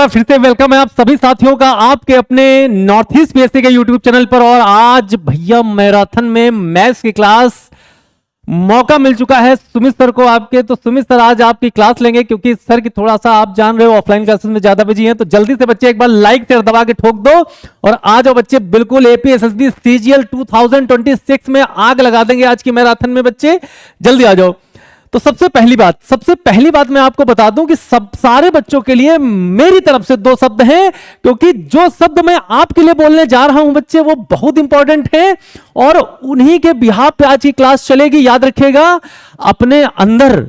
फिर से वेलकम है आप सभी साथियों का आपके अपने नॉर्थ ईस्ट पीएससी के यूट्यूब चैनल पर। और आज भैया मैराथन में मैथ्स की क्लास मौका मिल चुका है सुमित सर को आपके। तो सुमित सर आज आपकी क्लास लेंगे क्योंकि सर की थोड़ा सा आप जान रहे हो ऑफलाइन क्लासेस में ज्यादा बिजी हैं। तो जल्दी से बच्चे एक बार लाइक शेयर दबा के ठोक दो और आ जाओ बच्चे, बिल्कुल एपीएसएसबी सीजीएल 2026 में आग लगा देंगे आज की मैराथन में। बच्चे जल्दी आ जाओ। तो सबसे पहली बात मैं आपको बता दूं कि सब सारे बच्चों के लिए मेरी तरफ से दो शब्द हैं, क्योंकि जो शब्द मैं आपके लिए बोलने जा रहा हूं बच्चे वो बहुत इंपॉर्टेंट है और उन्हीं के बिहाफ पे आज की क्लास चलेगी। याद रखिएगा, अपने अंदर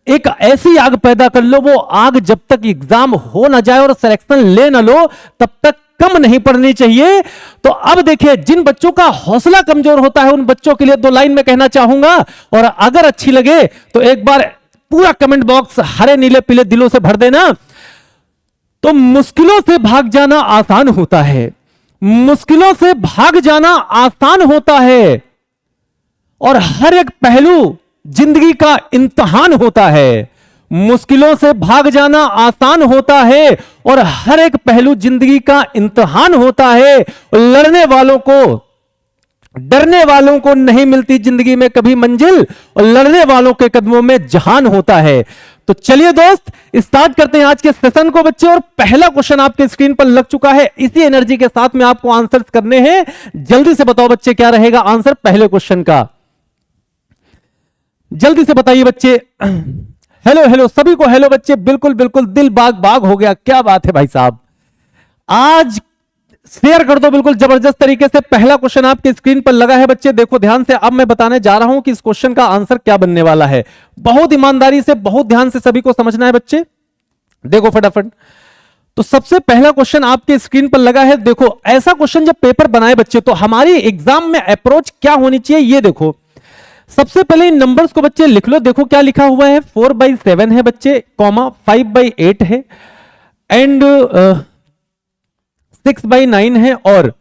एक ऐसी आग पैदा कर लो, वो आग जब तक एग्जाम हो ना जाए और सिलेक्शन ले ना लो तब तक कम नहीं पड़नी चाहिए। तो अब देखिए, जिन बच्चों का हौसला कमजोर होता है उन बच्चों के लिए दो लाइन में कहना चाहूंगा, और अगर अच्छी लगे तो एक बार पूरा कमेंट बॉक्स हरे नीले पीले दिलों से भर देना। तो मुश्किलों से भाग जाना आसान होता है, मुश्किलों से भाग जाना आसान होता है, और हर एक पहलू जिंदगी का इम्तिहान होता है। मुश्किलों से भाग जाना आसान होता है और हर एक पहलू जिंदगी का इम्तिहान होता है। लड़ने वालों को नहीं मिलती जिंदगी में कभी मंजिल, और लड़ने वालों के कदमों में जहान होता है। तो चलिए दोस्त, स्टार्ट करते हैं आज के सेशन को बच्चे। और पहला क्वेश्चन आपके स्क्रीन पर लग चुका है, इसी एनर्जी के साथ में आपको आंसर्स करने हैं। जल्दी से बताओ बच्चे, क्या रहेगा आंसर पहले क्वेश्चन का? जल्दी से बताइए बच्चे। हेलो सभी को हेलो बच्चे, बिल्कुल बिल्कुल दिल बाग बाग हो गया। क्या बात है भाई साहब, आज शेयर कर दो बिल्कुल जबरदस्त तरीके से। पहला क्वेश्चन आपके स्क्रीन पर लगा है बच्चे, देखो ध्यान से। अब मैं बताने जा रहा हूं कि इस क्वेश्चन का आंसर क्या बनने वाला है। बहुत ईमानदारी से, बहुत ध्यान से सभी को समझना है बच्चे। देखो फटाफट, तो सबसे पहला क्वेश्चन आपके स्क्रीन पर लगा है। देखो, ऐसा क्वेश्चन जब पेपर बनाए बच्चे तो हमारी एग्जाम में अप्रोच क्या होनी चाहिए, ये देखो। सबसे पहले इन नंबर्स को बच्चे लिख लो। देखो क्या लिखा हुआ है, 4/7 है बच्चे, कॉमा 5/8 है, एंड 6/9 है, और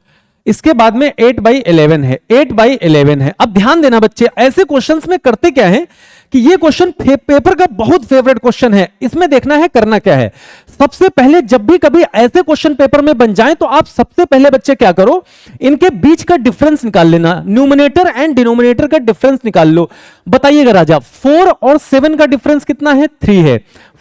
इसके बाद में 8/11 है। 8/11 है। अब ध्यान देना बच्चे, ऐसे क्वेश्चंस में करते क्या है कि ये क्वेश्चन पेपर का बहुत फेवरेट क्वेश्चन है। इसमें देखना है करना क्या है। सबसे पहले जब भी कभी ऐसे क्वेश्चन पेपर में बन जाएं तो आप सबसे पहले बच्चे क्या करो, इनके बीच का डिफरेंस निकाल लेना। न्यूमरेटर एंड डिनोमिनेटर का डिफरेंस निकाल लो। बताइएगा राजा, 4 और 7 का डिफरेंस कितना है? 3 है।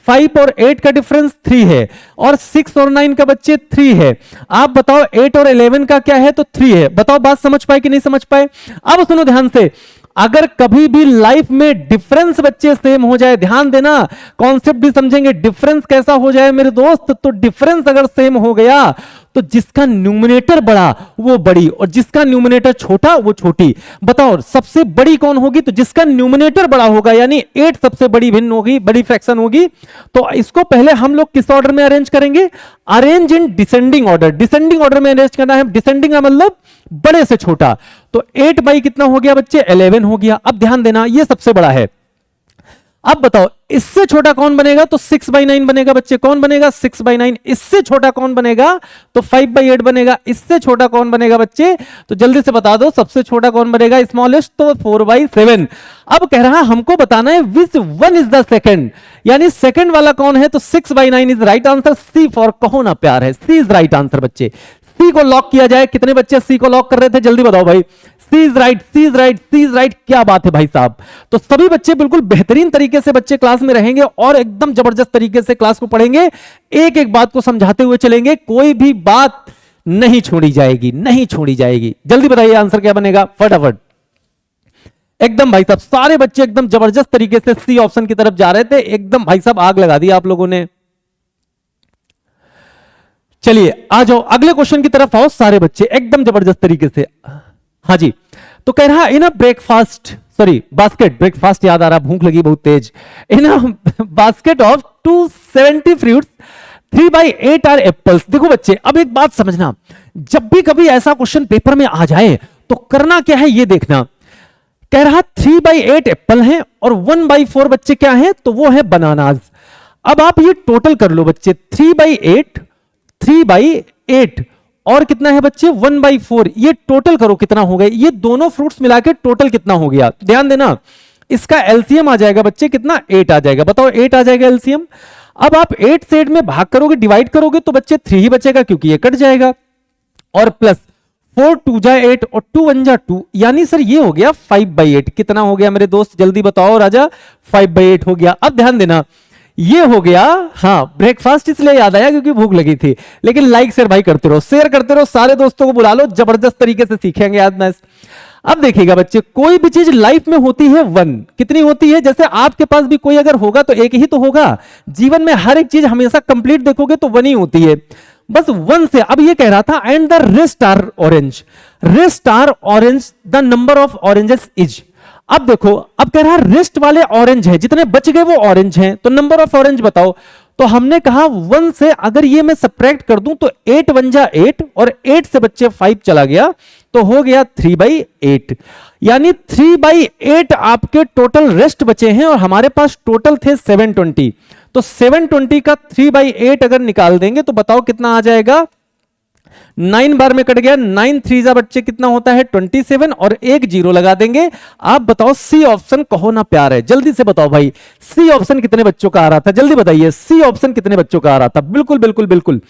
5 और 8 का डिफरेंस 3 है, और 6 और 9 का बच्चे 3 है। आप बताओ 8 और 11 का क्या है? तो 3 है। बताओ बात समझ पाए कि नहीं समझ पाए? अब सुनो ध्यान से, अगर कभी भी लाइफ में डिफरेंस बच्चे सेम हो जाए, ध्यान देना, कॉन्सेप्ट भी समझेंगे। डिफरेंस कैसा हो जाए मेरे दोस्त, तो डिफरेंस अगर सेम हो गया तो जिसका न्यूमरेटर बड़ा वो बड़ी, और जिसका न्यूमरेटर छोटा वो छोटी। बताओ सबसे बड़ी कौन होगी? तो जिसका न्यूमरेटर बड़ा होगा, यानी 8 सबसे बड़ी भिन्न होगी, बड़ी फ्रैक्शन होगी। तो इसको पहले हम लोग किस ऑर्डर में अरेंज करेंगे? Arrange in descending order. Descending order में अरेंज करना है। डिसेंडिंग का मतलब बड़े से छोटा। तो 8 बाई कितना हो गया बच्चे? 11 हो गया। अब ध्यान देना, ये सबसे बड़ा है। अब बताओ इससे छोटा कौन बनेगा? तो 6/9 बनेगा बच्चे। कौन बनेगा? 6/9। इससे छोटा कौन बनेगा? तो 5/8 बनेगा। इससे छोटा कौन बनेगा बच्चे? तो जल्दी से बता दो, सबसे छोटा कौन बनेगा स्मॉलेस्ट? तो 4/7। अब कह रहा हमको बताना है which one is the second, यानी सेकंड वाला कौन है? तो 6/9 is right answer. C for कहो ना प्यार है, सी इज राइट आंसर बच्चे। सी को लॉक किया जाए। कितने बच्चे सी को लॉक कर रहे थे? जल्दी बताओ भाई। C is right, C is right, C is right. क्या बात है भाई साहब। तो सभी बच्चे बिल्कुल बेहतरीन तरीके से बच्चे क्लास में रहेंगे और एकदम जबरदस्त तरीके से क्लास को पढ़ेंगे। एक एक बात को समझाते हुए चलेंगे, कोई भी बात नहीं छोड़ी जाएगी, नहीं छोड़ी जाएगी। जल्दी बताइए आंसर क्या बनेगा फटाफट। एकदम भाई साहब सारे बच्चे एकदम जबरदस्त तरीके से सी ऑप्शन की तरफ जा रहे थे। एकदम भाई साहब आग लगा दी आप लोगों ने। चलिए आ जाओ, अगले क्वेश्चन की तरफ आओ सारे बच्चे एकदम जबरदस्त तरीके से। हाँ जी, तो कह रहा in a breakfast, sorry basket, breakfast याद आ रहा, भूख लगी बहुत तेज। In a basket of 270 fruits 3/8 are apples. देखो बच्चे, अब एक बात समझना, जब भी कभी ऐसा क्वेश्चन पेपर में आ जाए तो करना क्या है ये देखना। कह रहा 3/8 एप्पल है और 1/4 बच्चे क्या है? तो वो है बनानाज। अब आप ये टोटल कर लो बच्चे, 3/8 और कितना है बच्चे? 1/4। ये टोटल करो कितना हो गया? ये दोनों फ्रूट्स मिला के टोटल कितना हो गया? ध्यान देना, इसका एलसीएम आ जाएगा बच्चे कितना? 8 आ जाएगा। बताओ 8 आ जाएगा एलसीएम। अब आप 8 से 8 में भाग करोगे, डिवाइड करोगे तो बच्चे 3 ही बचेगा क्योंकि ये कट जाएगा, और प्लस 4 2 जा 8 और 2 1 जा 2, यानी सर ये हो गया 5/8। कितना हो गया मेरे दोस्त, जल्दी बताओ राजा? 5/8 हो गया। अब ध्यान देना, ये हो गया, हाँ ब्रेकफास्ट इसलिए याद आया क्योंकि भूख लगी थी, लेकिन लाइक शेयर भाई करते रहो, शेयर करते रहो, सारे दोस्तों को बुला लो, जबरदस्त तरीके से सीखेंगे आज मैथ्स। अब देखिएगा बच्चे, कोई भी चीज लाइफ में होती है 1, कितनी होती है? जैसे आपके पास भी कोई अगर होगा तो एक ही तो होगा, जीवन में हर एक चीज हमेशा कंप्लीट देखोगे तो 1 ही होती है, बस 1 से। अब ये कह रहा था and the rest are orange, rest are orange, the number of oranges is. अब देखो, अब कह रहा है रेस्ट वाले ऑरेंज है, जितने बच गए वो ऑरेंज हैं, तो नंबर ऑफ ऑरेंज बताओ। तो हमने कहा 1 से अगर ये मैं सब्ट्रैक्ट कर दूं तो 8 1 जा 8, और 8 से बच्चे 5 चला गया तो हो गया 3/8, यानी 3/8 आपके टोटल रेस्ट बचे हैं, और हमारे पास टोटल थे 720। तो 720 का 3/8 अगर निकाल देंगे तो बताओ कितना आ जाएगा? 9 बार में कट गया, 9 3 जा बच्चे कितना होता है? 27, और एक 0 लगा देंगे। आप बताओ सी ऑप्शन, कहो ना प्यार है, जल्दी से बताओ भाई, सी ऑप्शन कितने बच्चों का आ रहा था? जल्दी बताइए, सी ऑप्शन कितने बच्चों का आ रहा था? बिल्कुल बिल्कुल बिल्कुल,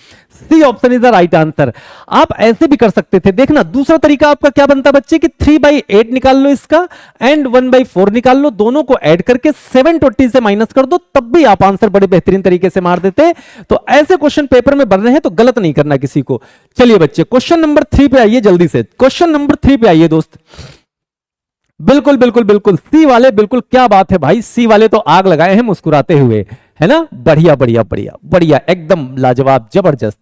C option is the right answer. आप ऐसे भी कर सकते थे, देखना दूसरा तरीका आपका क्या बनता बच्चे कि 3/8 निकाल लो इसका, एंड 1/4 निकाल लो, दोनों को ऐड करके 720 से माइनस कर दो, तब भी आप आंसर बड़े बेहतरीन तरीके से मार देते। तो ऐसे क्वेश्चन पेपर में बन रहे हैं तो गलत नहीं करना किसी को। चलिए बच्चे, क्वेश्चन नंबर 3 पे आइए, जल्दी से क्वेश्चन नंबर 3 पे आइए दोस्त। बिल्कुल बिल्कुल बिल्कुल, सी वाले, बिल्कुल क्या बात है भाई, सी वाले तो आग लगाए हैं मुस्कुराते हुए, है ना? बढ़िया बढ़िया बढ़िया बढ़िया, एकदम लाजवाब, जबरदस्त।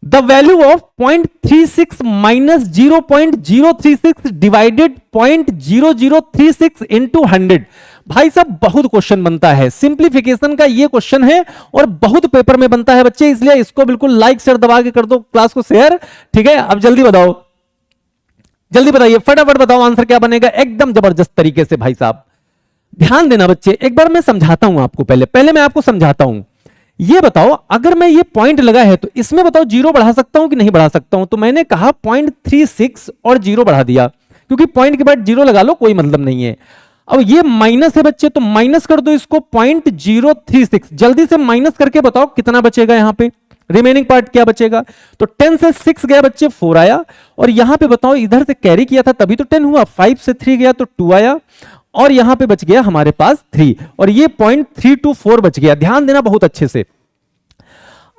The value of 0.36 minus 0.036 divided 0.0036 into 100। भाई साहब बहुत क्वेश्चन बनता है, सिंप्लीफिकेशन का ये क्वेश्चन है और बहुत पेपर में बनता है बच्चे, इसलिए इसको बिल्कुल लाइक शेयर दबा के कर दो, क्लास को शेयर, ठीक है? अब जल्दी बताओ, जल्दी बताइए, फटाफट बताओ आंसर क्या बनेगा, एकदम जबरदस्त तरीके से। भाई साहब ध्यान देना बच्चे, एक बार मैं समझाता हूं आपको, पहले मैं आपको समझाता हूं। ये बताओ, अगर मैं ये पॉइंट लगा है तो इसमें बताओ 0 बढ़ा सकता हूं कि नहीं बढ़ा सकता हूं? तो मैंने कहा 0.36 और 0 बढ़ा दिया, क्योंकि पॉइंट के बाद 0 लगा लो, कोई मतलब नहीं है। अब ये माइनस है बच्चे, तो माइनस कर दो इसको 0.036, जल्दी से माइनस करके बताओ कितना बचेगा यहां पे, रिमेनिंग पार्ट क्या बचेगा? तो 10 से 6 गया बच्चे 4 आया, और यहां पे बताओ इधर से कैरी किया था तभी तो 10 हुआ, 5 से 3 गया तो 2 आया, और यहां पे बच गया हमारे पास 3, और ये 0.324 बच गया। ध्यान देना बहुत अच्छे से,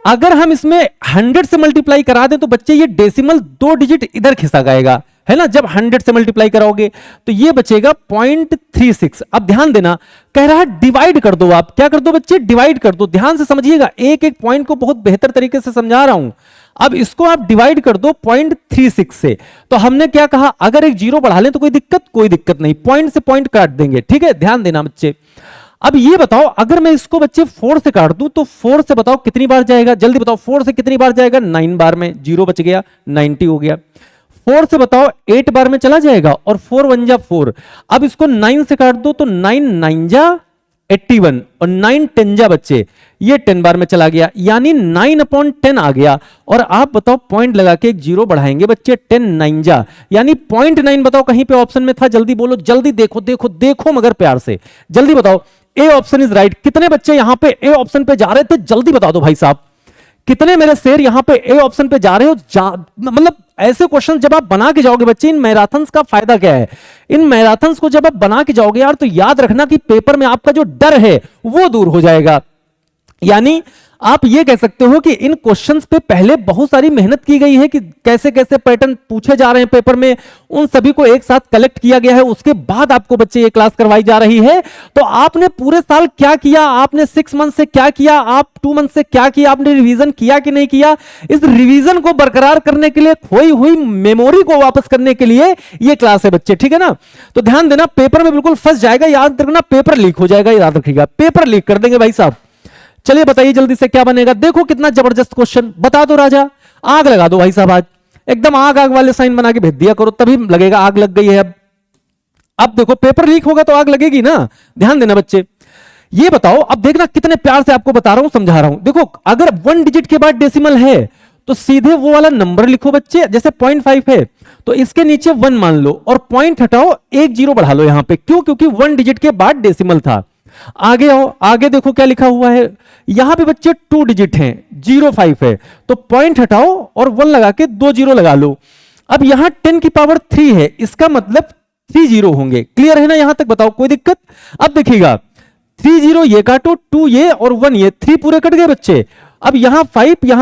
अगर हम इसमें 100 से मल्टीप्लाई करा दें तो बच्चे ये डेसिमल 2 डिजिट इधर खिसा गएगा, है ना? जब 100 से मल्टीप्लाई कराओगे तो ये बचेगा 0.36। अब ध्यान देना, कह रहा है डिवाइड कर दो, आप क्या कर दो बच्चे? डिवाइड कर दो। ध्यान से समझिएगा, एक एक पॉइंट को बहुत बेहतर तरीके से समझा रहा हूं। अब इसको आप डिवाइड कर दो 0.36 से, तो हमने क्या कहा, अगर एक 0 बढ़ा लें तो कोई दिक्कत नहीं, पॉइंट से पॉइंट काट देंगे, ठीक है? ध्यान देना बच्चे। अब ये बताओ, अगर मैं इसको बच्चे 4 से काट दूं तो 4 से बताओ कितनी बार जाएगा? जल्दी बताओ, 4 से कितनी बार जाएगा? 9 बार में, 0 बच गया, 90 हो गया। 4 से बताओ 8 बार में चला जाएगा, और 4 1 जा 4। अब इसको 9 से काट दो तो 9 9 जा 81, और 9 10 जा बच्चे, ये 10 बार में चला गया, यानी 9/10 आ गया। और आप बताओ, पॉइंट लगा के एक 0 बढ़ाएंगे बच्चे, 10 9 जा, यानी 0.9 बताओ कहीं पे ऑप्शन में था? जल्दी बोलो, जल्दी देखो देखो देखो, मगर प्यार से जल्दी बताओ। A option is right. कितने बच्चे यहां पे ए ऑप्शन पे जा रहे थे? जल्दी बता दो भाई साहब, कितने मेरे शेर यहां पे ए ऑप्शन पे जा रहे हो? मतलब ऐसे क्वेश्चन जब आप बना के जाओगे बच्चे, इन मैराथन्स का फायदा क्या है? इन मैराथन्स को जब आप बना के जाओगे यार, तो याद रखना कि पेपर में आपका जो डर है वो दूर हो जाएगा। यानी आप ये कह सकते हो कि इन क्वेश्चंस पे पहले बहुत सारी मेहनत की गई है कि कैसे कैसे पैटर्न पूछे जा रहे हैं पेपर में, उन सभी को एक साथ कलेक्ट किया गया है, उसके बाद आपको बच्चे ये क्लास करवाई जा रही है। तो आपने पूरे साल क्या किया, आपने 6 मंथ से क्या किया, आप 2 मंथ से क्या किया, आपने रिवीजन किया कि नहीं किया, इस रिवीजन को बरकरार करने के लिए, खोई हुई मेमोरी को वापस करने के लिए ये क्लास है बच्चे, ठीक है ना? तो ध्यान देना, पेपर में बिल्कुल फंस जाएगा, याद रखना, पेपर लीक हो जाएगा, याद रखिएगा, पेपर लीक कर देंगे भाई साहब। चलिए बताइए जल्दी से क्या बनेगा, देखो कितना जबरदस्त क्वेश्चन, बता दो राजा, आग लगा दो भाई साहब, आज एकदम आग आग वाले साइन बना के भेज दिया करो, तभी लगेगा आग लग गई है। अब देखो पेपर लीक होगा तो आग लगेगी ना, ध्यान देना बच्चे। ये बताओ, अब देखना कितने प्यार से आपको बता रहा हूं, समझा रहा हूं। देखो अगर 1 डिजिट के बाद डेसिमल है तो सीधे वो वाला नंबर लिखो बच्चे, जैसे 0.5 है तो इसके नीचे 1 मान लो, और पॉइंट हटाओ, एक 0 बढ़ा लो यहां पे। क्यों? क्योंकि 1 डिजिट के बाद डेसिमल था। आगे आओ, आगे देखो क्या लिखा हुआ है, यहां पे बच्चे 2 डिजिट हैं, 05 है, तो पॉइंट हटाओ और 1 लगा के 2 जीरो लगा लो। अब यहां 10 की पावर 3 है, इसका मतलब 3 जीरो होंगे। क्लियर है ना यहां तक? बताओ कोई दिक्कत? अब देखिएगा 3 जीरो ये काटो, 2 ये और 1 ये, 3 पूरे कट गए बच्चे। अब यहां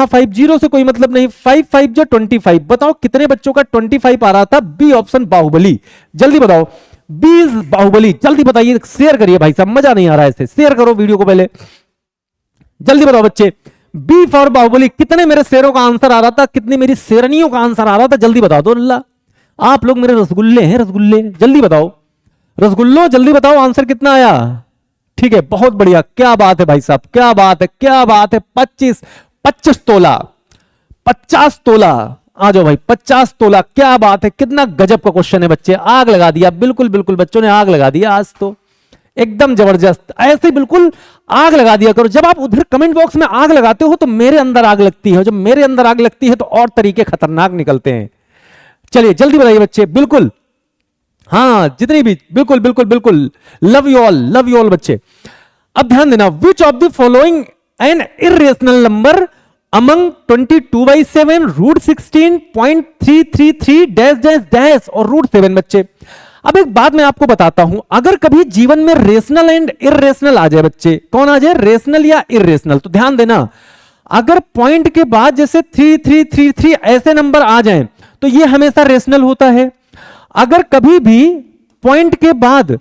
5 जीरो से कोई मतलब नहीं, 5 5 जो 25। बताओ कितने बच्चों का 25 आ रहा था? B option Baahubali. जल्दी बताओ, बी इज बाहुबली। जल्दी बताइए, शेयर करिए भाई साहब, मजा नहीं आ रहा है ऐसे, शेयर करो वीडियो को पहले। जल्दी बताओ बच्चे, बी फॉर बाहुबली। कितने मेरे शेरों का आंसर आ रहा था, कितने मेरी शेरनियों का आंसर आ रहा था? जल्दी बता दो अल्लाह, आप लोग मेरे रसगुल्ले हैं, रसगुल्ले। जल्दी बताओ रसगुल्लो, जल्दी बताओ आंसर कितना आया। ठीक है, बहुत बढ़िया, क्या बात है भाई साहब, क्या बात है, क्या बात है। 25 तोला, 50 तोला। आ जाओ भाई, 50 तोला, क्या बात है, कितना गजब का क्वेश्चन है बच्चे। आग लगा दिया, बिल्कुल बिल्कुल बच्चों ने आग लगा दिया आज तो, एकदम जबरदस्त। ऐसे बिल्कुल आग लगा दिया करो। जब आप उधर कमेंट बॉक्स में आग लगाते हो तो मेरे अंदर आग लगती है, जब मेरे अंदर आग लगती है तो और तरीके खतरनाक निकलते हैं। चलिए जल्दी बताइए बच्चे, बिल्कुल हाँ, जितनी भी, बिल्कुल बिल्कुल बिल्कुल, love you all, love you all बच्चे। अब ध्यान देना, which of the following an irrational number among 22/7, √16.333 dash dash dash और √7 बच्चे। अब एक बात मैं आपको बताता हूं, अगर कभी जीवन में रेशनल एंड इरेशनल आ जाए बच्चे, कौन आ जाए, रेशनल या इरेशनल, तो ध्यान देना, अगर पॉइंट के बाद जैसे 3333 ऐसे नंबर आ जाएं तो ये हमेशा रेशनल होता है। अगर कभी भी पॉइंट के बाद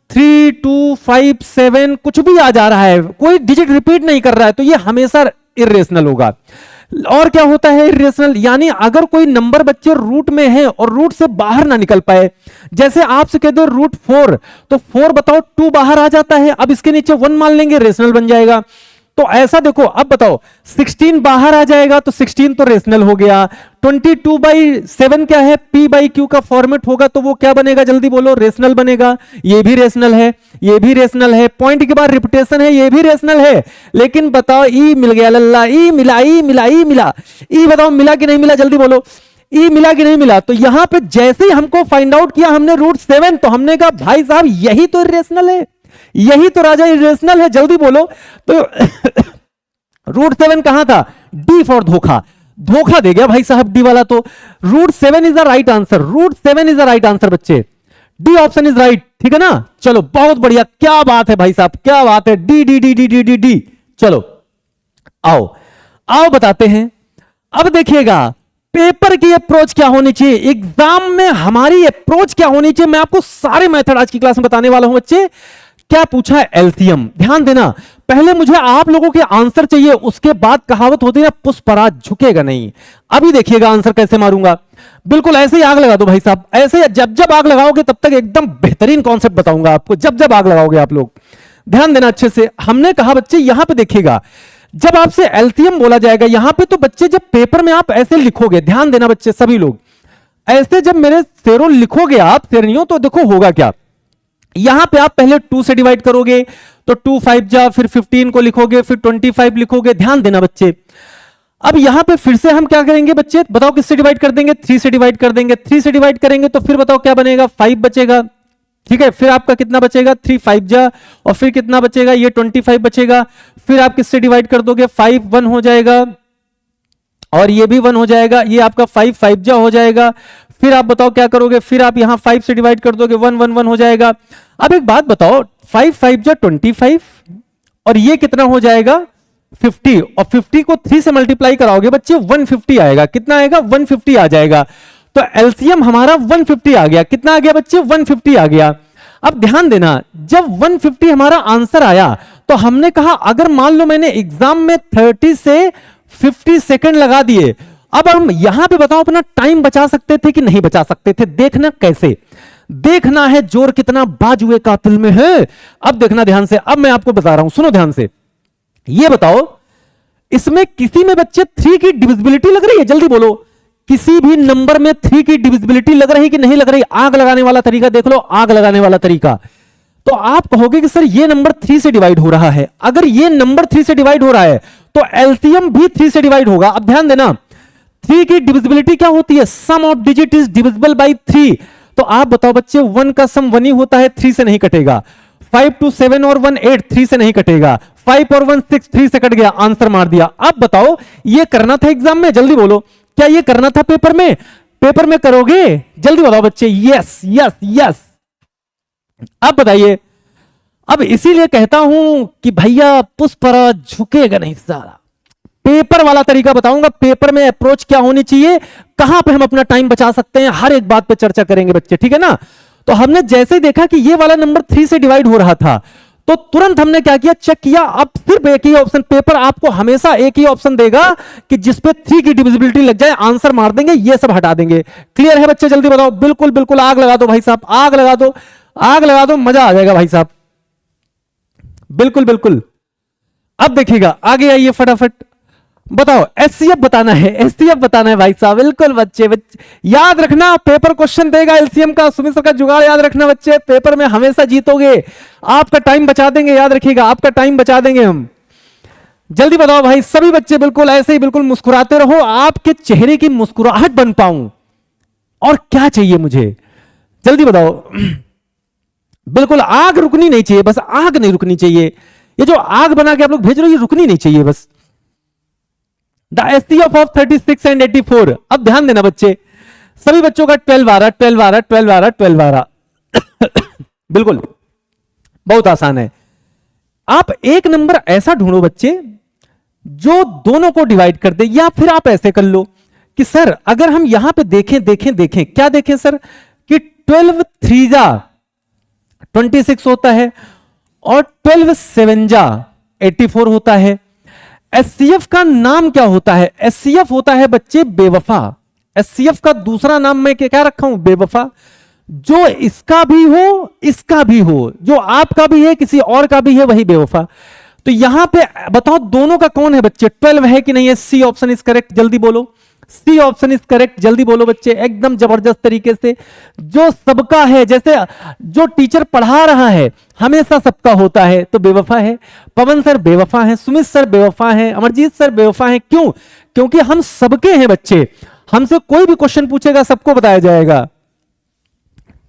3 2 5 7 कुछ भी आ जा रहा है, कोई डिजिट रिपीट नहीं कर रहा है, तो ये हमेशा इरेशनल होगा। और क्या होता है इरेशनल, यानी अगर कोई नंबर बच्चे रूट में है और रूट से बाहर ना निकल पाए, जैसे आपसे कह दो √4, तो 4 बताओ 2 बाहर आ जाता है, अब इसके नीचे 1 मान लेंगे, रेशनल बन जाएगा। तो ऐसा देखो, अब बताओ 16 बाहर आ जाएगा तो 16 तो रेशनल हो गया। 22/7 क्या है, P/Q का फॉर्मेट होगा, तो वो क्या बनेगा, जल्दी बोलो, रेशनल बनेगा। ये भी रेशनल है, ये भी रेशनल है, पॉइंट के बाद रिपीटेशन है, ये भी रेशनल है। लेकिन बताओ ई मिल गया, लल्ला ई मिला, ई मिला, ई मिला, ई बताओ मिला कि नहीं मिला, जल्दी बोलो, ई मिला कि नहीं मिला। तो यहां पे जैसे ही हमको फाइंड आउट किया हमने √7, तो हमने कहा भाई साहब यही तो इरेशनल है, यही तो राजा इरेशनल है, जल्दी बोलो। तो √7 कहां था, डी फॉर धोखा, धोखा दे गया भाई साहब डी वाला, तो √7 is the right answer, √7 is the right answer बच्चे, डी ऑप्शन इज राइट। ठीक है ना, चलो बहुत बढ़िया, क्या बात है भाई साहब, क्या बात है, D D D D D D D. चलो आओ आओ बताते हैं। अब देखिएगा पेपर की अप्रोच क्या होनी चाहिए, एग्जाम में हमारी अप्रोच क्या होनी चाहिए, मैं आपको सारे मेथड आज की क्लास में बताने वाला हूं बच्चे। क्या पूछा है, एलसीएम। ध्यान देना, पहले मुझे आप लोगों के आंसर चाहिए, उसके बाद कहावत होती है ना, पुष्पराज झुकेगा नहीं। अभी देखिएगा आंसर कैसे मारूंगा, बिल्कुल ऐसे ही आग लगा दो भाई साहब, ऐसे जब जब आग लगाओगे तब तक एकदम बेहतरीन कॉन्सेप्ट बताऊंगा आपको, जब जब आग लगाओगे आप लोग। ध्यान देना अच्छे से, हमने कहा बच्चे यहां पे देखिएगा, जब आपसे एलसीएम बोला जाएगा यहां पे, तो बच्चे जब पेपर में आप ऐसे लिखोगे, ध्यान देना बच्चे सभी लोग, ऐसे जब मेरे शेरों लिखोगे आप शेरनियों, तो देखो होगा क्या, यहां पे आप पहले 2 से डिवाइड करोगे तो 2 5 जा, फिर 15 को लिखोगे, फिर 25 लिखोगे। ध्यान देना बच्चे, अब यहां पे फिर से हम क्या करेंगे बच्चे, बताओ किससे डिवाइड कर देंगे, 3 से डिवाइड कर देंगे। 3 से डिवाइड करेंगे तो फिर बताओ क्या बनेगा, 5 बचेगा। ठीक है, फिर आपका कितना बचेगा, 3 5 जा, और फिर कितना बचेगा, ये 25 बचेगा। फिर आप किससे डिवाइड कर दोगे, 5 1 हो जाएगा, और ये भी 1 हो जाएगा, ये आपका 5 5 जा हो जाएगा। फिर आप बताओ क्या करोगे, फिर आप यहां 5 से डिवाइड कर दोगे, 1 1 1 हो जाएगा। अब एक बात बताओ, 5 5 जा 25, और ये कितना हो जाएगा 50, और 50 को 3 से मल्टीप्लाई कराओगे बच्चे 150 आएगा। कितना आएगा, 150 आ जाएगा। तो एलसीएम हमारा 150 आ गया। कितना आ गया बच्चे, 150 आ गया। अब ध्यान देना, जब 150 हमारा आंसर आया तो हमने कहा अगर मान लो मैंने एग्जाम में 30 से 50 सेकंड लगा दिए, अब हम यहां पे बताओ अपना टाइम बचा सकते थे कि नहीं बचा सकते थे, देखना कैसे, देखना है जोर कितना बाजुए कातिल में है। अब देखना ध्यान से, अब मैं आपको बता रहा हूं, सुनो ध्यान से। ये बताओ इसमें किसी में बच्चे 3 की डिविजिबिलिटी लग रही है, जल्दी बोलो, किसी भी नंबर में 3 की डिविजिबिलिटी लग रही कि नहीं लग रही। आग लगाने वाला तरीका देख लो, आग लगाने वाला तरीका। तो आप कहोगे कि सर ये नंबर 3 से डिवाइड हो रहा है, अगर ये नंबर 3 से डिवाइड हो रहा है तो एलसीएम भी 3 से डिवाइड होगा। अब ध्यान देना, 3 की डिविजिबिलिटी क्या होती है, sum of digit is divisible by 3। तो आप बताओ बच्चे 1 का सम 1 ही होता है, 3 से नहीं कटेगा। 5 2 7 और 1 8, 3 से नहीं कटेगा। 5 और 1 6, 3 से कट गया, आंसर मार दिया। अब बताओ ये करना था एग्जाम में, जल्दी बोलो, क्या ये करना था पेपर में? पेपर में करोगे? जल्दी बताओ बच्चे, यस यस यस। अब बताइए, अब इसीलिए कहता हूं कि भैया पुष्पराज झुकेगा नहीं सारा। पेपर वाला तरीका बताऊंगा, पेपर में अप्रोच क्या होनी चाहिए, कहां पे हम अपना टाइम बचा सकते हैं, हर एक बात पे चर्चा करेंगे बच्चे, ठीक है ना। तो हमने जैसे ही देखा कि ये वाला नंबर 3 से डिवाइड हो रहा था, तो तुरंत हमने क्या किया, चेक किया। अब सिर्फ एक ही ऑप्शन, पेपर आपको हमेशा एक ही ऑप्शन देगा कि जिसपे 3 की डिविजिबिलिटी लग जाए, आंसर मार देंगे, ये सब हटा देंगे। क्लियर है बच्चे? जल्दी बताओ। बिल्कुल बिल्कुल, आग लगा दो भाई साहब, आग लगा दो, आग लगा दो, मजा आ जाएगा भाई साहब। बिल्कुल बिल्कुल। अब देखिएगा, आगे आइए फटाफट, बताओ एचसीएफ बताना है, एचसीएफ बताना है भाई साहब। बिल्कुल बच्चे, याद रखना, पेपर क्वेश्चन देगा एलसीएम का, सुमित सर का जुगाड़ याद रखना बच्चे, पेपर में हमेशा जीतोगे। आपका टाइम बचा देंगे, याद रखिएगा, आपका टाइम बचा देंगे हम। जल्दी बताओ भाई सभी बच्चे, बिल्कुल ऐसे ही बिल्कुल मुस्कुराते रहो, आपके चेहरे की मुस्कुराहट बन पाऊं, और क्या चाहिए मुझे, जल्दी बताओ। बिल्कुल आग रुकनी नहीं चाहिए, बस आग नहीं रुकनी चाहिए। ये जो आग बना के आप लोग भेज रहे हो, ये रुकनी नहीं चाहिए बस। The HCF of 36 and 84। अब ध्यान देना बच्चे, सभी बच्चों का 12 आ रहा, 12 आ रहा, 12 आ रहा, 12 आ रहा। बिल्कुल बहुत आसान है। आप एक नंबर ऐसा ढूंढो बच्चे जो दोनों को डिवाइड कर दे, या फिर आप ऐसे कर लो कि सर अगर हम यहां पे देखें देखें देखें, क्या देखें सर, कि 12 3 जा 26 होता है, और 12 7 जा 84 होता है। एचसीएफ का नाम क्या होता है? एचसीएफ होता है बच्चे बेवफा। एचसीएफ का दूसरा नाम मैं क्या रखा हूं? बेवफा। जो इसका भी हो, इसका भी हो, जो आपका भी है, किसी और का भी है, वही बेवफा। तो यहां पे बताओ दोनों का कौन है बच्चे? 12 है कि नहीं है? सी ऑप्शन इज करेक्ट, जल्दी बोलो। सी ऑप्शन इज करेक्ट, जल्दी बोलो बच्चे, एकदम जबरदस्त तरीके से। जो सबका है, जैसे जो टीचर पढ़ा रहा है हमेशा सबका होता है, तो बेवफा है। पवन सर बेवफा है, सुमित सर बेवफा है, अमरजीत सर बेवफा है। क्यों? क्योंकि हम सबके हैं बच्चे, हमसे कोई भी क्वेश्चन पूछेगा सबको बताया जाएगा।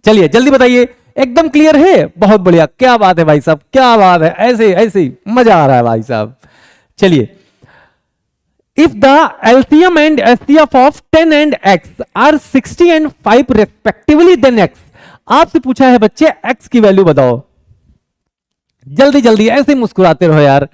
चलिए जल्दी बताइए, एकदम क्लियर है? बहुत बढ़िया, क्या बात है भाई साहब, क्या बात है, ऐसे ऐसे मजा आ रहा है भाई साहब। चलिए, if the LCM and HCF of 10 and x are 60 and 5 respectively, then x। आपसे पूछा है बच्चे x की वैल्यू बताओ। जल्दी जल्दी, ऐसे मुस्कुराते रहो यार,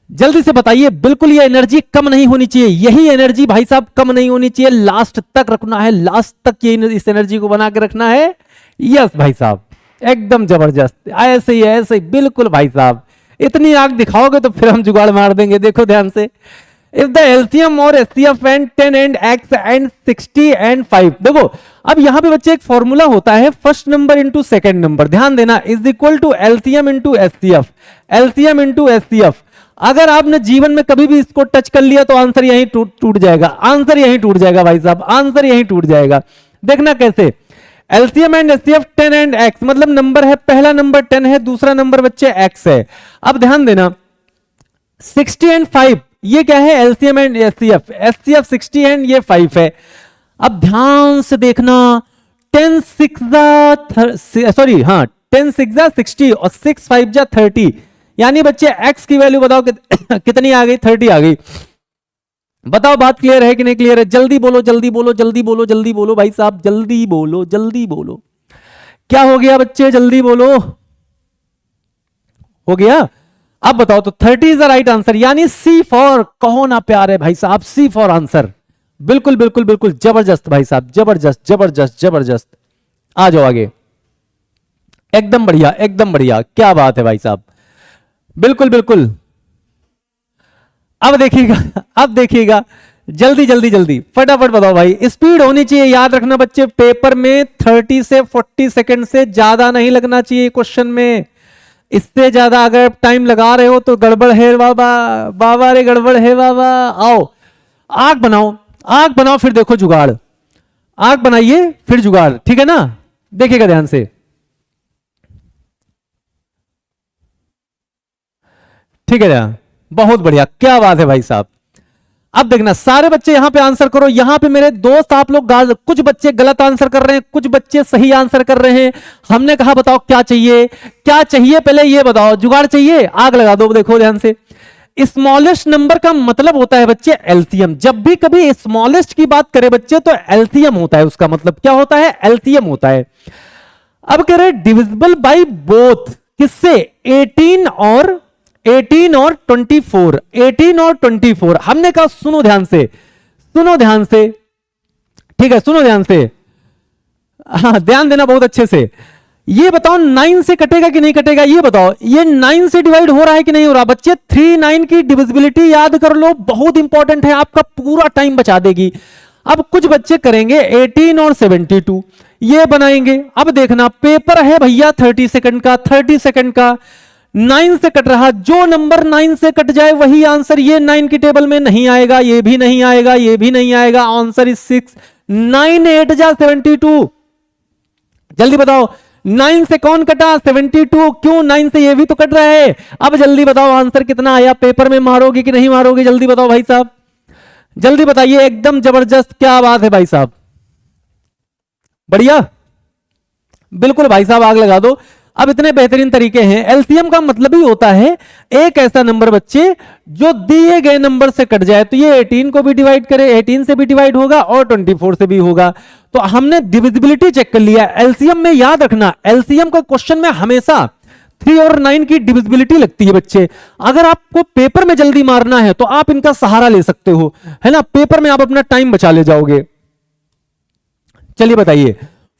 जल्दी से बताइए। बिल्कुल ये एनर्जी कम नहीं होनी चाहिए, यही एनर्जी भाई साहब कम नहीं होनी चाहिए, लास्ट तक रखना है, लास्ट तक ये इस एनर्जी को बना के रखना है। यस भाई साहब, एकदम जबरदस्त, ऐसे ही बिल्कुल भाई साहब। इतनी आग दिखाओगे तो फिर हम जुगाड़ मार देंगे। देखो ध्यान से, इफ द एलसीएम और HCF and 10 and x and 60 and 5। देखो अब यहां पे बच्चे एक फॉर्मूला होता है, first number into second number, ध्यान देना, is equal to LCM into HCF, LCM into HCF. अगर आपने जीवन में कभी भी इसको टच कर लिया तो आंसर यहीं टूट जाएगा, आंसर यहीं टूट जाएगा भाई साहब, आंसर यहीं टूट जाएगा। देखना कैसे, LCM and HCF 10 and x, मतलब नंबर है, पहला नंबर 10 है, दूसरा नंबर बच्चे x है। अब ध्यान देना 60 एंड 5, ये क्या है? LCM and HCF, HCF 60 and ये 5 है। अब ध्यान से देखना, 10 6 जा 60 और 6 5 जा 30, यानी बच्चे x की वैल्यू बताओ कितनी आ गई? 30 आ गई। बताओ बात क्लियर है कि नहीं क्लियर है? जल्दी बोलो जल्दी बोलो जल्दी बोलो जल्दी बोलो भाई साहब, जल्दी बोलो जल्दी बोलो। क्या हो गया बच्चे? जल्दी बोलो। हो गया? अब बताओ तो 30 इज द राइट आंसर, यानी सी फॉर, कहो ना प्यार है भाई साहब, सी फॉर आंसर। बिल्कुल बिल्कुल बिल्कुल, जबरदस्त भाई साहब, जबरदस्त जबरदस्त जबरदस्त। आ जाओ आगे, एकदम बढ़िया एकदम बढ़िया, क्या बात है भाई साहब, बिल्कुल बिल्कुल। अब देखिएगा, अब देखिएगा, जल्दी जल्दी जल्दी फटाफट बताओ भाई, स्पीड होनी चाहिए। याद रखना बच्चे, पेपर में 30 से 40 सेकंड से ज्यादा नहीं लगना चाहिए क्वेश्चन में। इससे ज्यादा अगर टाइम लगा रहे हो तो गड़बड़ है बाबा, बाबा रे गड़बड़ है बाबा। आओ आग बनाओ, आग बनाओ, फिर देखो जुगाड़, आग बनाइए फिर जुगाड़, ठीक है ना? देखिएगा ध्यान से, ठीक है ना? बहुत बढ़िया, क्या बात है भाई साहब। अब देखना सारे बच्चे यहां पे आंसर करो। यहां पे मेरे दोस्त आप लोग कुछ बच्चे गलत आंसर कर रहे हैं, कुछ बच्चे सही आंसर कर रहे हैं। हमने कहा बताओ क्या चाहिए, क्या चाहिए पहले ये बताओ। जुगाड़ चाहिए, आग लगा दो। देखो ध्यान से, स्मॉलेस्ट नंबर का मतलब होता है बच्चे एलसीएम। जब भी कभी स्मॉलेस्ट की बात करें बच्चे तो एलसीएम होता है, उसका मतलब क्या होता है, एलसीएम होता है। अब कह रहे डिविजिबल बाय बोथ, किससे, 18 और 24। 18 और 24 हमने कहा सुनो ध्यान से, सुनो ध्यान से, ठीक है, सुनो ध्यान से, हाँ ध्यान देना बहुत अच्छे से। ये बताओ 9 से कटेगा कि नहीं कटेगा, ये बताओ। ये 9 से डिवाइड हो रहा है कि नहीं हो रहा। बच्चे 3 9 की डिविजिबिलिटी याद कर लो, बहुत इंपॉर्टेंट है, आपका पूरा टाइम बचा देगी। अब कुछ बच्चे करेंगे 18 और 72, ये बनाएंगे। अब देखना पेपर है भैया 30 सेकंड का, 30 सेकंड का, 9 से कट रहा, जो नंबर 9 से कट जाए वही आंसर। ये 9 की टेबल में नहीं आएगा, ये भी नहीं आएगा, ये भी नहीं आएगा। Answer is 6। 9 8 जा 72। जल्दी बताओ 9 से कौन कटा, 72। क्यों 9 से ये भी तो कट रहा है। अब जल्दी बताओ आंसर कितना आया, पेपर में मारोगे कि नहीं मारोगे, जल्दी बताओ भाई साहब, जल्दी बताइए। एकदम जबरदस्त, क्या बात है भाई साहब, बढ़िया, बिल्कुल भाई साहब आग लगा दो। अब इतने बेहतरीन तरीके हैं। एलसीएम का मतलब ही होता है एक ऐसा नंबर बच्चे जो दिए गए नंबर से कट जाए। तो ये 18 को भी डिवाइड करे, 18 से भी डिवाइड होगा और 24 से भी होगा। तो हमने डिविजिबिलिटी चेक कर लिया। एलसीएम में याद रखना, एलसीएम का क्वेश्चन में हमेशा 3 और 9 की डिविजिबिलिटी लगती है बच्चे। अगर आपको पेपर में जल्दी मारना है तो आप इनका सहारा ले सकते हो, है ना, पेपर में आप अपना टाइम बचा ले जाओगे। चलिए बताइए,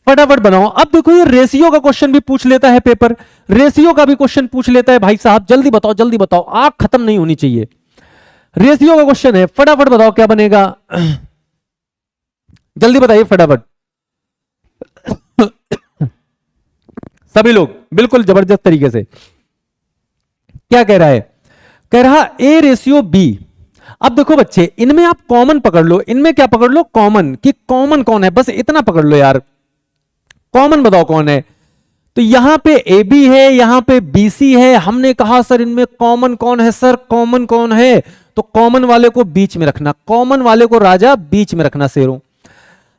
फटाफट बनाओ। अब देखो ये रेशियो का क्वेश्चन भी पूछ लेता है पेपर, रेशियो का भी क्वेश्चन पूछ लेता है भाई साहब। जल्दी बताओ, जल्दी बताओ, आग खत्म नहीं होनी चाहिए। रेशियो का क्वेश्चन है, फटाफट बताओ क्या बनेगा, जल्दी बताइए फटाफट। सभी लोग बिल्कुल जबरदस्त तरीके से। क्या कह रहा है, कह रहा ए रेशियो बी। अब देखो बच्चे इनमें आप कॉमन पकड़ लो, इनमें क्या पकड़ लो, कॉमन, कि कॉमन कौन है, बस इतना पकड़ लो यार, कॉमन बताओ कौन है। तो यहां पे ए बी है, यहां पे बी सी है। हमने कहा सर इनमें कॉमन कौन है, सर कॉमन कौन है, तो कॉमन वाले को बीच में रखना, कॉमन वाले को राजा बीच में रखना शेरों।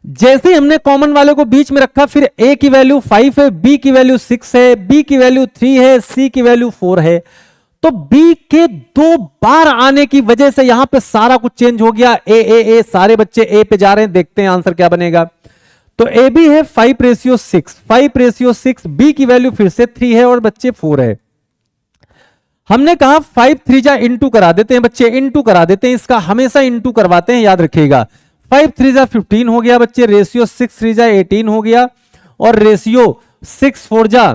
जैसे ही हमने कॉमन वाले को बीच में रखा, फिर ए की वैल्यू 5 है, बी की वैल्यू 6 है, बी की वैल्यू 3 है, सी की वैल्यू 4 है। तो बी के 2 बार आने की वजह से यहां पे सारा कुछ चेंज हो गया। ए सारे बच्चे ए पे जा रहे हैं, देखते हैं आंसर क्या बनेगा। तो ए बी है 5:6, 5:6, बी की वैल्यू फिर से 3 है और बच्चे 4 है। हमने कहा 5 3 जा इंटू करा देते हैं बच्चे, इंटू करा देते हैं, इसका हमेशा इंटू करवाते हैं, याद रखिएगा। 5 3 जा 15 हो गया बच्चे, रेशियो 6 3 जा 18 हो गया, और रेशियो 6 4 जा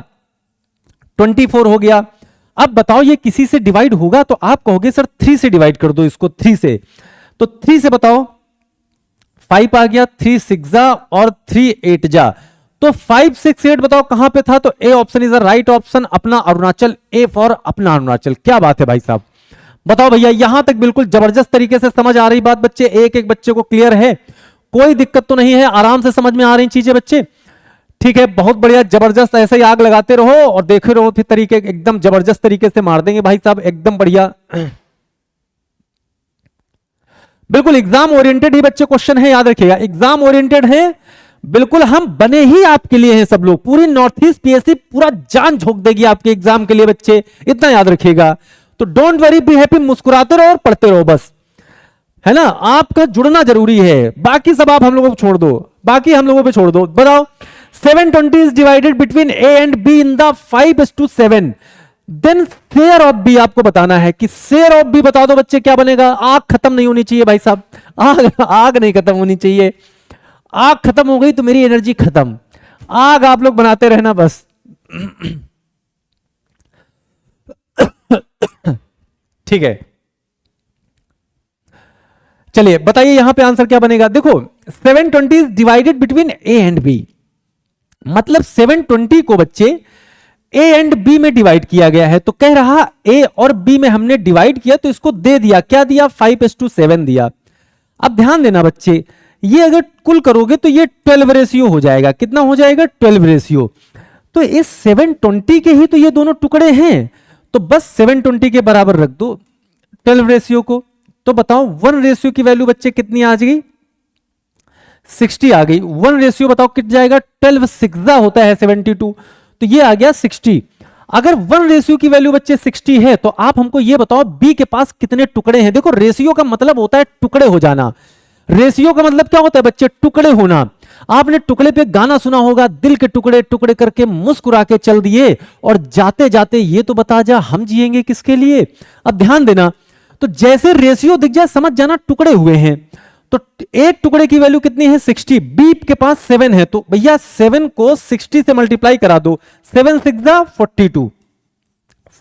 24 हो गया। अब बताओ ये किसी से डिवाइड होगा, तो आप कहोगे सर 3 से डिवाइड कर दो इसको, 3 से। तो 3 से बताओ, 5 आ गया, 3 6 जा और 3 8 जा। तो 5 6 8 बताओ कहां पे था, तो A option is the right option, अपना अरुणाचल, ए फॉर अपना अरुणाचल। क्या बात है भाई साहब, बताओ भैया, यहां तक बिल्कुल जबरदस्त तरीके से समझ आ रही बात बच्चे, एक एक बच्चे को क्लियर है, कोई दिक्कत तो नहीं है, आराम से समझ में आ रही चीजें बच्चे, ठीक है, बहुत बढ़िया, जबरदस्त। ऐसे ही आग लगाते रहो और देखे रहो, फिर तरीके एकदम जबरदस्त तरीके से मार देंगे भाई साहब, एकदम बढ़िया। बिल्कुल एग्जाम ओरिएंटेड ही बच्चे क्वेश्चन है, याद रखिएगा, एग्जाम ओरिएंटेड है बिल्कुल, हम बने ही आपके लिए हैं सब लोग। पूरी नॉर्थ ईस्ट पीएससी पूरा जान झोंक देगी आपके एग्जाम के लिए बच्चे, इतना याद रखिएगा। तो डोंट वरी, बी हैप्पी, मुस्कुराते रहो और पढ़ते रहो बस, है ना। आपका जुड़ना जरूरी है, बाकी सब आप हम लोगों को छोड़ दो, बाकी हम लोगों पे छोड़ दो। बताओ 720 is divided between A and B in the 5:7, then share of B आपको बताना है कि शेयर ऑफ बी बता दो बच्चे क्या बनेगा। आग खत्म नहीं होनी चाहिए भाई साहब, आग नहीं खत्म होनी चाहिए। आग खत्म हो गई तो मेरी एनर्जी खत्म, आग आप लोग बनाते रहना बस। ठीक है, चलिए बताइए यहां पे आंसर क्या बनेगा। देखो 720 divided between A and B, मतलब 720 को बच्चे ए एंड बी में डिवाइड किया गया है। तो कह रहा ए और बी में हमने डिवाइड किया, तो इसको दे दिया, क्या दिया, 5:7 दिया। अब ध्यान देना बच्चे, ये अगर कुल करोगे तो ये 12 रेशियो हो जाएगा। कितना हो जाएगा, 12 रेशियो। तो इस 720 के ही तो ये दोनों टुकड़े हैं, तो बस 720 के बराबर रख दो 12 रेशियो को। तो बताओ 1 रेशियो की वैल्यू बच्चे कितनी आ जाएगी? 60 आ गई। 1 रेशियो बताओ कितना जाएगा? 12 सिक्सा होता है 72, तो ये आ गया 60। अगर 1 रेशियो की वैल्यू बच्चे 60 है तो आप हमको ये बताओ बी के पास कितने टुकड़े हैं। देखो रेशियो का मतलब होता है टुकड़े हो जाना। रेशियो का मतलब क्या होता है बच्चे? टुकड़े होना। आपने टुकड़े पे गाना सुना होगा, दिल के टुकड़े टुकड़े करके मुस्कुरा के चल दिए और जाते जाते ये तो बता जा हम जिएंगे किसके लिए। अब ध्यान देना, तो जैसे रेशियो दिख जाए समझ जाना टुकड़े हुए हैं। तो एक टुकड़े की वैल्यू कितनी है? 60। बी के पास 7 है, तो भैया 7 को 60 से मल्टीप्लाई करा दो। 7 6 42,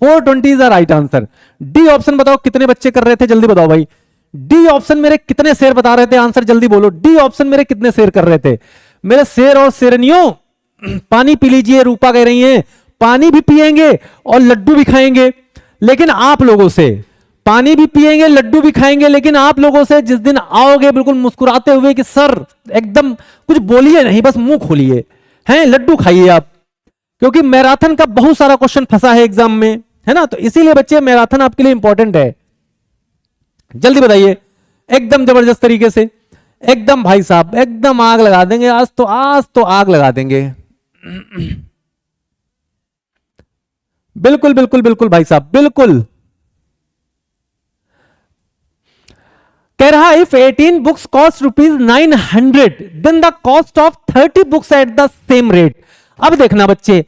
420 is the right answer. D option बताओ कितने बच्चे कर रहे थे, जल्दी बताओ भाई। डी ऑप्शन मेरे कितने शेर बता रहे थे? आंसर जल्दी बोलो। डी ऑप्शन मेरे कितने शेर कर रहे थे? मेरे शेर और शेरनियों पानी पी लीजिए, रूपा कह रही हैं पानी भी पिएंगे और लड्डू भी खाएंगे, लेकिन आप लोगों से पानी भी पिएंगे लड्डू भी खाएंगे, लेकिन आप लोगों से जिस दिन आओगे बिल्कुल मुस्कुराते हुए कि सर एकदम कुछ बोलिए नहीं, बस मुंह खोलिए, हैं लड्डू खाइए आप, क्योंकि मैराथन का बहुत सारा क्वेश्चन फंसा है एग्जाम में, है ना। तो इसीलिए बच्चे मैराथन आपके लिए इंपॉर्टेंट है। जल्दी बताइए, एकदम जबरदस्त तरीके से, एकदम भाई साहब एकदम आग लगा देंगे आज तो आग लगा देंगे। बिल्कुल बिल्कुल बिल्कुल भाई साहब बिल्कुल। कह रहा if 18 books cost ₹900 then the cost of 30 books at the same rate. अब देखना बच्चे,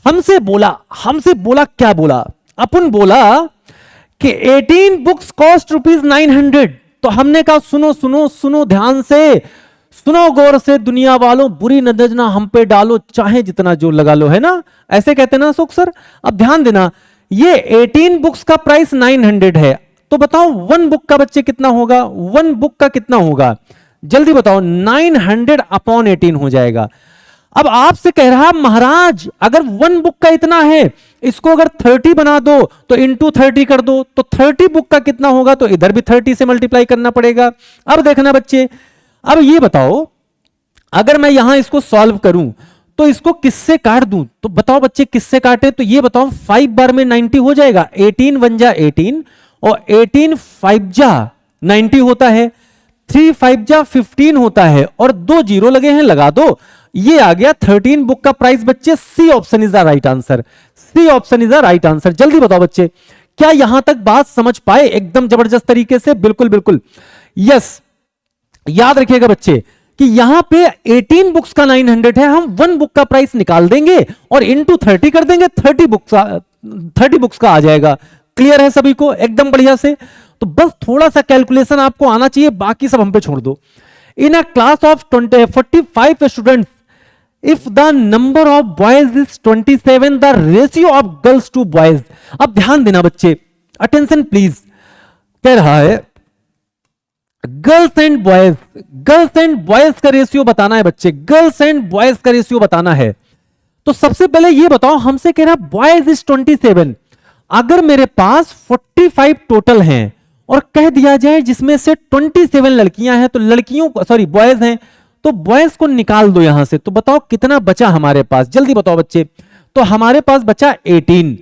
हमसे बोला क्या बोला? अपन बोला कि 18 बुक्स कॉस्ट ₹900, तो हमने कहा सुनो सुनो सुनो ध्यान से, सुनो गौर से दुनिया वालों, बुरी नजर ना हम पे डालो, चाहे जितना जोर लगा लो, है ना, ऐसे कहते ना अशोक सर। अब ध्यान देना, ये 18 बुक्स का प्राइस 900 है, तो बताओ 1 बुक का बच्चे कितना होगा? 1 बुक का कितना होगा जल्दी बताओ? 900 अपॉन 18 हो जाएगा। अब आपसे कह रहा महाराज अगर 1 बुक का इतना है, इसको अगर 30 बना दो तो इंटू 30 कर दो, तो 30 बुक का कितना होगा? तो इधर भी 30 से मल्टीप्लाई करना पड़ेगा। अब देखना बच्चे, अब ये बताओ अगर मैं यहां इसको सॉल्व करूं तो इसको किससे काट दूं? तो बताओ बच्चे किससे काटे? तो ये बताओ 5 बार में 90 हो जाएगा। 18 1 जा 18 और 18 5 जा 90 होता है, 3 5 जा 15 होता है और 2 जीरो लगे हैं, लगा दो, ये आ गया 13 बुक का प्राइस बच्चे। C option is the right answer. C option is the right answer. जल्दी बताओ बच्चे, क्या यहां तक बात समझ पाए एकदम जबरदस्त तरीके से? बिल्कुल बिल्कुल यस। याद रखिएगा बच्चे कि यहां पे 18 बुक्स का 900 है, हम 1 बुक का प्राइस निकाल देंगे और इंटू 30 कर देंगे, 30 बुक्स का आ जाएगा। क्लियर है सभी को एकदम बढ़िया से? तो बस थोड़ा सा कैलकुलेशन आपको आना चाहिए, बाकी सब हम पे छोड़ दो। In a class of 45 students, if the number of boys is 27, the ratio of girls to boys। अब ध्यान देना बच्चे, अटेंशन प्लीज। कह रहा है गर्ल्स एंड बॉयज का रेशियो बताना है बच्चे, गर्ल्स एंड बॉयज का रेशियो बताना है। तो सबसे पहले ये बताओ, हमसे कह रहा बॉयज इज 27, अगर मेरे पास 45 टोटल हैं और कह दिया जाए जिसमें से 27 लड़कियां हैं, तो लड़कियों को सॉरी बॉयज हैं, तो बॉयज को निकाल दो यहां से, तो बताओ कितना बचा हमारे पास? जल्दी बताओ बच्चे। तो हमारे पास बचा 18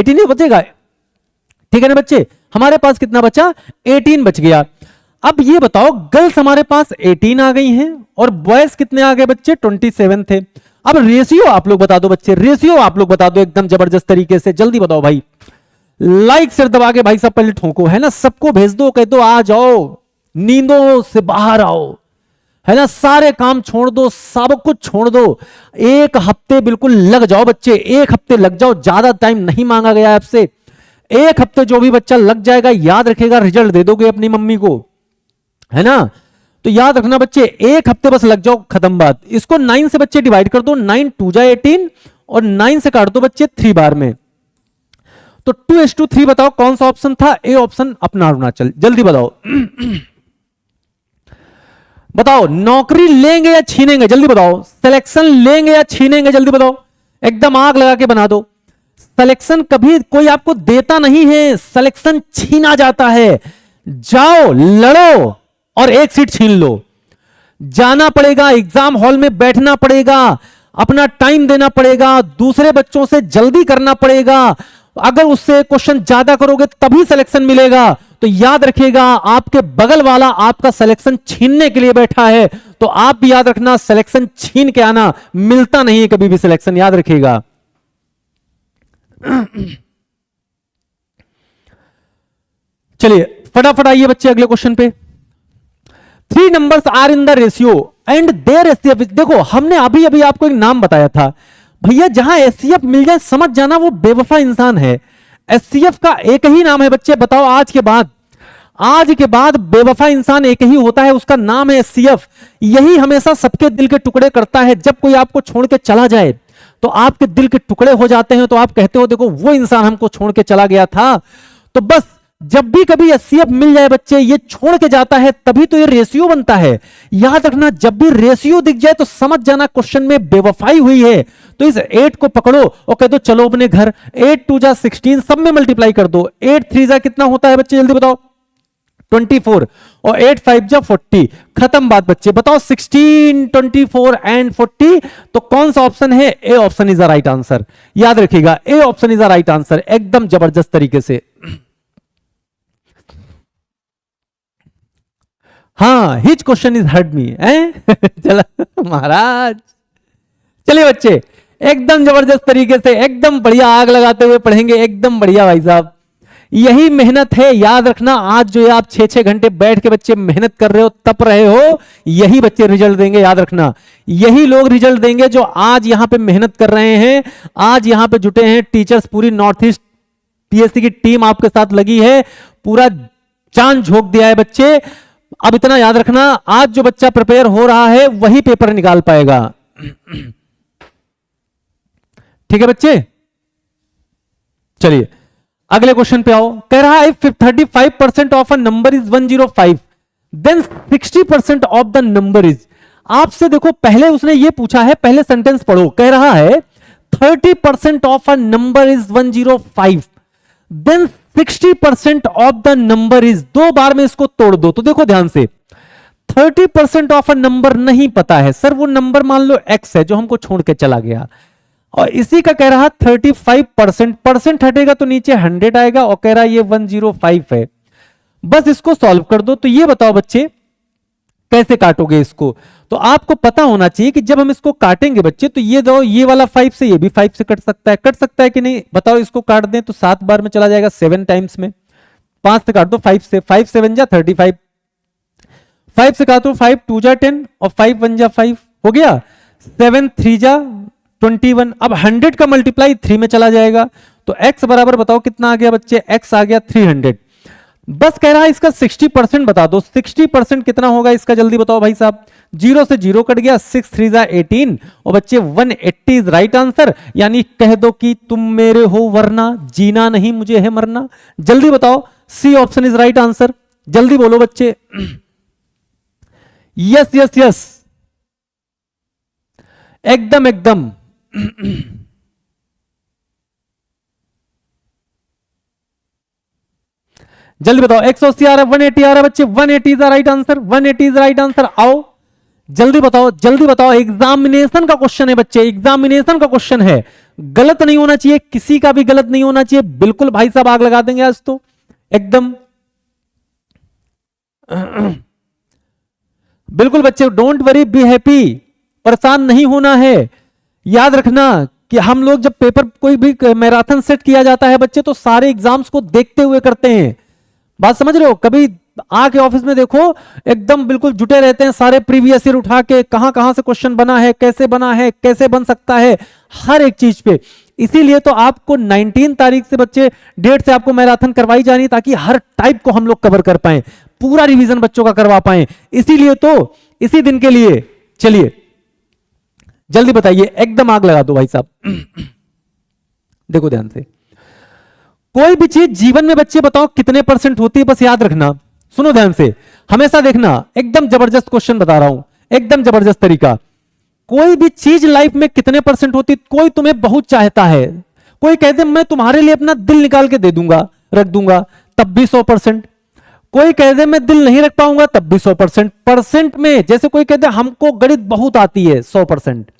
ही बचेगा, ठीक है ना बच्चे? हमारे पास कितना बचा? 18 बच गया। अब ये बताओ गर्ल्स हमारे पास 18 आ गई हैं और बॉयज कितने आ गए बच्चे? 27 थे। अब रेशियो आप लोग बता दो बच्चे, रेशियो आप लोग बता दो एकदम जबरदस्त तरीके से, जल्दी बताओ भाई। लाइक सिर दबा के भाई साहब पहले ठोको, है ना, सबको भेज दो, कह दो आ जाओ, नींदों से बाहर आओ, है ना, सारे काम छोड़ दो, सब कुछ छोड़ दो, 1 हफ्ते बिल्कुल लग जाओ बच्चे, 1 हफ्ते लग जाओ, ज्यादा टाइम नहीं मांगा गया आपसे। 1 हफ्ते जो भी बच्चा लग जाएगा, याद रखेगा रिजल्ट दे दोगे अपनी मम्मी को, है ना। तो याद रखना बच्चे 1 हफ्ते बस लग जाओ, खत्म बात। इसको 9 से बच्चे डिवाइड कर दो, 9 2 जा 18 और 9 से काट दो बच्चे 3 बार में, तो 2:3 बताओ कौन सा ऑप्शन था? ए ऑप्शन अपना अरुणाचल। जल्दी बताओ बताओ, नौकरी लेंगे या छीनेंगे? जल्दी बताओ, सिलेक्शन लेंगे या छीनेंगे? जल्दी बताओ, एकदम आग लगा के बना दो। सिलेक्शन कभी कोई आपको देता नहीं है, सिलेक्शन छीना जाता है। जाओ लड़ो और 1 सीट छीन लो, जाना पड़ेगा, एग्जाम हॉल में बैठना पड़ेगा, अपना टाइम देना पड़ेगा, दूसरे बच्चों से जल्दी करना पड़ेगा, अगर उससे क्वेश्चन ज्यादा करोगे तभी सिलेक्शन मिलेगा। तो याद रखिएगा आपके बगल वाला आपका सिलेक्शन छीनने के लिए बैठा है, तो आप भी याद रखना सिलेक्शन छीन के आना, मिलता नहीं है कभी भी सिलेक्शन, याद रखिएगा। चलिए फटाफट आइए बच्चे अगले क्वेश्चन पे। 3 numbers are in the ratio and their HCF. देखो हमने अभी अभी आपको एक नाम बताया था भैया, जहां एचसीएफ मिल जाए समझ जाना वो बेवफा इंसान है। एचसीएफ का एक ही नाम है बच्चे, बताओ आज के बाद बेवफा इंसान एक ही होता है, उसका नाम है एचसीएफ। यही हमेशा सबके दिल के टुकड़े करता है। जब कोई आपको छोड़ के चला जाए तो आपके दिल के टुकड़े हो जाते हैं, तो आप कहते हो देखो वो इंसान हमको छोड़ के चला गया था। तो बस जब भी कभी एचसीएफ मिल जाए बच्चे, ये छोड़ के जाता है तभी तो ये रेशियो बनता है। याद रखना जब भी रेशियो दिख जाए तो समझ जाना क्वेश्चन में बेवफाई हुई है। तो इस 8 को पकड़ो और कह दो चलो अपने घर, 8 2 जा 16, सब में मल्टीप्लाई कर दो। 8 3 जा कितना होता है बच्चे, जल्दी बताओ, 24, और 8 5 जा 40। खत्म बात बच्चे, बताओ 16 24 एंड 40, तो कौन सा ऑप्शन है? A option is the right answer. याद रखिएगा A option is the right answer, एकदम जबरदस्त तरीके से। हाँ, hitch question is heard me चला महाराज। चलिए बच्चे एकदम जबरदस्त तरीके से, एकदम बढ़िया आग लगाते हुए पढ़ेंगे, एकदम बढ़िया भाई साहब। यही मेहनत है, याद रखना। आज जो है आप 6-6 घंटे बैठ के बच्चे मेहनत कर रहे हो, तप रहे हो, यही बच्चे रिजल्ट देंगे। याद रखना यही लोग रिजल्ट देंगे जो आज यहां पे मेहनत कर रहे हैं, आज यहां पे जुटे हैं टीचर्स। पूरी नॉर्थ ईस्ट पीएससी की टीम आपके साथ लगी है, पूरा जान झोंक दिया है बच्चे। अब इतना याद रखना, आज जो बच्चा प्रिपेयर हो रहा है वही पेपर निकाल पाएगा। ठीक है बच्चे, चलिए अगले क्वेश्चन पे आओ। कह रहा है 35% of a number is 105, then 60% of the number is. आपसे देखो पहले उसने ये पूछा है, पहले सेंटेंस पढ़ो। कह रहा है 30% of a number is 105, then 60% of the number is. 2 बार में इसको तोड़ दो। तो देखो ध्यान से, 30% ऑफ अ नंबर नहीं पता है सर, वो नंबर मान लो x है जो हमको छोड़ के चला गया, और इसी का कह रहा 35%, परसेंट हटेगा तो नीचे 100 आएगा, और कह रहा ये 105 है। बस इसको सॉल्व कर दो। तो ये बताओ बच्चे कैसे काटोगे इसको? तो आपको पता होना चाहिए कि जब हम इसको काटेंगे बच्चे, तो ये दो, ये वाला 5 से, ये भी 5 से कट सकता है कि नहीं बताओ? इसको काट दें तो 7 बार में चला जाएगा, 7 टाइम्स में। 5 से काट दो 5 से, 5 7 जा 35, 5 से काटो 5 2 जा 10, और 5 1 जा 5 हो गया, 7 3 जा 21। अब 100 का मल्टीप्लाई 3 में चला जाएगा, तो x बराबर बताओ कितना आ गया बच्चे? x आ गया 300। बस कह रहा है इसका 60% बता दो। 60% कितना होगा इसका, जल्दी बताओ भाई साहब। 0 से 0 कट गया, 6 3 जा 18, और बच्चे 180 इज राइट आंसर। यानी कह दो कि तुम मेरे हो वरना, जीना नहीं मुझे है मरना। जल्दी बताओ, C option is right answer. जल्दी बोलो बच्चे। यस यस यस, एकदम एकदम। जल्दी बताओ, 180 आ रहा है, 180 आ रहा है बच्चे, 180 is the right answer, 180 is the right answer. आओ जल्दी बताओ, जल्दी बताओ। एग्जामिनेशन का क्वेश्चन है बच्चे, एग्जामिनेशन का क्वेश्चन है, गलत नहीं होना चाहिए, किसी का भी गलत नहीं होना चाहिए। बिल्कुल भाई साहब आग लगा देंगे आज तो एकदम। बिल्कुल बच्चे, डोंट वरी बी हैप्पी, परेशान नहीं होना है। याद रखना कि हम लोग जब पेपर कोई भी मैराथन सेट किया जाता है बच्चे, तो सारे एग्जाम्स को देखते हुए करते हैं। बात समझ रहे हो? कभी आके ऑफिस में देखो, एकदम बिल्कुल जुटे रहते हैं सारे प्रीवियस ईयर उठा के, कहां कहां से क्वेश्चन बना है, कैसे बना है, कैसे बन सकता है, हर एक चीज पे। इसीलिए तो आपको 19 तारीख से बच्चे डेट से आपको मैराथन करवाई जानी, ताकि हर टाइप को हम लोग कवर कर पाए, पूरा रिवीजन बच्चों का करवा पाए। इसीलिए तो इसी दिन के लिए। चलिए जल्दी बताइए, एकदम आग लगा दो भाई साहब। देखो ध्यान से, कोई भी चीज जीवन में बच्चे बताओ कितने % होती है, बस याद रखना। सुनो ध्यान से, हमेशा देखना, एकदम जबरदस्त क्वेश्चन बता रहा हूं, एकदम जबरदस्त तरीका। कोई भी चीज लाइफ में कितने % होती? कोई तुम्हें बहुत चाहता है, कोई कहते मैं तुम्हारे लिए अपना दिल निकाल के दे दूंगा, रख दूंगा, तब भी 100%। कोई कहते मैं दिल नहीं रख पाऊंगा, तब भी 100%। परसेंट में जैसे कोई कहते हमको गणित बहुत आती है, 100%।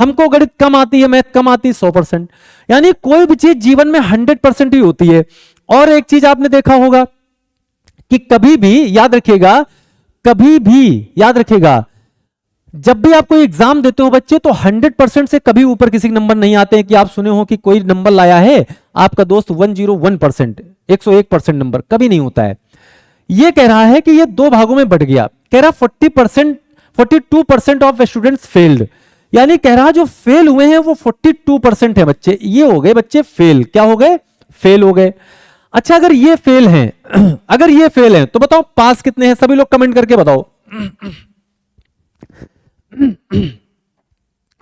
हमको गणित कम आती है, मैथ कम आती है, 100%। यानी कोई भी चीज जीवन में 100% ही होती है। और एक चीज आपने देखा होगा कि कभी भी याद रखिएगा, कभी भी याद रखिएगा, जब भी आप कोई एग्जाम देते हो बच्चे, तो 100% से कभी ऊपर किसी के नंबर नहीं आते हैं कि आप सुने हो कि कोई नंबर लाया है आपका दोस्त 101%, 101% नंबर, कभी नहीं होता है। ये कह रहा है कि ये दो भागों में बट गया, कह रहा 40%, 42% ऑफ स्टूडेंट्स फेल्ड, यानी कह रहा जो फेल हुए हैं वो 42% है बच्चे, ये हो गए बच्चे फेल, क्या हो गए, फेल हो गए। अच्छा अगर ये फेल हैं अगर ये फेल हैं तो बताओ पास कितने हैं, सभी लोग कमेंट करके बताओ,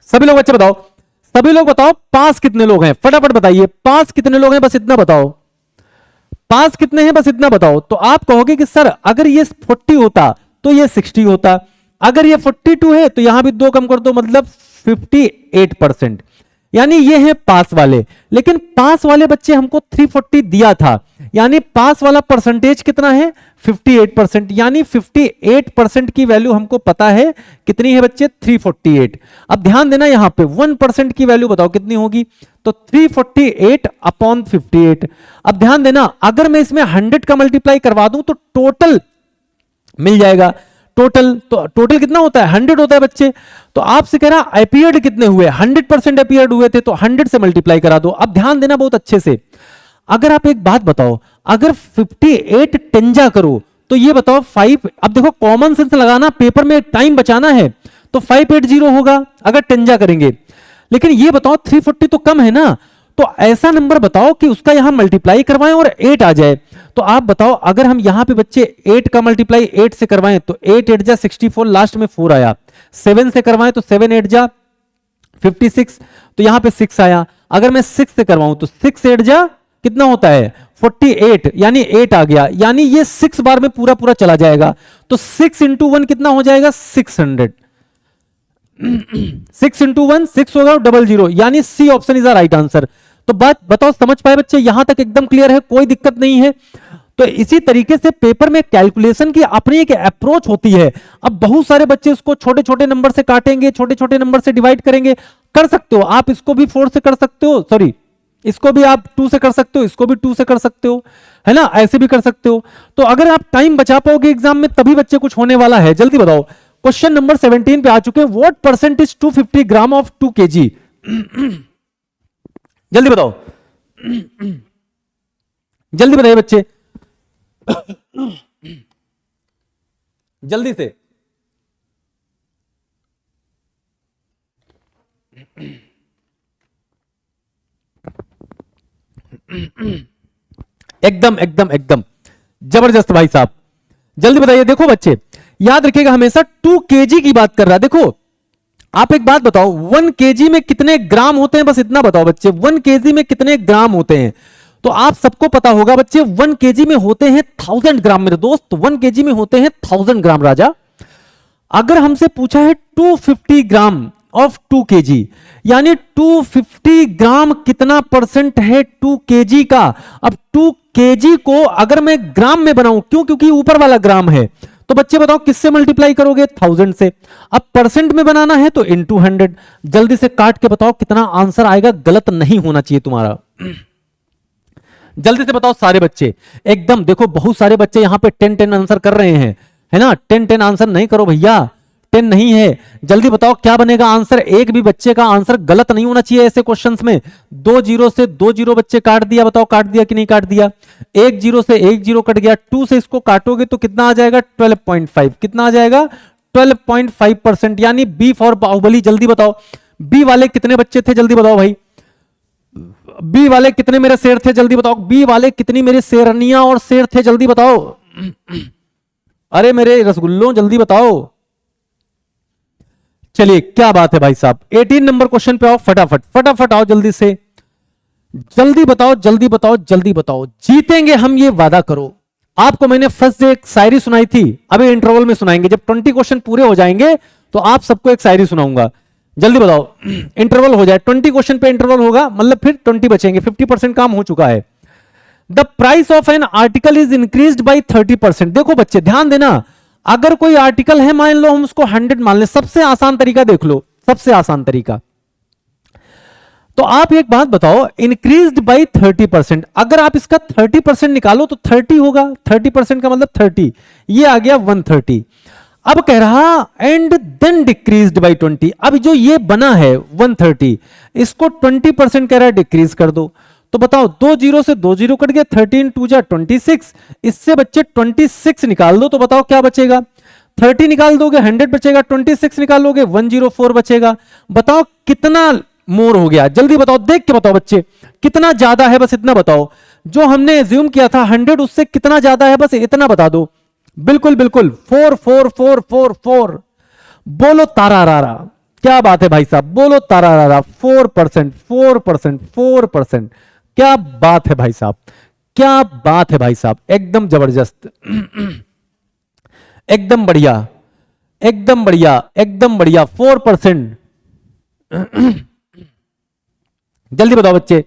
सभी लोग बच्चे बताओ, सभी लोग बताओ पास कितने लोग हैं, फटाफट बताइए पास कितने लोग हैं, बस इतना बताओ, पास कितने हैं बस इतना बताओ। तो आप कहोगे कि सर अगर ये 40 होता तो ये 60 होता, अगर ये 42 है तो यहां भी 2 कम कर दो, मतलब 58%, यानी ये है पास वाले। लेकिन पास वाले बच्चे हमको 340 दिया था, यानी पास वाला परसेंटेज कितना है 58%, यानी 58% की वैल्यू हमको पता है कितनी है बच्चे 348। अब ध्यान देना यहां पे 1% की वैल्यू बताओ कितनी होगी, तो 348 अपॉन 58। अब ध्यान देना अगर मैं इसमें 100 का मल्टीप्लाई करवा दूं तो टोटल मिल जाएगा, टोटल, तो टोटल कितना होता है 100 होता है बच्चे। तो आपसे कह रहा अपीयर्ड कितने हुए, 100% अपीयर्ड हुए थे, तो 100 से मल्टीप्लाई करा दो। अब ध्यान देना बहुत अच्छे से, अगर आप एक बात बताओ, अगर 58 टेंजा करो तो ये बताओ 5, अब देखो कॉमन सेंस लगाना, पेपर में टाइम बचाना है, तो 580 होगा अगर टेंजा करेंगे। लेकिन ये बताओ 340 तो कम है ना, तो ऐसा नंबर बताओ कि उसका यहां मल्टीप्लाई करवाएं और 8 आ जाए। तो आप बताओ अगर हम यहां पे बच्चे 8 का मल्टीप्लाई 8 से करवाएं तो 8 8 जा 64, लास्ट में 4 आया, 7 से करवाएं तो 7 8 जा 56, तो यहां पे 6 आया। अगर मैं 6 से करवाऊं तो 6 8 जा कितना होता है 48, यानी 8 आ गया, यानी ये 6 बार में पूरा पूरा चला जाएगा। तो 6 इंटू 1 कितना हो जाएगा 600, 6 इंटू 1 6 होगा, 00, यानी C option is the right answer. तो बात बताओ समझ पाए बच्चे, यहां तक एकदम क्लियर है, कोई दिक्कत नहीं है। तो इसी तरीके से पेपर में कैलकुलेशन की अपनी एक अप्रोच होती है। अब बहुत सारे बच्चे इसको छोटे छोटे नंबर से काटेंगे, छोटे छोटे नंबर से डिवाइड करेंगे, कर सकते हो आप, इसको भी 4 से कर सकते हो, सॉरी इसको भी आप 2 से कर सकते हो, इसको भी 2 से कर सकते हो, है ना, ऐसे भी कर सकते हो। तो अगर आप टाइम बचा पाओगे एग्जाम में तभी बच्चे कुछ होने वाला है। जल्दी बताओ, क्वेश्चन नंबर 17 पे आ चुके हैं, what percent is 250 gram of 2 kg, जल्दी बताओ, जल्दी बताइए बच्चे, जल्दी से। एकदम एकदम एकदम जबरदस्त भाई साहब, जल्दी बताइए। देखो बच्चे याद रखिएगा हमेशा 2 kg की बात कर रहा है। देखो आप एक बात बताओ 1 kg में कितने ग्राम होते हैं, बस इतना बताओ बच्चे 1 kg में कितने ग्राम होते हैं। तो आप सबको पता होगा बच्चे 1 kg में होते हैं 1000 ग्राम, मेरे दोस्त 1 kg में होते हैं 1000 ग्राम राजा। अगर हमसे पूछा है 250 ग्राम ऑफ 2 kg, यानी 250 ग्राम कितना परसेंट है 2 kg का। अब 2 kg को अगर मैं ग्राम में बनाऊं, क्यों, क्योंकि ऊपर वाला ग्राम है, तो बच्चे बताओ किससे मल्टीप्लाई करोगे 1000 से। अब परसेंट में बनाना है तो इनटू 100। जल्दी से काट के बताओ कितना आंसर आएगा, गलत नहीं होना चाहिए तुम्हारा। जल्दी से बताओ सारे बच्चे एकदम, देखो बहुत सारे बच्चे यहां पे 10-10 आंसर कर रहे हैं, है ना, 10-10 आंसर नहीं करो भैया, 10 नहीं है। जल्दी बताओ क्या बनेगा आंसर, एक भी बच्चे का आंसर गलत नहीं होना चाहिए ऐसे क्वेश्चंस में। 2 0 से 2 0 बच्चे काट दिया, बताओ काट दिया कि नहीं काट दिया। 1 0 से 1 0 कट गया, 2 से इसको काटोगे तो कितना आ जाएगा 12.5, कितना आ जाएगा 12.5%, यानी बी फॉर बाहुबली। जल्दी बताओ बी वाले कितने बच्चे थे, जल्दी बताओ भाई, बी वाले कितने मेरे शेर थे, जल्दी बताओ, बी वाले कितनी मेरी शेरनियां और शेर थे, जल्दी बताओ। अरे मेरे रसगुल्लों जल्दी बताओ। चलिए क्या बात है भाई साहब, 18 नंबर क्वेश्चन पे आओ, फटाफट फटाफट आओ, जल्दी से, जल्दी बताओ जल्दी बताओ जल्दी बताओ। जीतेंगे हम ये वादा करो। आपको मैंने फर्स्ट डे एक शायरी सुनाई थी, अभी इंटरवल में सुनाएंगे, जब 20 क्वेश्चन पूरे हो जाएंगे तो आप सबको एक शायरी सुनाऊंगा। जल्दी बताओ, इंटरवल हो जाए, 20 क्वेश्चन पे इंटरवल होगा, मतलब फिर 20 बचेंगे, 50% काम हो चुका है। The price of an article is increased by 30%। देखो बच्चे ध्यान देना, अगर कोई आर्टिकल है, मान लो हम उसको 100 मान ले, सबसे आसान तरीका देख लो, सबसे आसान तरीका, तो आप एक बात बताओ, इंक्रीज्ड बाई 30%, अगर आप इसका 30% निकालो तो 30 होगा, 30% का मतलब 30, ये आ गया 130। अब कह रहा एंड देन डिक्रीज्ड बाई 20, अब जो ये बना है 130, इसको 20% कह रहा है डिक्रीज कर दो। तो बताओ, 2 जीरो से 2 जीरो कट गया, 13 2 जा 26, इससे बच्चे 26 निकाल दो, तो बताओ क्या बचेगा। 30 निकाल दोगे 100 बचेगा, 26 निकालोगे 104 बचेगा। बताओ कितना मोर हो गया, जल्दी बताओ, देख के बताओ बच्चे, कितना ज्यादा है, बस इतना बताओ। जो हमने एज्यूम किया था 100, उससे कितना ज्यादा है, बस इतना बता दो। बिल्कुल बिल्कुल, 44444, बोलो तारा रारा, क्या बात है भाई साहब, बोलो तारा रारा, 4%, 4%, 4%, क्या बात है भाई साहब, क्या बात है भाई साहब, एकदम जबरदस्त, एकदम बढ़िया, एकदम बढ़िया, एकदम बढ़िया, 4%। जल्दी बताओ बच्चे,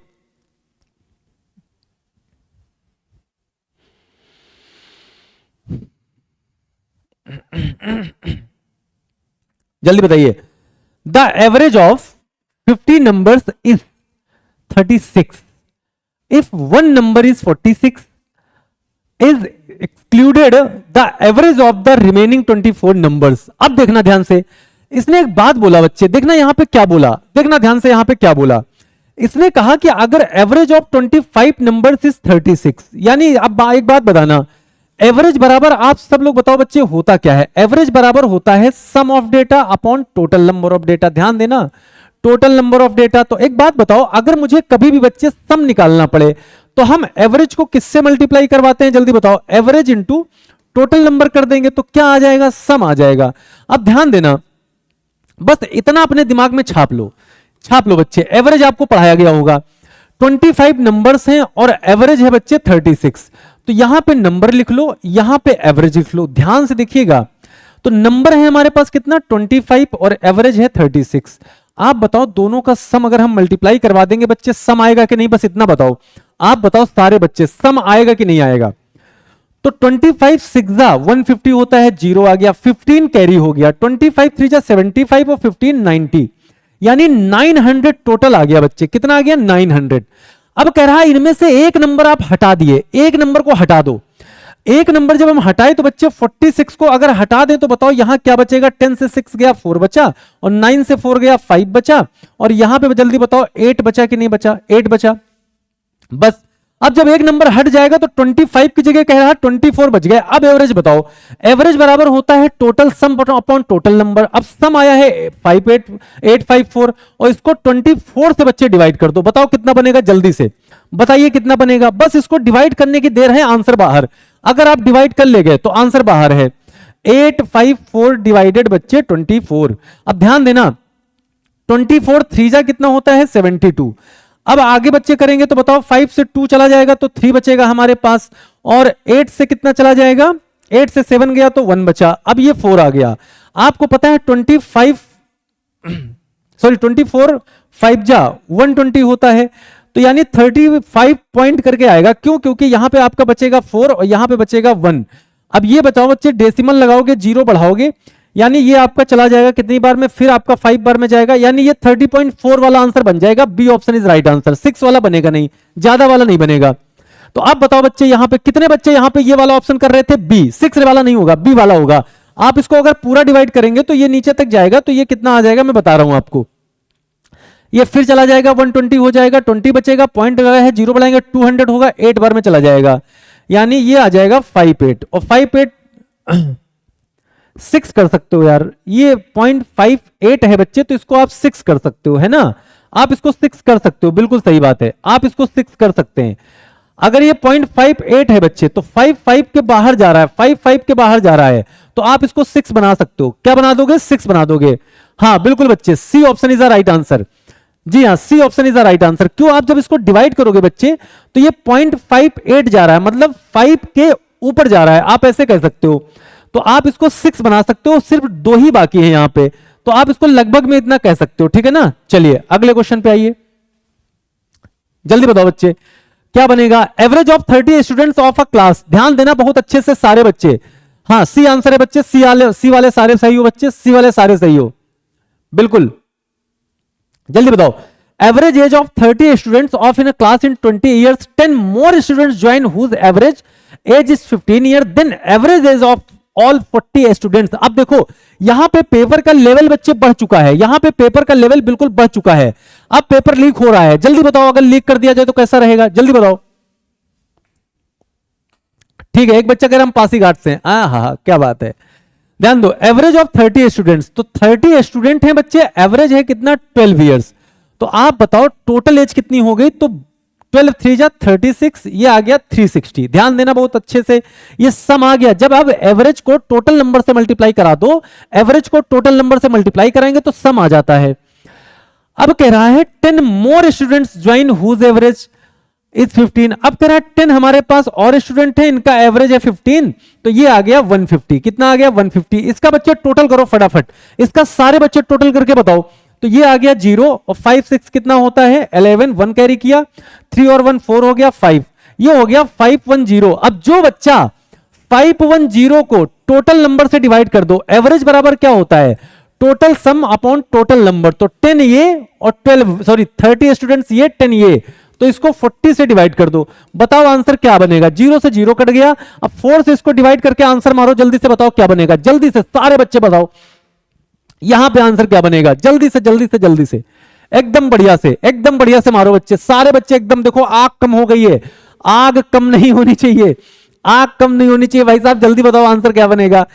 जल्दी बताइए। The average of 50 numbers is 36 if one number is 46 is excluded the average of the remaining 24 numbers. अब देखना ध्यान से, इसने एक बात बोला बच्चे, देखना यहां पे क्या बोला, देखना ध्यान से यहां पे क्या बोला। इसने कहा कि अगर एवरेज ऑफ 25 नंबर्स इज 36, यानी अब एक बात बताना, एवरेज बराबर, आप सब लोग बताओ बच्चे होता क्या है। एवरेज बराबर होता है sum of data upon total number of data. ध्यान देना, टोटल नंबर ऑफ डेटा। तो एक बात बताओ, अगर मुझे कभी भी बच्चे सम निकालना पड़े तो हम एवरेज को किससे मल्टीप्लाई करवाते हैं, जल्दी बताओ। एवरेज इंटू टोटल नंबर कर देंगे तो क्या आ जाएगा, सम आ जाएगा। अब ध्यान देना, बस इतना अपने दिमाग में छाप लो, छाप लो बच्चे। एवरेज आपको पढ़ाया गया होगा, 25 नंबर्स हैं और एवरेज है बच्चे 36, तो यहां पे नंबर लिख लो, यहां पे एवरेज लिख लो। ध्यान से देखिएगा, तो नंबर है हमारे पास कितना 25 और एवरेज है 36। आप बताओ दोनों का सम अगर हम मल्टीप्लाई करवा देंगे बच्चे, सम आएगा कि नहीं, बस इतना बताओ। आप बताओ सारे बच्चे, सम आएगा कि नहीं आएगा। तो 25 6 150 होता है, 0 आ गया, 15 कैरी हो गया, 25 3 75 और 15 90, यानी 900 टोटल आ गया बच्चे। कितना आ गया, 900। अब कह रहा है इनमें से एक नंबर आप हटा दिए, एक नंबर को हटा दो। एक नंबर जब हम हटाए तो बच्चे 46 को अगर हटा दें तो बताओ यहां क्या बचेगा। 10 से 6 गया 4 बचा, और 9 से 4 गया 5 बचा, और यहां पे जल्दी बताओ 8 बचा कि नहीं बचा, 8 बचा बस। अब जब एक नंबर हट जाएगा तो 25 की जगह कह रहा है 24 बच गए। अब एवरेज बताओ, एवरेज बराबर होता है total sum upon total number. अब सम आया है 854 और इसको 24 से बच्चे डिवाइड कर दो, बताओ कितना बनेगा, जल्दी से बताइए कितना बनेगा। बस इसको डिवाइड करने की देर है, आंसर बाहर। अगर आप डिवाइड कर ले गए तो आंसर बाहर है। 854 डिवाइडेड बच्चे 24। अब ध्यान देना, 24 3 जा कितना होता है 72। अब आगे बच्चे करेंगे तो बताओ 5 से 2 चला जाएगा तो 3 बचेगा हमारे पास, और 8 से कितना चला जाएगा, 8 से 7 गया तो 1 बचा। अब ये 4 आ गया। आपको पता है 24 5 जा 120 होता है, तो यानी 35 पॉइंट करके आएगा। क्यों, क्योंकि यहां पे आपका बचेगा 4 और यहां पे बचेगा 1। अब ये बताओ बच्चे, डेसिमल लगाओगे, 0 बढ़ाओगे, यानी ये आपका चला जाएगा कितनी बार में, फिर आपका 5 बार में जाएगा, यानी ये 30.4 वाला आंसर बन जाएगा। B option is right answer. 6 वाला बनेगा नहीं, ज्यादा वाला नहीं बनेगा। तो आप बताओ बच्चे, यहां पे कितने बच्चे यहां पे ये वाला ऑप्शन कर रहे थे, बी। 6 वाला नहीं होगा, बी वाला होगा। आप इसको अगर पूरा डिवाइड करेंगे तो ये नीचे तक जाएगा, तो ये कितना आ जाएगा मैं बता रहा हूं आपको। ये फिर चला जाएगा 120 हो जाएगा, 20 बचेगा, पॉइंट लगा है, 0 बढ़ाएंगे 200 होगा, 8 बार में चला जाएगा, यानी ये आ जाएगा 58। और 58 6 कर सकते हो यार, ये 0.58 है बच्चे, तो इसको आप 6 कर सकते हो, है ना। आप इसको 6 कर सकते हो, बिल्कुल सही बात है, आप इसको 6 कर सकते हैं। अगर ये 0.58 है बच्चे तो 5 के बाहर जा रहा है, 5 के बाहर जा रहा है, तो आप इसको 6 बना सकते हो। क्या बना दोगे, 6 बना दोगे। हाँ बिल्कुल बच्चे, C option is the right answer. जी हाँ, C option is the right answer. क्यों, आप जब इसको डिवाइड करोगे बच्चे तो ये 0.58 जा रहा है, मतलब 5 के ऊपर जा रहा है, आप ऐसे कह सकते हो। तो आप इसको 6 बना सकते हो, सिर्फ 2 ही बाकी है यहां पे, तो आप इसको लगभग में इतना कह सकते हो, ठीक है ना। चलिए अगले क्वेश्चन पे आइए, जल्दी बताओ बच्चे क्या बनेगा। Average of 30 students of a class. ध्यान देना बहुत अच्छे से सारे बच्चे। हाँ सी आंसर है बच्चे, सी वाले सारे सही हो बच्चे, सी वाले सारे सही हो, बिल्कुल जल्दी बताओ। Average age of 30 students of in a class in 20 years 10 more students join whose average age is 15 year then average age of all 40 students. अब देखो यहां पे पेपर का लेवल बच्चे बढ़ चुका है, यहां पे पेपर का लेवल बिल्कुल बढ़ चुका है। अब पेपर लीक हो रहा है, जल्दी बताओ अगर लीक कर दिया जाए तो कैसा रहेगा, जल्दी बताओ। ठीक है, एक बच्चा कह रहा हम पासीघाट से हैं, हाँ क्या बात है। ध्यान दो, एवरेज ऑफ 30 स्टूडेंट्स, तो 30 स्टूडेंट हैं बच्चे, एवरेज है कितना 12 इयर्स। तो आप बताओ टोटल एज कितनी हो गई, तो 12 3 जा 36, ये आ गया 360। ध्यान देना बहुत अच्छे से, ये सम आ गया। जब आप एवरेज को टोटल नंबर से मल्टीप्लाई करा दो, एवरेज को टोटल नंबर से मल्टीप्लाई कराएंगे तो सम आ जाता है। अब कह रहा है 10 more students join whose average is 15। अब कह रहा है 10 हमारे पास और स्टूडेंट है, इनका एवरेज है 15, तो ये आ गया 150। कितना आ गया 150। इसका बच्चे टोटल करो फटाफट, इसका सारे बच्चे टोटल करके बताओ। तो ये आ गया 0 और 5 6 कितना होता है 11, 1 कैरी किया, 3 और 1 4 हो गया 5, ये हो गया 510। अब जो बच्चा 510 को टोटल नंबर से डिवाइड कर दो, एवरेज बराबर क्या होता है total sum upon total number. तो 10 ये और 30 स्टूडेंट्स ये 10 ये, तो इसको 40 से डिवाइड कर दो। बताओ आंसर क्या बनेगा, 0 से 0 कट गया। अब 4 से इसको डिवाइड करके आंसर मारो, जल्दी से बताओ क्या बनेगा, जल्दी से सारे बच्चे बताओ यहां पे आंसर क्या बनेगा, जल्दी से जल्दी से जल्दी से, एकदम बढ़िया से, एकदम बढ़िया से मारो बच्चे, सारे बच्चे एकदम। देखो आग कम हो गई है, आग कम नहीं होनी चाहिए, आग कम नहीं होनी चाहिए भाई साहब, जल्दी बताओ आंसर क्या बनेगा।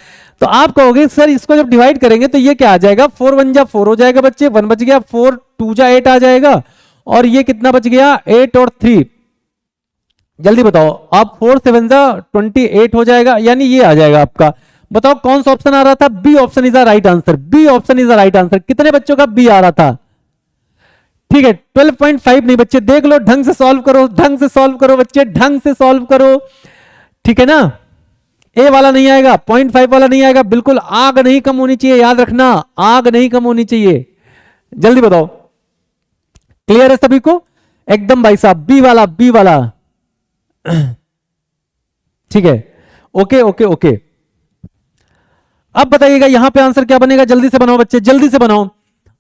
तो आप कहोगे सर इसको जब डिवाइड करेंगे तो ये क्या आ जाएगा, 4 1 जा 4 हो जाएगा बच्चे, 1 बच गया, 4 2 जा 8 आ जाएगा, और ये कितना बच गया 8 और 3, जल्दी बताओ। अब 4 7 जा 28 हो जाएगा, यानी ये आ जाएगा आपका। बताओ कौन सा ऑप्शन आ रहा था, B option is the right answer, B option is the right answer. कितने बच्चों का बी आ रहा था, ठीक है 12.5 नहीं बच्चे, देख लो ढंग से सॉल्व करो, ढंग से सॉल्व करो बच्चे, ढंग से सॉल्व करो, ठीक है ना। ए वाला नहीं आएगा, 0.5 वाला नहीं आएगा, बिल्कुल आग नहीं कम होनी चाहिए, याद रखना आग नहीं कम होनी चाहिए। जल्दी बताओ, क्लियर है सभी को एकदम भाई साहब, बी वाला, बी वाला, ठीक है, ओके ओके ओके। अब बताइएगा यहां पे आंसर क्या बनेगा, जल्दी से बनाओ बच्चे, जल्दी से बनाओ।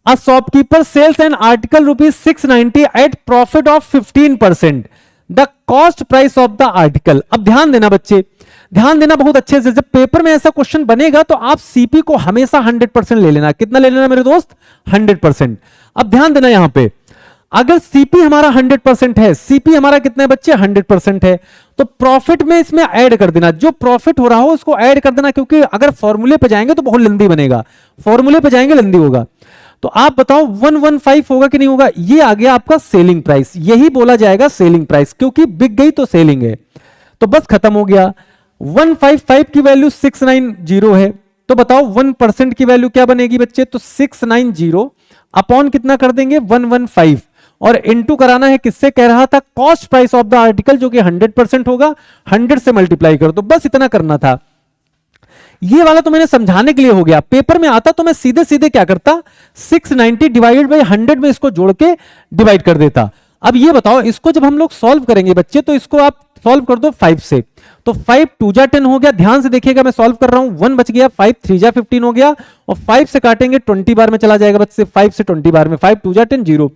A shopkeeper sells an article ₹690 at profit of 15%, the cost price of the article. अब ध्यान देना बच्चे, ध्यान देना बहुत अच्छे से, जब पेपर में ऐसा क्वेश्चन बनेगा तो आप सीपी को हमेशा 100% ले लेना। कितना ले लेना मेरे दोस्त, 100%। अब ध्यान देना यहां पे, अगर सीपी हमारा 100% है, सीपी हमारा कितना है बच्चे 100% है, तो प्रॉफिट में इसमें ऐड कर देना, जो प्रॉफिट हो रहा हो उसको ऐड कर देना, क्योंकि अगर फॉर्मूले पे जाएंगे तो बहुत लंबी बनेगा, फॉर्मूले पे जाएंगे लंबी होगा। तो आप बताओ 115 होगा कि नहीं होगा, ये आ गया आपका सेलिंग प्राइस, यही बोला जाएगा सेलिंग प्राइस, क्योंकि बिक गई तो सेलिंग है, तो बस खत्म हो गया। 155 की वैल्यू 690 है, तो बताओ 1% की वैल्यू क्या बनेगी बच्चे, तो 690 अपॉन कितना कर देंगे 115, और इनटू कराना है किससे, कह रहा था cost price of the article, जो कि 100% होगा, 100 से मल्टीप्लाई कर दो, बस इतना करना था। ये वाला तो मैंने समझाने के लिए हो गया, पेपर में आता तो मैं सीधे सीधे क्या करता, 690 डिवाइडेड बाई 100 में इसको जोड़ के डिवाइड कर देता। अब ये बताओ इसको जब हम लोग सॉल्व करेंगे बच्चे, तो इसको आप सॉल्व कर दो 5 से, तो 5 2 जा 10 हो गया, ध्यान से देखिएगा मैं सॉल्व कर रहा हूं, 1 बच गया, 5 3 जा 15 हो गया, और 5 से काटेंगे 20 बार में चला जाएगा बच्चे, 5 से 20 बार में, 5 2 जा 10 0।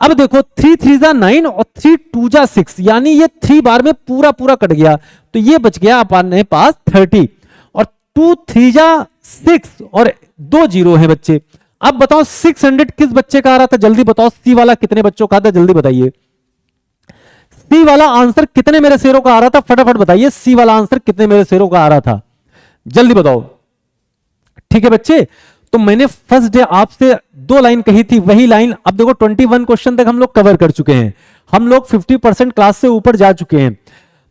अब देखो 3 3 जा 9 और 3 2 जा 6, यानी ये 3 बार में पूरा पूरा कट गया, तो ये बच गया अपने पास 30, और 2 3 जा 6 और 2 0 है बच्चे। अब बताओ 600 किस बच्चे का आ रहा था, जल्दी बताओ, सी वाला कितने बच्चों का था, जल्दी बताइए, सी वाला आंसर कितने मेरे शेरों का आ रहा था, फटाफट बताइए, सी वाला आंसर कितने मेरे शेरों का आ रहा था, जल्दी बताओ। ठीक है बच्चे, तो मैंने फर्स्ट डे आपसे 2 लाइन कही थी, वही लाइन अब देखो 21 क्वेश्चन तक हम लोग कवर कर चुके हैं, हम लोग 50% क्लास से ऊपर जा चुके हैं।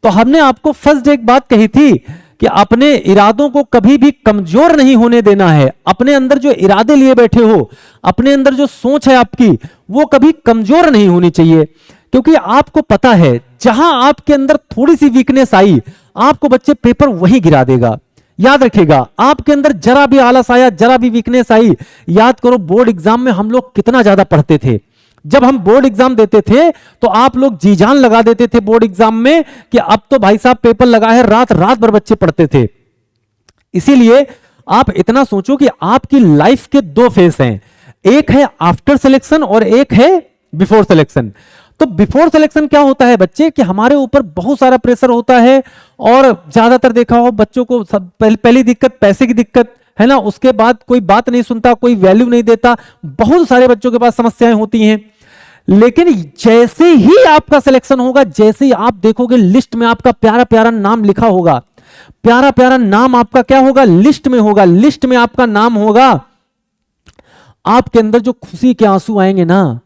तो हमने आपको फर्स्ट डे एक बात कही थी कि अपने इरादों को कभी भी कमजोर नहीं होने देना है, अपने अंदर जो इरादे लिए बैठे हो, अपने अंदर जो सोच है आपकी, वो कभी कमजोर नहीं होनी चाहिए, क्योंकि आपको पता है जहां आपके अंदर थोड़ी सी वीकनेस आई, आपको बच्चे पेपर वही गिरा देगा। याद रखिएगा, आपके अंदर जरा भी आलस आया, जरा भी वीकनेस आई, याद करो बोर्ड एग्जाम में हम लोग कितना ज्यादा पढ़ते थे। जब हम बोर्ड एग्जाम देते थे तो आप लोग जी जान लगा देते थे बोर्ड एग्जाम में कि अब तो भाई साहब पेपर लगा है, रात रात भर बच्चे पढ़ते थे। इसीलिए आप इतना सोचो कि आपकी लाइफ के 2 फेज हैं, एक है आफ्टर सिलेक्शन और एक है बिफोर सिलेक्शन। तो बिफोर सिलेक्शन क्या होता है बच्चे कि हमारे ऊपर बहुत सारा प्रेशर होता है, और ज्यादातर देखा हो बच्चों को पहली दिक्कत पैसे की दिक्कत है ना, उसके बाद कोई बात नहीं सुनता, कोई वैल्यू नहीं देता, बहुत सारे बच्चों के पास समस्याएं होती हैं। लेकिन जैसे ही आपका सिलेक्शन होगा, जैसे ही आप देखोगे लिस्ट में आपका प्यारा प्यारा नाम लिखा होगा, प्यारा प्यारा नाम आपका क्या होगा, लिस्ट में होगा, लिस्ट में आपका नाम होगा, आपके अंदर जो खुशी के आंसू आएंगे ना,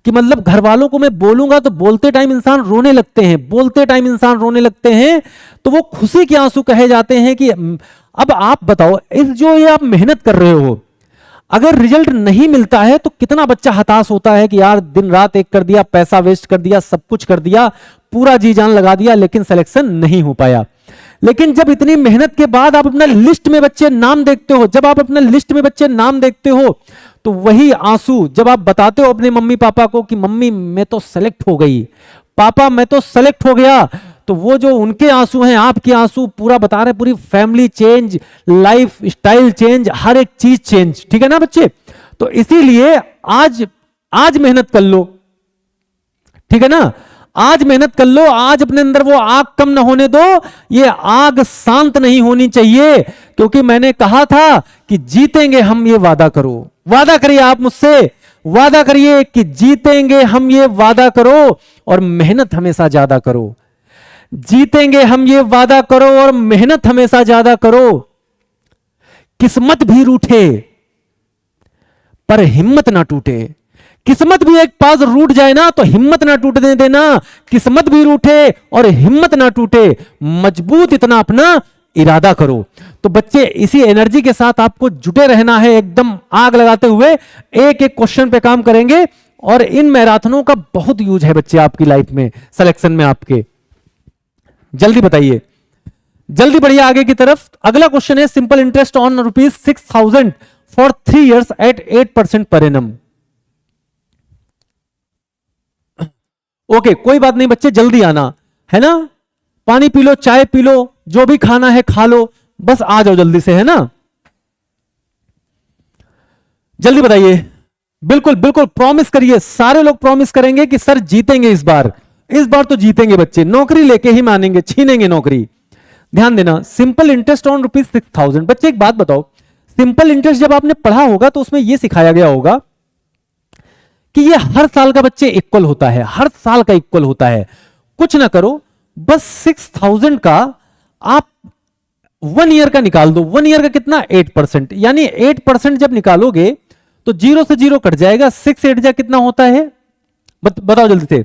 कि मतलब घर वालों को मैं बोलूंगा तो बोलते टाइम इंसान रोने लगते हैं, बोलते टाइम इंसान रोने लगते हैं, तो वो खुशी के आंसू कहे जाते हैं। कि अब आप बताओ, इस जो ये आप मेहनत कर रहे हो, अगर रिजल्ट नहीं मिलता है तो कितना बच्चा हताश होता है कि यार दिन रात एक कर दिया, पैसा वेस्ट कर दिया, सब कुछ कर दिया, पूरा जी जान लगा दिया, लेकिन सिलेक्शन नहीं हो पाया। लेकिन जब इतनी मेहनत के बाद आप अपना लिस्ट में बच्चे नाम देखते हो, जब आप अपना लिस्ट में बच्चे नाम देखते हो, तो वही आंसू जब आप बताते हो अपने मम्मी पापा को कि मम्मी मैं तो सेलेक्ट हो गई, पापा मैं तो सेलेक्ट हो गया, तो वो जो उनके आंसू हैं, आपके आंसू पूरा बता रहे, पूरी family change, lifestyle change, हर एक चीज चेंज। ठीक है ना बच्चे? तो इसीलिए आज मेहनत कर लो, ठीक है ना, आज मेहनत कर लो, आज अपने अंदर वो आग कम ना होने दो, ये आग शांत नहीं होनी चाहिए, क्योंकि मैंने कहा था कि जीतेंगे हम, ये वादा करो, वादा करिए आप मुझसे, वादा करिए कि जीतेंगे हम, ये वादा करो, और मेहनत हमेशा ज्यादा करो। जीतेंगे हम, ये वादा करो, और मेहनत हमेशा ज्यादा करो। किस्मत भी रूठे पर हिम्मत ना टूटे, किस्मत भी एक पास रूठ जाए ना तो हिम्मत ना टूटने देना, किस्मत भी रूठे और हिम्मत ना टूटे, मजबूत इतना अपना इरादा करो। तो बच्चे इसी एनर्जी के साथ आपको जुटे रहना है, एकदम आग लगाते हुए एक एक क्वेश्चन पे काम करेंगे, और इन मैराथनों का बहुत यूज है बच्चे आपकी लाइफ में, सिलेक्शन में आपके। जल्दी बताइए, जल्दी बढ़िए आगे की तरफ। अगला क्वेश्चन है simple interest on ₹6,000 for 3 years at 8% per annum. Okay, कोई बात नहीं बच्चे, जल्दी आना है ना, पानी पी लो, चाय पी लो, जो भी खाना है खा लो, बस आ जाओ जल्दी से, है ना। जल्दी बताइए, बिल्कुल बिल्कुल प्रॉमिस करिए, सारे लोग प्रॉमिस करेंगे कि सर जीतेंगे इस बार तो जीतेंगे बच्चे, नौकरी लेके ही मानेंगे, छीनेंगे नौकरी। ध्यान देना, सिंपल इंटरेस्ट ऑन ₹6,000। बच्चे एक बात बताओ, सिंपल इंटरेस्ट जब आपने पढ़ा होगा तो उसमें यह सिखाया गया होगा कि ये हर साल का बच्चे इक्वल होता है, हर साल का इक्वल होता है। कुछ ना करो, बस 6,000 का आप 1 ईयर का निकाल दो। 1 ईयर का कितना, 8%, यानी 8% जब निकालोगे तो 0 से 0 कट जाएगा, 6 8 जा कितना होता है, बताओ जल्दी से,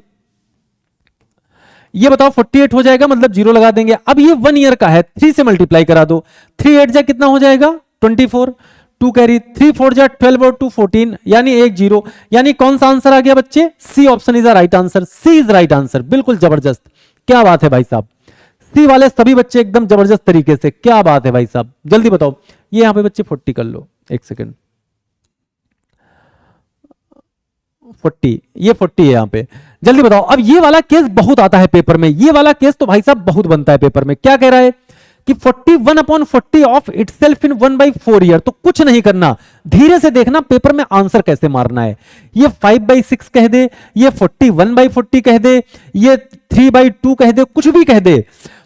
ये बताओ 48 हो जाएगा, मतलब 0 लगा देंगे। अब ये 1 ईयर का है, 3 से मल्टीप्लाई करा दो, 3 8 जा कितना हो जाएगा, 24, 2 कैरी, 3 4 जा 12 और 2 14, यानी 1 0, यानी कौन सा आंसर आ गया बच्चे, C option is the right answer, C is right answer. बिल्कुल जबरदस्त, क्या बात है भाई साहब, सी वाले सभी बच्चे एकदम जबरदस्त तरीके से, क्या बात है भाई साहब। जल्दी बताओ, ये यहां पे बच्चे 40 कर लो, एक सेकेंड, 40, ये 40 है यहां पे। जल्दी बताओ, अब ये वाला केस बहुत आता है पेपर में, ये वाला केस तो भाई साहब बहुत बनता है पेपर में। क्या कह रहा है कि 41/40 ऑफ इटसेल्फ इन 1/4 ईयर। तो कुछ नहीं करना, धीरे से देखना पेपर में आंसर कैसे मारना है। ये 5/6 कह दे, ये 41/40 कह दे, ये 3/2 कह दे, कुछ भी कह दे,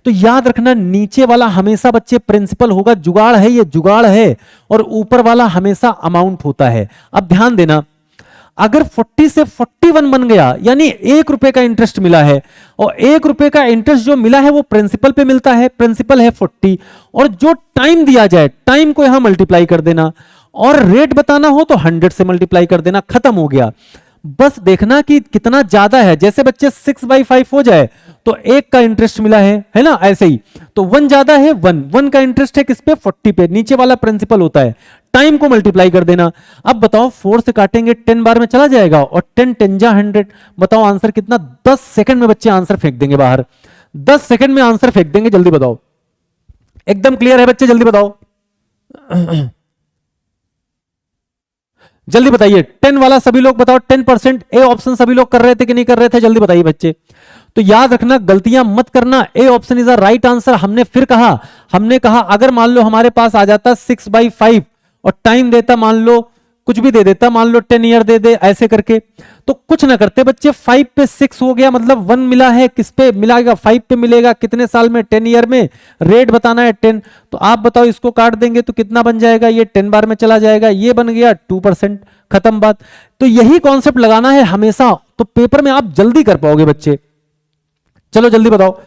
तो याद रखना नीचे वाला हमेशा बच्चे प्रिंसिपल होगा, जुगाड़ है, ये जुगाड़ है, और ऊपर वाला हमेशा अमाउंट होता है। अब ध्यान देना, अगर 40 से 41 बन गया, यानी ₹1 का इंटरेस्ट मिला है, और ₹1 का इंटरेस्ट जो मिला है वो प्रिंसिपल पे मिलता है, प्रिंसिपल है 40, और जो टाइम दिया जाए, टाइम को यहां मल्टीप्लाई कर देना, और रेट बताना हो तो 100 से मल्टीप्लाई कर देना, खत्म हो गया। बस देखना कि कितना ज्यादा है, जैसे बच्चे 6/5 हो जाए तो 1 का इंटरेस्ट मिला है ना, ऐसे ही तो 1 ज्यादा है, 1 का इंटरेस्ट है किस पे, 40 पे, नीचे वाला प्रिंसिपल होता है, टाइम को मल्टीप्लाई कर देना। अब बताओ 4 से काटेंगे 10 बार में चला जाएगा, और 10 10 जा 100, बताओ आंसर कितना, 10 सेकंड में बच्चे आंसर फेंक देंगे बाहर, 10 सेकंड में आंसर फेंक देंगे। जल्दी बताओ, एकदम क्लियर है बच्चे, जल्दी बताओ, जल्दी बताइए। 10 वाला सभी लोग बताओ, 10%, ए ऑप्शन सभी लोग कर रहे थे कि नहीं कर रहे थे, जल्दी बताइए बच्चे। तो याद रखना, गलतियां मत करना, A option is the right answer. हमने फिर कहा, हमने कहा अगर मान लो हमारे पास आ जाता 6/5 और टाइम देता मान लो कुछ भी दे देता, मान लो 10 ईयर दे दे ऐसे करके, तो कुछ ना करते बच्चे, 5 पे 6 हो गया, मतलब 1 मिला है, किस पे मिलाएगा, 5 पे मिलेगा, कितने साल में, 10 ईयर में, रेट बताना है 10, तो आप बताओ इसको काट देंगे तो कितना बन जाएगा, ये 10 बार में चला जाएगा, ये बन गया 2%, खत्म बात। तो यही कॉन्सेप्ट लगाना है हमेशा, तो पेपर में आप जल्दी कर पाओगे बच्चे। चलो जल्दी बताओ,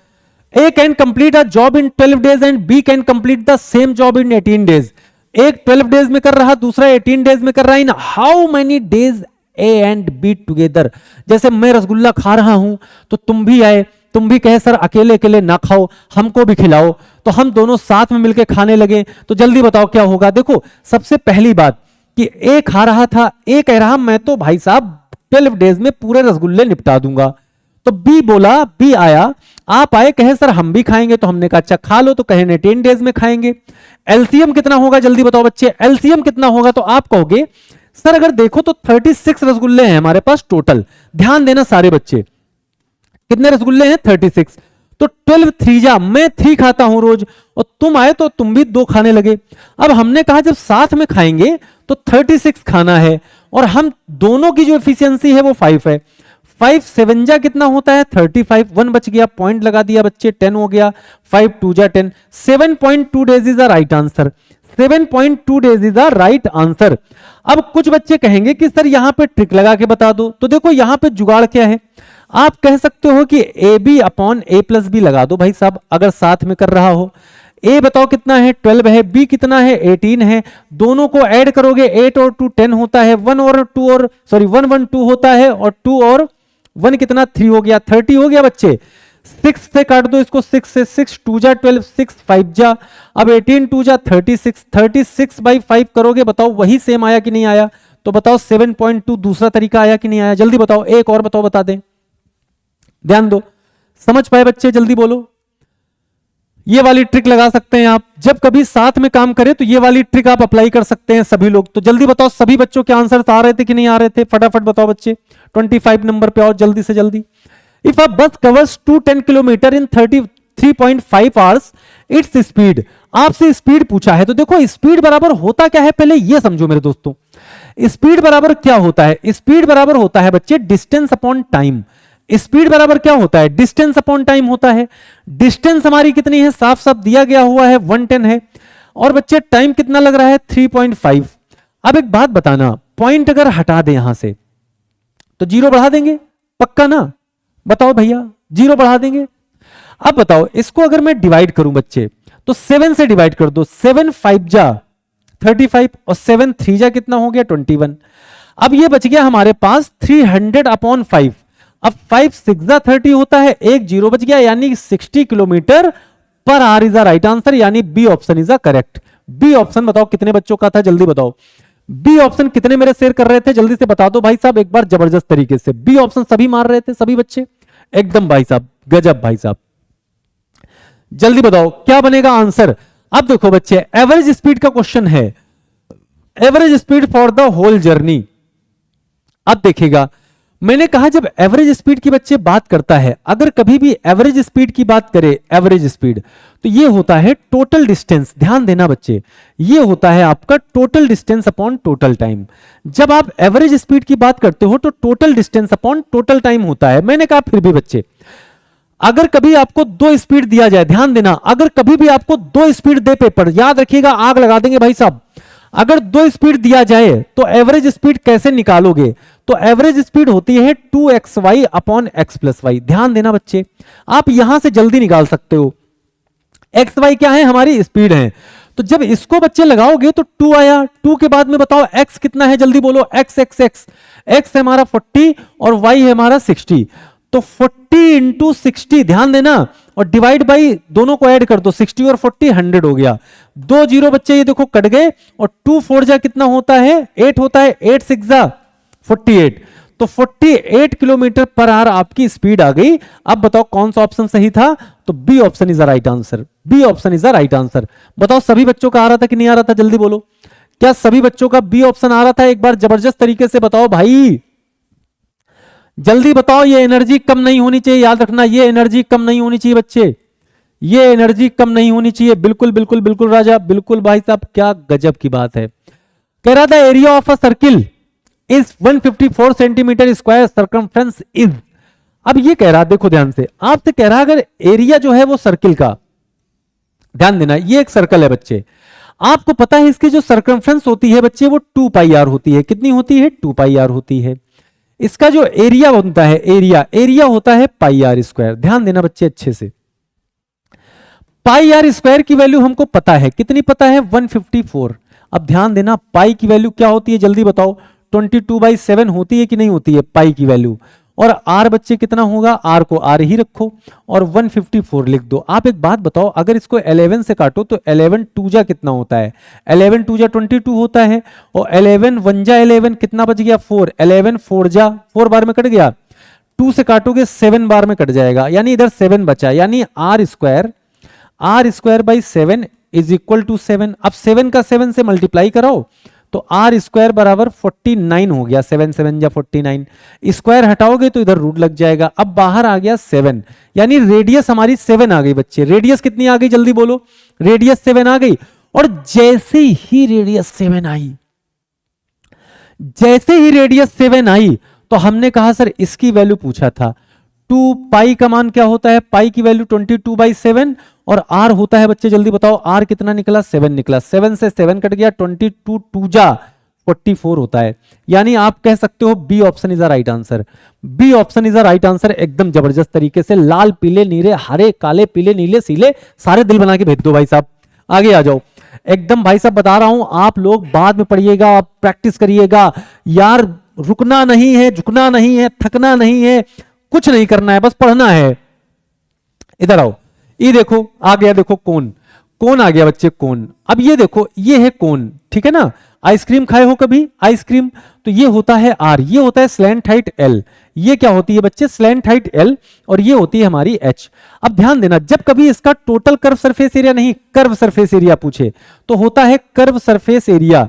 A can complete a job in 12 days and B can complete the same job in 18 days. एक 12 डेज में कर रहा, दूसरा 18 डेज में कर रहा है, in how many days A and B together. जैसे मैं रसगुल्ला खा रहा हूं तो तुम भी आए, तुम भी कहे सर अकेले अकेले ना खाओ, हमको भी खिलाओ, तो हम दोनों साथ में मिलकर खाने लगे, तो जल्दी बताओ क्या होगा। देखो सबसे पहली बात कि A खा रहा था, A कह रहा मैं तो भाई साहब 12 डेज में पूरे रसगुल्ले निपटा दूंगा, तो बी बोला, बी आया, आप आए कहे सर हम भी खाएंगे, तो हमने कहा अच्छा खा लो, तो कहे 10 डेज में खाएंगे। एलसीएम कितना होगा जल्दी बताओ बच्चे, एलसीएम कितना होगा, तो आप कहोगे सर अगर देखो तो 36 रसगुल्ले हैं हमारे पास टोटल, ध्यान देना सारे बच्चे, कितने रसगुल्ले हैं 36, तो 12 3 जा, मैं 3 खाता हूं रोज, और तुम आए तो तुम भी 2 खाने लगे। अब हमने कहा जब साथ में खाएंगे तो 36 खाना है, और हम दोनों की जो एफिशिएंसी है वो 5 है, 5 7 जा कितना होता है 35, 1 बच गया, पॉइंट लगा दिया बच्चे, 10 हो गया, 5 2 जा 10, 7.2 days is the right answer, 7.2 days is the right answer. अब कुछ बच्चे कहेंगे कि सर यहां पे ट्रिक लगा के बता दो, तो देखो यहां पे जुगाड़ क्या है, आप कह सकते हो कि A B upon A plus B लगा दो भाई साहब, अगर साथ में कर रहा हो। ए बताओ कितना है 12 है, बी कितना है 18 है, दोनों को ऐड करोगे 8 और 2 10 होता है, 1 और 2 और सॉरी 1 1 2 होता है, और 2 और 1 कितना 3 हो गया, 30 हो गया बच्चे। 6 से काट दो इसको, 6 से, 6 2 जा 12, 6 5 जा, अब 18 2 जा 36, 36 बाई 5 करोगे, बताओ वही सेम आया कि नहीं आया, तो बताओ 7.2 दूसरा तरीका आया कि नहीं आया, जल्दी बताओ, एक और बताओ, बता दें, ध्यान दो, समझ पाए बच्चे, जल्दी बोलो। ये वाली ट्रिक लगा सकते हैं आप, जब कभी साथ में काम करें तो ये वाली ट्रिक आप अप्लाई कर सकते हैं सभी लोग। तो जल्दी बताओ सभी बच्चों के आंसर आ रहे थे कि नहीं आ रहे थे, फटाफट बताओ बच्चे, 25 नंबर पे आओ जल्दी से जल्दी। इफ अ बस कवर्स 210 किलोमीटर इन 33.5 आवर्स इट्स स्पीड, आपसे स्पीड पूछा है, तो देखो स्पीड बराबर होता क्या है, पहले ये समझो मेरे दोस्तों, स्पीड बराबर क्या होता है, स्पीड बराबर होता है बच्चे डिस्टेंस अपॉन टाइम। स्पीड बराबर क्या होता है, डिस्टेंस अपॉन टाइम होता है। डिस्टेंस हमारी कितनी है, साफ साफ दिया गया हुआ है 110 है, और बच्चे टाइम कितना लग रहा है 3.5। अब एक बात बताना, पॉइंट अगर हटा दें यहां से तो 0 बढ़ा देंगे, पक्का ना, बताओ भैया 0 बढ़ा देंगे। अब बताओ इसको अगर मैं डिवाइड करूं बच्चे, तो 7 से डिवाइड कर दो, 7 5 जा 35 और 7 3 जा कितना हो गया 21। अब ये बच गया हमारे पास 300 अपॉन 5, अब 5 6 जा 30 होता है, एक 0 बच गया, यानी 60 kilometre per hour is the right answer, यानी B option is the correct. B option बताओ कितने बच्चों का था, जल्दी बताओ, बी ऑप्शन कितने मेरे शेयर कर रहे थे, जल्दी से बता दो भाई साहब एक बार जबरदस्त तरीके से। बी ऑप्शन सभी मार रहे थे, सभी बच्चे एकदम भाई साहब गजब भाई साहब, जल्दी बताओ क्या बनेगा आंसर। अब देखो बच्चे एवरेज स्पीड का क्वेश्चन है, average speed for the whole journey. अब देखिएगा मैंने कहा जब एवरेज स्पीड की बच्चे बात करता है, अगर कभी भी एवरेज स्पीड की बात करे, एवरेज स्पीड तो ये होता है टोटल डिस्टेंस, ध्यान देना बच्चे, ये होता है आपका total distance upon total time. जब आप एवरेज स्पीड की बात करते हो तो total distance upon total time होता है। मैंने कहा फिर भी बच्चे अगर कभी आपको 2 स्पीड दिया जाए, ध्यान देना, अगर कभी भी आपको 2 स्पीड दे पेपर, याद रखिएगा आग लगा देंगे भाई साहब, अगर 2 स्पीड दिया जाए तो एवरेज स्पीड कैसे निकालोगे, तो एवरेज स्पीड होती है 2xy upon x plus Y. ध्यान देना बच्चे, आप यहां से जल्दी निकाल सकते हो, xy क्या है हमारी स्पीड है, तो जब इसको बच्चे लगाओगे तो 2 आया, 2 के बाद में बताओ x कितना है, जल्दी बोलो, x है हमारा 40 और y है हमारा 60, तो 40 इंटू 60, ध्यान देना, और डिवाइड बाई दोनों को ऐड कर दो, 60 और 40 100 हो गया, 2 0 बच्चे ये देखो कट गए, और 2 4 जा कितना होता है 8 होता है, 8 6 जा 48, तो 48 किलोमीटर पर आवर आपकी स्पीड आ गई। अब बताओ कौन सा ऑप्शन सही था, तो B option is the right answer, B option is the right answer. बताओ सभी बच्चों का आ रहा था कि नहीं आ रहा था, जल्दी बोलो, क्या सभी बच्चों का बी ऑप्शन आ रहा था, एक बार जबरदस्त तरीके से बताओ भाई, जल्दी बताओ। ये एनर्जी कम नहीं होनी चाहिए, याद रखना ये एनर्जी कम नहीं होनी चाहिए बच्चे, ये एनर्जी कम नहीं होनी चाहिए, बिल्कुल बिल्कुल बिल्कुल राजा, बिल्कुल भाई साहब, क्या गजब की बात है। कह रहा था area of a circle is 154 centimetre square, circumference is. अब ये कह रहा, देखो ध्यान से, आपसे कह रहा अगर एरिया जो है वो सर्किल का, ध्यान देना ये एक सर्कल है बच्चे, आपको पता है इसकी जो सर्कमफ्रेंस होती है बच्चे वो 2 पाई आर होती है। कितनी होती है? 2 पाई आर होती है। इसका जो एरिया बनता है, एरिया होता है पाई आर स्क्वायर। ध्यान देना बच्चे अच्छे से, पाई आर स्क्वायर की वैल्यू हमको पता है, कितनी पता है? 154। अब ध्यान देना पाई की वैल्यू क्या होती है जल्दी बताओ? 22/7 होती है कि नहीं होती है पाई की वैल्यू। और आर बच्चे कितना होगा? आर को आर ही रखो और 154 लिख दो। आप एक बात बताओ, अगर इसको 11 से काटो तो 11 2 जा कितना होता है? 11 2 जा 22 होता है, और 11 1 जा 11 कितना बच गया? 4। 11 4 जा 4 बार में कट गया, 2 से काटोगे 7 बार में कट जाएगा, यानी इधर 7 बचा, यानी R square by 7 is equal to 7। अब 7 का 7 से मल्टीप्लाई कराओ तो आर स्क्वायर बराबर 49 हो गया। 7 7 जा 49, स्क्वायर हटाओगे तो इधर रूट लग जाएगा। अब बाहर आ गया 7, यानी रेडियस हमारी 7 आ गई बच्चे। रेडियस कितनी आ गई जल्दी बोलो? रेडियस 7 आ गई। और जैसे ही रेडियस 7 आई, तो हमने कहा सर इसकी वैल्यू पूछा था 2 पाई का मान क्या होता है? पाई की वैल्यू 22/7, और आर होता है बच्चे जल्दी बताओ आर कितना निकला? 7 निकला। 7 से 7 कट गया, 22 2 जा 44 होता है। यानी आप कह सकते हो B option is a right answer. B option is a right answer. एकदम जबरदस्त तरीके से लाल पीले नीले हरे काले पीले नीले सीले सारे दिल बना के भेज दो भाई साहब। आगे आ जाओ। एकदम भाई साहब बता रहा हूं, आप लोग बाद में पढ़िएगा, आप प्रैक्टिस करिएगा यार। रुकना नहीं है, झुकना नहीं है, थकना नहीं है, कुछ नहीं करना है, बस पढ़ना है। इधर आओ, ये देखो आ गया, देखो कोन आ गया बच्चे, कोन। अब ये देखो ये है कोन, ठीक है ना? आइसक्रीम खाए हो कभी? आइसक्रीम, तो ये होता है आर, ये होता है स्लैंट हाइट एल, ये क्या होती है बच्चे? स्लैंट हाइट एल, और ये होती है हमारी एच। अब ध्यान देना, जब कभी इसका टोटल कर्व सरफेस एरिया नहीं, कर्व सरफेस एरिया पूछे तो होता है curve surface area.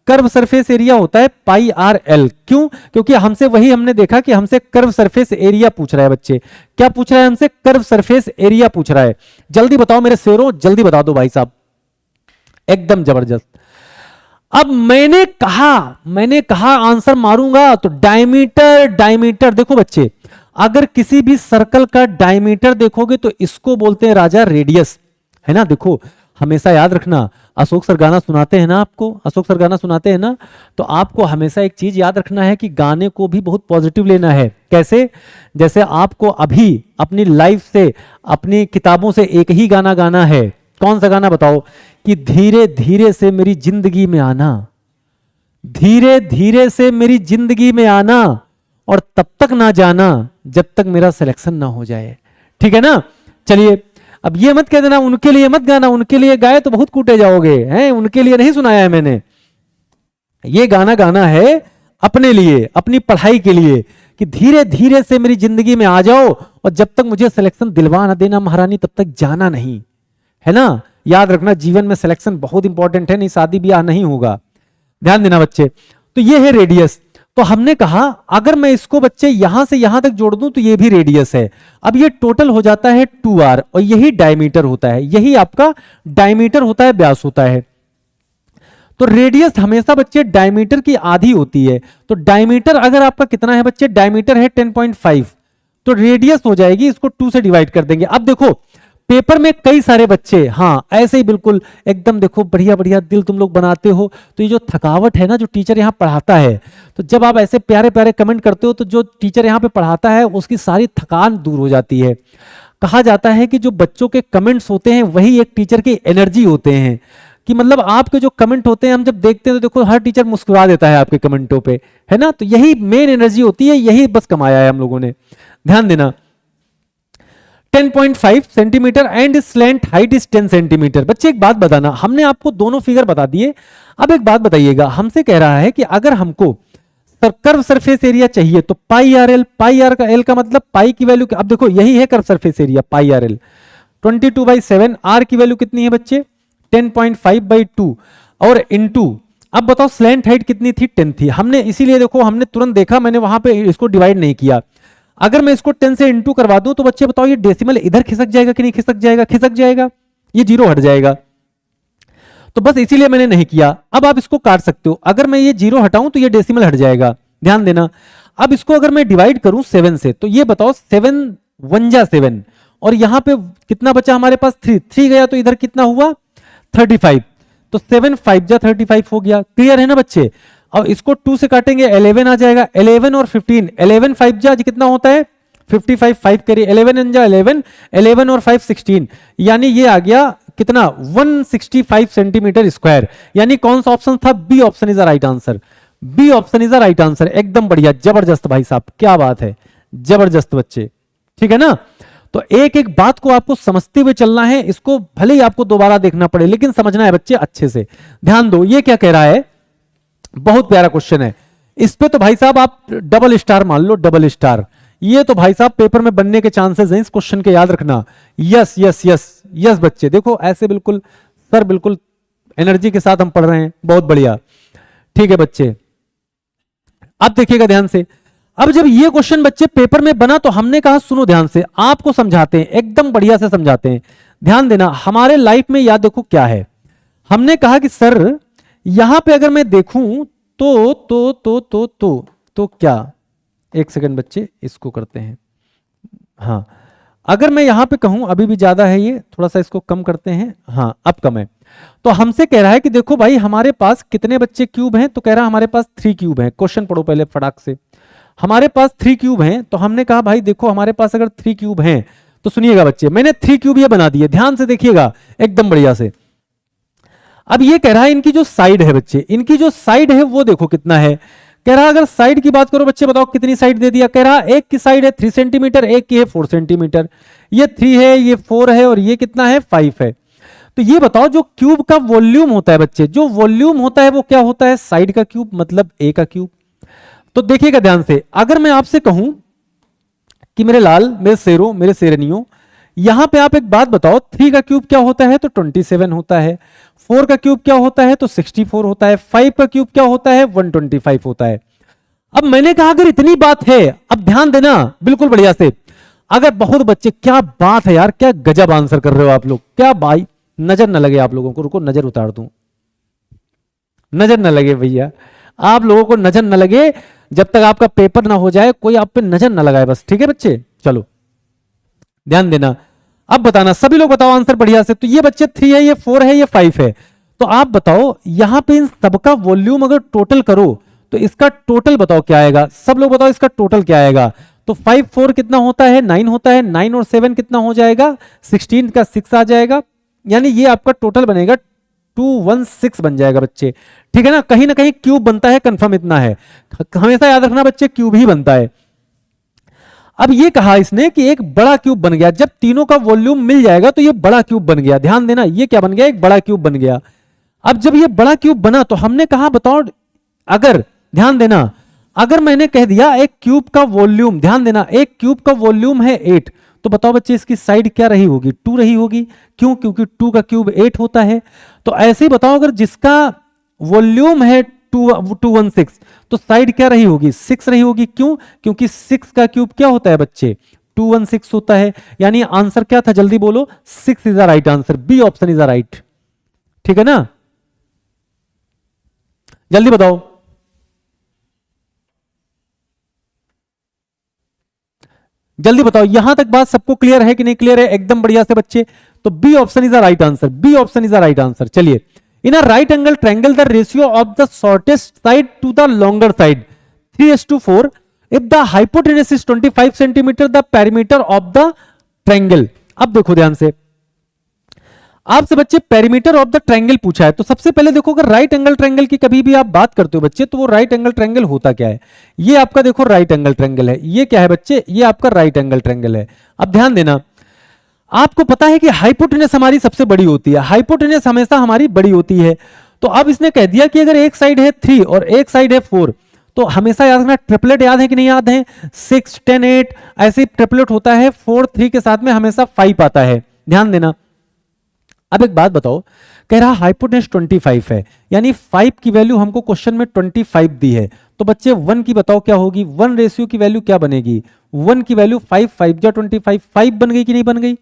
Curve surface area होता है पाई आर एल। क्यों? क्योंकि हमने देखा कि हमसे कर्व सरफेस एरिया पूछ रहा है बच्चे। क्या पूछ रहा है हमसे? कर्व सरफेस एरिया पूछ रहा है। जल्दी बताओ मेरे शेरों, जल्दी बता दो भाई साहब, एकदम जबरदस्त। अब मैंने कहा आंसर मारूंगा तो डायमीटर देखो बच्चे, अगर किसी भी सर्कल का डायमीटर देखोगे तो इसको बोलते हैं राजा रेडियस, है ना? देखो हमेशा याद रखना, अशोक सर गाना सुनाते हैं ना आपको, अशोक सर गाना सुनाते हैं ना, तो आपको हमेशा एक चीज याद रखना है कि गाने को भी बहुत पॉजिटिव लेना है। कैसे? जैसे आपको अभी अपनी लाइफ से, अपनी किताबों से एक ही गाना गाना है। कौन सा गाना बताओ? कि धीरे धीरे से मेरी जिंदगी में आना, धीरे धीरे से मेरी जिंदगी में आना, और तब तक ना जाना जब तक मेरा सिलेक्शन ना हो जाए। ठीक है ना? चलिए, अब ये मत कह देना उनके लिए मत गाना, उनके लिए गाए तो बहुत कूटे जाओगे, हैं? उनके लिए नहीं सुनाया है मैंने, ये गाना गाना है अपने लिए, अपनी पढ़ाई के लिए, कि धीरे धीरे से मेरी जिंदगी में आ जाओ, और जब तक मुझे सिलेक्शन दिलवा ना देना महारानी तब तक जाना नहीं, है ना? याद रखना, जीवन में सिलेक्शन बहुत इंपॉर्टेंट है, नहीं शादी ब्याह नहीं होगा। ध्यान देना बच्चे। तो ये है रेडियस। तो हमने कहा अगर मैं इसको बच्चे यहां से यहां तक जोड़ दूं तो ये भी रेडियस है। अब ये टोटल हो जाता है 2r, और यही डायमीटर होता है, यही आपका डायमीटर होता है, व्यास होता है। तो रेडियस हमेशा बच्चे डायमीटर की आधी होती है। तो डायमीटर अगर आपका कितना है बच्चे? डायमीटर है 10.5, तो रेडियस हो जाएगी, इसको 2 से डिवाइड कर देंगे। अब देखो पेपर में कई सारे बच्चे, हाँ ऐसे ही बिल्कुल एकदम देखो बढ़िया बढ़िया दिल तुम लोग बनाते हो, तो ये जो थकावट है ना, जो टीचर यहाँ पढ़ाता है, तो जब आप ऐसे प्यारे प्यारे कमेंट करते हो तो जो टीचर यहाँ पे पढ़ाता है उसकी सारी थकान दूर हो जाती है। कहा जाता है कि जो बच्चों के कमेंट्स होते हैं वही एक टीचर की एनर्जी होते हैं, कि मतलब आपके जो कमेंट होते हैं हम जब देखते हैं तो देखो हर टीचर मुस्कुरा देता है आपके कमेंटों पे, है ना? तो यही मेन एनर्जी होती है, यही बस कमाया है हम लोगों ने। ध्यान देना, 10.5 centimetre and slant height is 10 centimetre. बच्चे एक बात बताना, हमने आपको दोनों फिगर बता दिए। अब एक बात बताइएगा, हमसे कह रहा है कि अगर हमको कर्व सरफेस एरिया चाहिए तो pi R L, pi R का एल का मतलब पाई की वैल्यू, अब देखो यही है curve surface area pi R L, 22/7। R की वैल्यू कितनी है बच्चे? 10.5/2 और इनटू, अब बताओ स्लैंट हाइट कितनी थी? 10 थी। हमने इसीलिए देखो हमने तुरंत देखा, मैंने वहां पे इसको डिवाइड नहीं किया। अगर मैं इसको 10 से इंटू करवा दूं तो बच्चे बताओ ये डेसिमल इधर खिसक जाएगा कि नहीं खिसक जाएगा? खिसक जाएगा, ये 0 हट जाएगा। तो बस इसीलिए मैंने नहीं किया। अब आप इसको काट सकते हो, अगर मैं ये 0 हटाऊं तो ये डेसिमल हट जाएगा, ध्यान देना। अब इसको अगर मैं डिवाइड करूं 7 से, तो ये बताओ 7 1 जा 7, और यहां पे कितना बचा हमारे पास 3 गया, तो इधर कितना हुआ 35, तो 7 5 जा 35 हो गया। क्लियर है ना बच्चे? और इसको 2 से काटेंगे 11 आ जाएगा, 11 और 15, 11 5 जा कितना होता है 55, 5 करिए 11 एन जा 11, 11 और 5 16, यानी ये आ गया कितना 165 सेंटीमीटर स्क्वायर। यानी कौन सा ऑप्शन था? B option is the right answer. B option is the right answer. एकदम बढ़िया, जबरदस्त भाई साहब, क्या बात है, जबरदस्त बच्चे, ठीक है ना। तो एक एक बात को आपको समझते हुए चलना है, इसको भले ही आपको दोबारा देखना पड़े लेकिन समझना है बच्चे अच्छे से। ध्यान दो, ये क्या कह रहा है, बहुत प्यारा क्वेश्चन है। इस पे तो भाई साहब आप डबल स्टार मान लो, डबल स्टार। ये तो भाई साहब पेपर में बनने के चांसेस हैं इस क्वेश्चन के, याद रखना। यस यस यस यस बच्चे, देखो ऐसे बिल्कुल सर, बिल्कुल एनर्जी के साथ हम पढ़ रहे हैं, बहुत बढ़िया, ठीक है बच्चे। अब देखिएगा ध्यान से, अब जब ये क्वेश्चन बच्चे पेपर में बना तो हमने कहा सुनो ध्यान से, आपको समझाते हैं, एकदम बढ़िया से समझाते हैं, ध्यान देना। हमारे लाइफ में याद देखो क्या है, हमने कहा कि सर यहां पे अगर मैं देखूं तो क्या, एक सेकंड बच्चे इसको करते हैं, हाँ अगर मैं यहां पे कहूं, अभी भी ज्यादा है ये, थोड़ा सा इसको कम करते हैं, हाँ अब कम है। तो हमसे कह रहा है कि देखो भाई हमारे पास कितने बच्चे क्यूब हैं, तो कह रहा है हमारे पास 3 क्यूब हैं। क्वेश्चन पढ़ो पहले फटाक से, हमारे पास 3 क्यूब हैं। तो हमने कहा भाई देखो हमारे पास अगर 3 क्यूब हैं तो सुनिएगा बच्चे, मैंने 3 क्यूब ये बना दिए, ध्यान से देखिएगा एकदम बढ़िया से। अब ये कह रहा है इनकी जो साइड है बच्चे, इनकी जो साइड है वो देखो कितना है। कह रहा अगर साइड की बात करो बच्चे, बताओ कितनी साइड दे दिया। कह रहा एक की साइड है 3 सेंटीमीटर, एक की है 4 सेंटीमीटर। ये 3 है, ये 4 है, और ये कितना है 5 है। तो ये बताओ जो क्यूब का वॉल्यूम होता है बच्चे, जो वॉल्यूम होता है वो क्या होता है, साइड का क्यूब, मतलब ए का क्यूब। तो देखिएगा ध्यान से, अगर मैं आपसे कहूं कि मेरे लाल, मेरे शेरों, मेरे शेरनियों, यहां पे आप एक बात बताओ, 3 का क्यूब क्या होता है, तो 27 होता है। 4 का क्यूब क्या होता है, तो 64 होता है। 5 का क्यूब क्या होता है, 125 होता है। अब मैंने कहा अगर इतनी बात है, अब ध्यान देना बिल्कुल बढ़िया से, अगर बहुत बच्चे, क्या बात है यार, क्या गजब आंसर कर रहे हो आप लोग, क्या भाई, नजर न लगे आप लोगों को, रुको नजर उतार दूं, नजर न लगे भैया, आप लोगों को नजर न लगे, जब तक आपका पेपर ना हो जाए कोई आप पे नजर न लगाए बस, ठीक है बच्चे। चलो ध्यान देना, अब बताना सभी लोग, बताओ आंसर बढ़िया से। तो ये बच्चे 3 है, ये 4 है, ये 5 है। तो आप बताओ यहां पे इन सबका वॉल्यूम अगर टोटल करो तो इसका टोटल बताओ क्या आएगा, सब लोग बताओ इसका टोटल क्या आएगा। तो 5 4 कितना होता है, 9 होता है, 9 और 7 कितना हो जाएगा, 16 का 6 आ जाएगा, यानी ये आपका टोटल बनेगा 216 बन जाएगा बच्चे, ठीक है ना। कहीं ना कहीं क्यूब बनता है, कंफर्म इतना है, हमेशा याद रखना बच्चे क्यूब ही बनता है। अब ये कहा इसने कि एक बड़ा क्यूब बन गया, जब तीनों का वॉल्यूम मिल जाएगा तो ये बड़ा क्यूब बन गया। ध्यान देना, ये क्या बन गया, एक बड़ा क्यूब बन गया। अब जब ये बड़ा क्यूब बना तो हमने कहा बताओ, अगर ध्यान देना, अगर मैंने कह दिया एक क्यूब का वॉल्यूम, ध्यान देना एक क्यूब का वॉल्यूम है 8, तो बताओ बच्चे इसकी साइड क्या रही होगी, 2 रही होगी। क्यों? क्योंकि 2 का क्यूब 8 होता है। तो ऐसे ही बताओ अगर जिसका वॉल्यूम है 216, तो साइड क्या रही होगी, 6 रही होगी। क्यों? क्योंकि 6 का क्यूब क्या होता है बच्चे, 216 होता है। यानी आंसर क्या था, जल्दी बोलो, 6 is the right answer, B option is the right, ठीक है ना। जल्दी बताओ, जल्दी बताओ, यहां तक बात सबको क्लियर है कि नहीं क्लियर है, एकदम बढ़िया से बच्चे। तो B option is the right answer, B option is the right answer. चलिए, in a right angle triangle the ratio of the shortest side to the longer side 3:4, if the hypotenuse is 25 centimetre, the perimeter of the triangle. अब देखो ध्यान से, आपसे बच्चे perimeter of the triangle पूछा है। तो सबसे पहले देखो, अगर राइट एंगल ट्रायंगल की कभी भी आप बात करते हो बच्चे, तो वो राइट एंगल ट्रायंगल होता क्या है। ये आपका देखो राइट एंगल ट्रायंगल है, ये क्या है बच्चे, ये आपका राइट एंगल ट्रायंगल है। अब ध्यान देना, आपको पता है कि हाइपोटेनस हमारी सबसे बड़ी होती है, हाइपोटेनस हमेशा हमारी बड़ी होती है। तो अब इसने कह दिया कि अगर एक साइड है 3 और एक साइड है 4, तो हमेशा याद रखना, ट्रिपलेट याद है कि नहीं याद है, 6 10 8 ऐसे ट्रिपलेट होता है, 4 3 के साथ में हमेशा 5 आता है, ध्यान देना। अब एक बात बताओ, कह रहा हाइपोटेनस 25 है, यानी 5 की वैल्यू हमको क्वेश्चन में 25 दी है। तो बच्चे 1 की बताओ क्या होगी, 1 रेशियो की वैल्यू क्या बनेगी, 1 की वैल्यू 5 5 जा 25, 5 बन गई कि नहीं बन गई।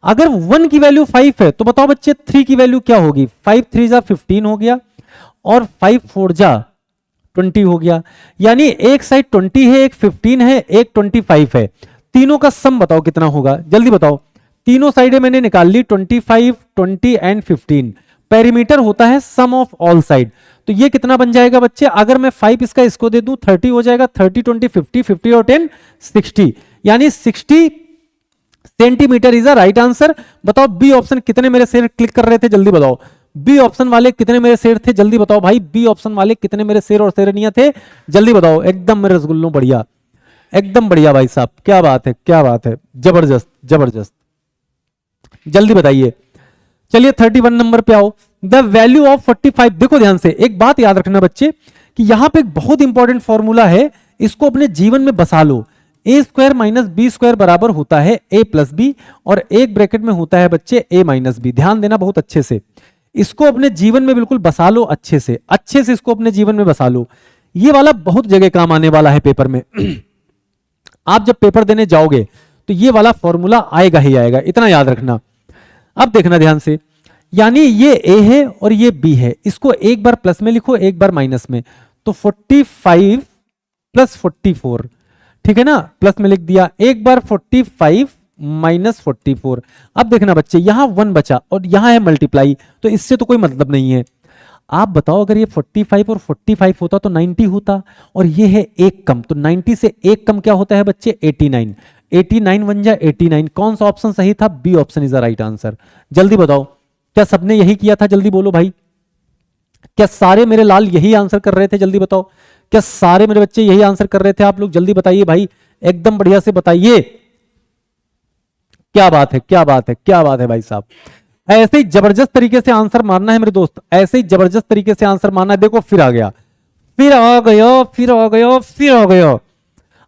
अगर 1 की वैल्यू 5 है तो बताओ बच्चे 3 की वैल्यू क्या होगी? 5 3 जा 15 हो गया और 5 4 जा 20 हो गया। यानी एक साइड 20 है, एक 15 है, एक 25 है। तीनों का सम बताओ कितना होगा, जल्दी बताओ। तीनों साइडें मैंने निकाल ली, 25 20 एंड 15। पेरीमीटर होता है सम ऑफ ऑल साइड। तो ये कितना बन जाएगा बच्चे? अगर मैं 5 इसका इसको दे दूं 30 हो जाएगा। 30 20 50 50 और 10 60, यानी 60 centimetre is a right answer. बताओ बी ऑप्शन कितने मेरे शेर क्लिक कर रहे थे, जल्दी बताओ। बी ऑप्शन वाले कितने मेरे शेर थे, जल्दी बताओ भाई। बी ऑप्शन वाले कितने मेरे शेर और शेरनियां थे, जल्दी बताओ। एकदम मेरे रसगुल्लों बढ़िया, एकदम बढ़िया भाई साहब, क्या बात है, क्या बात है, जबरदस्त जबरदस्त, जल्दी बताइए। चलिए 31 नंबर पे आओ। द वैल्यू ऑफ 45, देखो ध्यान से, एक बात याद रखना बच्चे कि यहां पे एक बहुत इंपॉर्टेंट फॉर्मूला है, इसको अपने जीवन में बसा लो। ए स्क्वायर माइनस बी स्क्वायर बराबर होता है ए प्लस बी, और एक ब्रैकेट में होता है बच्चे ए माइनस बी। ध्यान देना बहुत अच्छे से, इसको अपने जीवन में बिल्कुल बसा लो, अच्छे से इसको अपने जीवन में बसा लो। ये वाला बहुत जगह काम आने वाला है पेपर में। आप जब पेपर देने जाओगे तो ये वाला फॉर्मूला आएगा ही आएगा, इतना याद रखना। अब देखना ध्यान से, यानी ये ए है और ये बी है, इसको एक बार प्लस में लिखो, एक बार माइनस में, तो 45 प्लस 44, ठीक है ना, प्लस में लिख दिया। एक बार 45 माइनस 44। अब देखना बच्चे, यहां 1 बचा और यहां है मल्टीप्लाई, तो इससे तो कोई मतलब नहीं है। आप बताओ अगर ये 45 और 45 होता तो 90 होता, और ये है एक कम, तो 90 से एक कम क्या होता है बच्चे? 89। 89 बन जाए 89। कौन सा ऑप्शन सही था? B option is the right answer. जल्दी बताओ, क्या सबने यही किया था? जल्दी बोलो भाई, क्या सारे मेरे लाल यही आंसर कर रहे थे? जल्दी बताओ, क्या सारे मेरे बच्चे यही आंसर कर रहे थे? आप लोग जल्दी बताइए भाई, एकदम बढ़िया से बताइए। क्या बात है, क्या बात है, क्या बात है भाई साहब। ऐसे ही जबरदस्त तरीके से आंसर मारना है मेरे दोस्त, ऐसे ही जबरदस्त तरीके से आंसर मारना है। देखो फिर आ गया, फिर आ गया, फिर आ गया, फिर आ गया।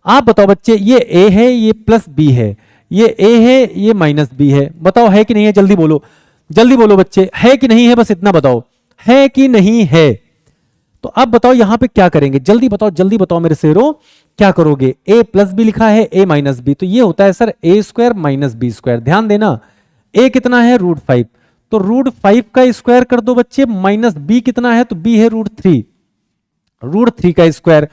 आप बताओ बच्चे, ये ए है, ये प्लस बी है, ये ए है, ये माइनस बी है। बताओ है कि नहीं है? जल्दी बोलो, जल्दी बोलो बच्चे, है कि नहीं है? बस इतना बताओ, है कि नहीं है? तो अब बताओ यहां पे क्या करेंगे, जल्दी बताओ, जल्दी बताओ मेरे शेरों, क्या करोगे? ए प्लस बी लिखा है, ए माइनस बी, तो ये होता है सर ए स्क्वायर माइनस बी स्क्वायर। ध्यान देना, ए कितना है? √5, तो √5 का स्क्वायर कर दो बच्चे, माइनस बी कितना है? तो बी है √3, √3 का स्क्वायर।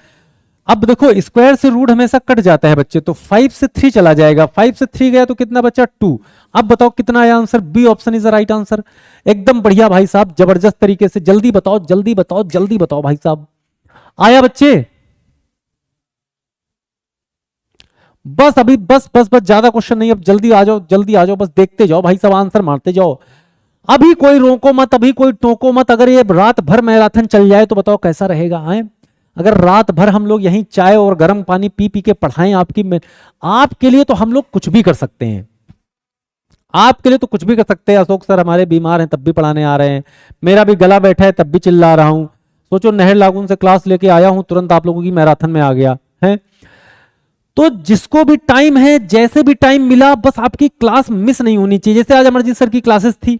अब देखो स्क्वायर से रूट हमेशा कट जाता है बच्चे, तो 5 से 3 चला जाएगा, 5 से 3 गया तो कितना बचा? 2। अब बताओ कितना आया answer? B option is the right answer. एकदम बढ़िया भाई साहब, जबरदस्त तरीके से। जल्दी बताओ, जल्दी बताओ, जल्दी बताओ भाई साहब, आया बच्चे? बस अभी, बस बस बस, ज्यादा क्वेश्चन नहीं, अब जल्दी आ जाओ, जल्दी आ जाओ, बस देखते जाओ भाई साहब, आंसर मारते जाओ। अभी कोई रोको मत, अभी कोई टोको मत। अगर ये रात भर मैराथन चल जाए तो बताओ कैसा रहेगा? आए अगर रात भर हम लोग यहीं चाय और गर्म पानी पी पी के पढ़ाएं आपके लिए तो हम लोग कुछ भी कर सकते हैं, आपके लिए तो कुछ भी कर सकते हैं। अशोक सर हमारे बीमार हैं तब भी पढ़ाने आ रहे हैं, मेरा भी गला बैठा है तब भी चिल्ला रहा हूं। सोचो नहर लागून से क्लास लेके आया हूं, तुरंत आप लोगों की मैराथन में आ गया है। तो जिसको भी टाइम है, जैसे भी टाइम मिला, बस आपकी क्लास मिस नहीं होनी चाहिए। जैसे आज अमरजीत सर की क्लासेस थी,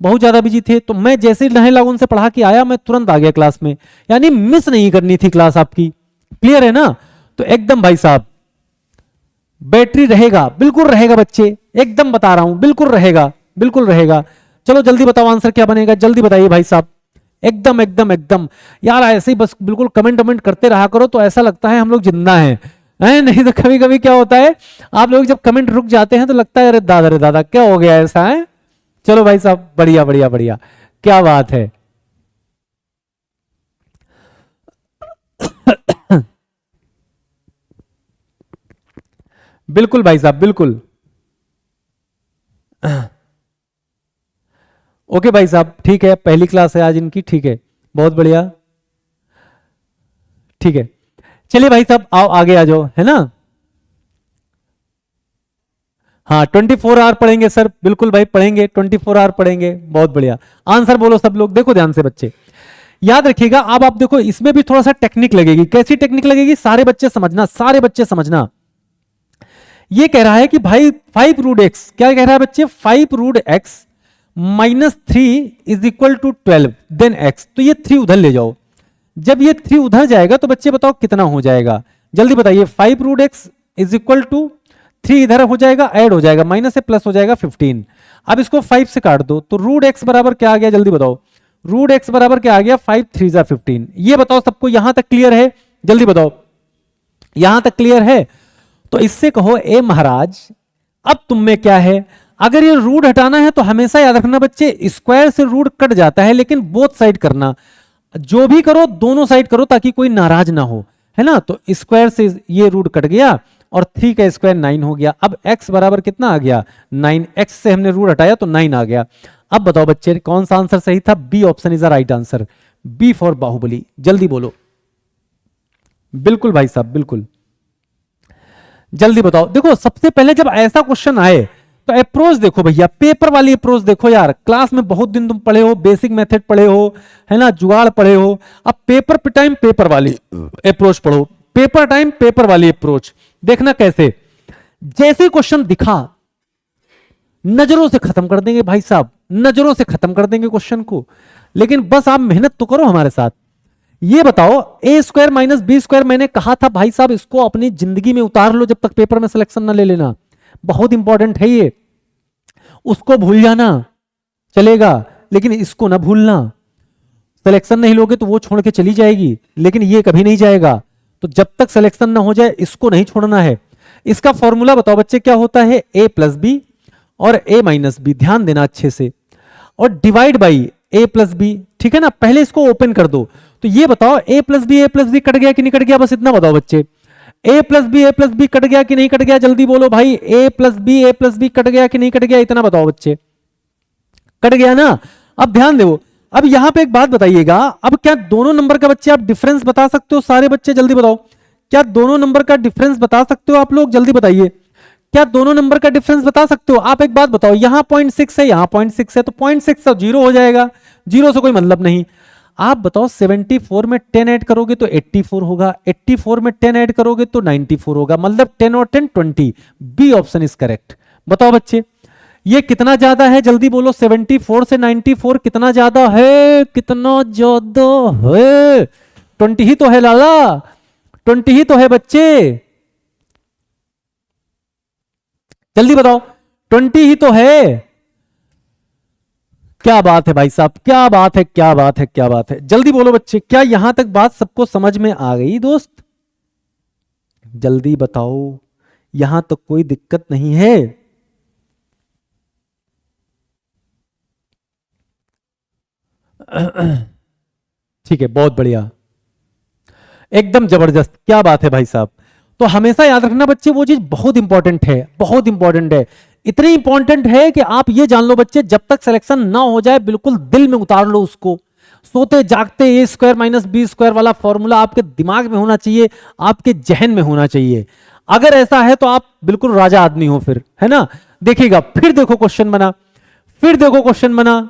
बहुत ज्यादा बिजी थे, तो मैं जैसे ही नहर लागून से पढ़ा के आया मैं तुरंत आ गया क्लास में, यानी मिस नहीं करनी थी क्लास आपकी। क्लियर है ना? तो एकदम भाई साहब बैटरी रहेगा, बिल्कुल रहेगा बच्चे, एकदम बता रहा हूं, बिल्कुल रहेगा, बिल्कुल रहेगा। चलो जल्दी बताओ आंसर क्या बनेगा, जल्दी बताइए भाई साहब। एकदम एकदम एकदम यार, ऐसे ही बस बिल्कुल कमेंट कमेंट करते रहा करो, तो ऐसा लगता है हम लोग जिंदा हैं। नहीं तो कभी कभी क्या होता है, आप लोग जब कमेंट रुक जाते हैं तो लगता है अरे दादा क्या हो गया ऐसा है। चलो भाई साहब, बढ़िया बढ़िया बढ़िया, क्या बात है। बिल्कुल भाई साहब, बिल्कुल। ओके भाई साहब, ठीक है, पहली क्लास है आज इनकी, ठीक है, बहुत बढ़िया, ठीक है। चलिए भाई साहब आओ आगे आ जाओ, है ना? हाँ 24 आवर पढ़ेंगे सर, बिल्कुल भाई पढ़ेंगे, 24 आवर पढ़ेंगे, बहुत बढ़िया। आंसर बोलो सब लोग, देखो ध्यान से बच्चे, याद रखिएगा। अब आप देखो इसमें भी थोड़ा सा टेक्निक लगेगी। कैसी टेक्निक लगेगी? सारे बच्चे समझना, सारे बच्चे समझना। ये कह रहा है कि भाई 5√x, क्या कह रहा है बच्चे? 5√x -3 is equal to 12 then x। तो ये 3 उधर ले जाओ। जब ये 3 उधर जाएगा तो बच्चे बताओ कितना हो जाएगा, जल्दी बताइए। 5√x इज इक्वल टू 3 इधर हो जाएगा, ऐड हो जाएगा, माइनस से प्लस हो जाएगा 15। अब इसको 5 से काट दो तो रूट एक्स बराबर क्या आ गया, जल्दी बताओ। रूट एक्स बराबर क्या आ गया, 5 3 जा 15। ये बताओ सबको यहां तक क्लियर है, जल्दी बताओ, यहां तक क्लियर है? तो इससे कहो ए महाराज अब तुम में क्या है, अगर ये रूट हटाना है तो हमेशा याद रखना बच्चे, स्क्वायर से रूट कट जाता है, लेकिन बोथ साइड करना, जो भी करो दोनों साइड करो ताकि कोई नाराज ना हो, है ना। तो स्क्वायर से ये रूट कट गया और 3 का स्क्वायर 9 हो गया। अब x बराबर कितना आ गया, 9। x से हमने रूट हटाया तो 9 आ गया। अब बताओ बच्चे कौन सा आंसर सही था, B option is the right answer, B for Baahubali. जल्दी बोलो, बिल्कुल भाई साहब बिल्कुल, जल्दी बताओ। देखो सबसे पहले जब ऐसा क्वेश्चन आए तो अप्रोच देखो भैया, पेपर वाली अप्रोच देखो यार। क्लास में बहुत दिन तुम पढ़े हो, बेसिक मेथड पढ़े हो, है ना, जुगाड़ पढ़े हो। अब पेपर पे टाइम पेपर वाली अप्रोच पढ़ो, पेपर टाइम पेपर वाली अप्रोच। देखना कैसे, जैसे क्वेश्चन दिखा नजरों से खत्म कर देंगे भाई साहब, नजरों से खत्म कर देंगे क्वेश्चन को। लेकिन बस आप मेहनत तो करो हमारे साथ। ये बताओ ए स्क्वायर माइनस बी स्क्वायर, मैंने कहा था भाई साहब इसको अपनी जिंदगी में उतार लो जब तक पेपर में सिलेक्शन ना ले लेना, बहुत इंपॉर्टेंट है ये। उसको भूल जाना चलेगा लेकिन इसको ना भूलना। सिलेक्शन नहीं लोगे तो वो छोड़ के चली जाएगी, लेकिन ये कभी नहीं जाएगा। तो जब तक सिलेक्शन ना हो जाए इसको नहीं छोड़ना है। इसका फॉर्मूला बताओ बच्चे क्या होता है, a प्लस बी और a माइनस बी, ध्यान देना अच्छे से, और divide by a plus B, ठीक है ना। पहले इसको ओपन कर दो। तो ये बताओ a प्लस बी कट गया कि नहीं कट गया, बस इतना बताओ बच्चे। a प्लस बी कट गया कि नहीं कट गया, जल्दी बोलो भाई। a प्लस बी कट गया कि नहीं कट गया, इतना बताओ बच्चे। कट गया ना। अब ध्यान दो, अब यहां पे एक बात बताइएगा, अब क्या दोनों नंबर का बच्चे आप डिफरेंस बता सकते हो, सारे बच्चे जल्दी बताओ। क्या दोनों नंबर का डिफरेंस बता सकते हो आप लोग, जल्दी बताइए। क्या दोनों नंबर का डिफरेंस बता सकते हो? आप एक बात बताओ, यहां 0.6 है, यहां 0.6 है, तो 0.6 तो 0 हो जाएगा, 0 से कोई मतलब नहीं। आप बताओ 74 में 10 ऐड करोगे तो 84 होगा, 84 में 10 ऐड करोगे तो 94 होगा, मतलब 10 और 10 20। B option is correct. बताओ बच्चे ये कितना ज्यादा है, जल्दी बोलो। 74 से 94 कितना ज्यादा है, कितना ज्यादा है? 20 ही तो है लाला, 20 ही तो है बच्चे, जल्दी बताओ। 20 ही तो है। क्या बात है भाई साहब, क्या बात है, क्या बात है, क्या बात है, जल्दी बोलो बच्चे। क्या यहां तक बात सबको समझ में आ गई दोस्त? जल्दी बताओ, यहां तक कोई दिक्कत नहीं है? ठीक है, बहुत बढ़िया, एकदम जबरदस्त, क्या बात है भाई साहब। तो हमेशा याद रखना बच्चे, वो चीज बहुत इंपॉर्टेंट है, बहुत इंपॉर्टेंट है। इतनी इंपॉर्टेंट है कि आप ये जान लो बच्चे, जब तक सिलेक्शन ना हो जाए बिल्कुल दिल में उतार लो उसको। सोते जागते ए स्क्वायर माइनस बी स्क्वायर वाला फॉर्मूला आपके दिमाग में होना चाहिए, आपके जहन में होना चाहिए। अगर ऐसा है तो आप बिल्कुल राजा आदमी हो फिर, है ना। देखिएगा, फिर देखो क्वेश्चन बना, फिर देखो क्वेश्चन बना,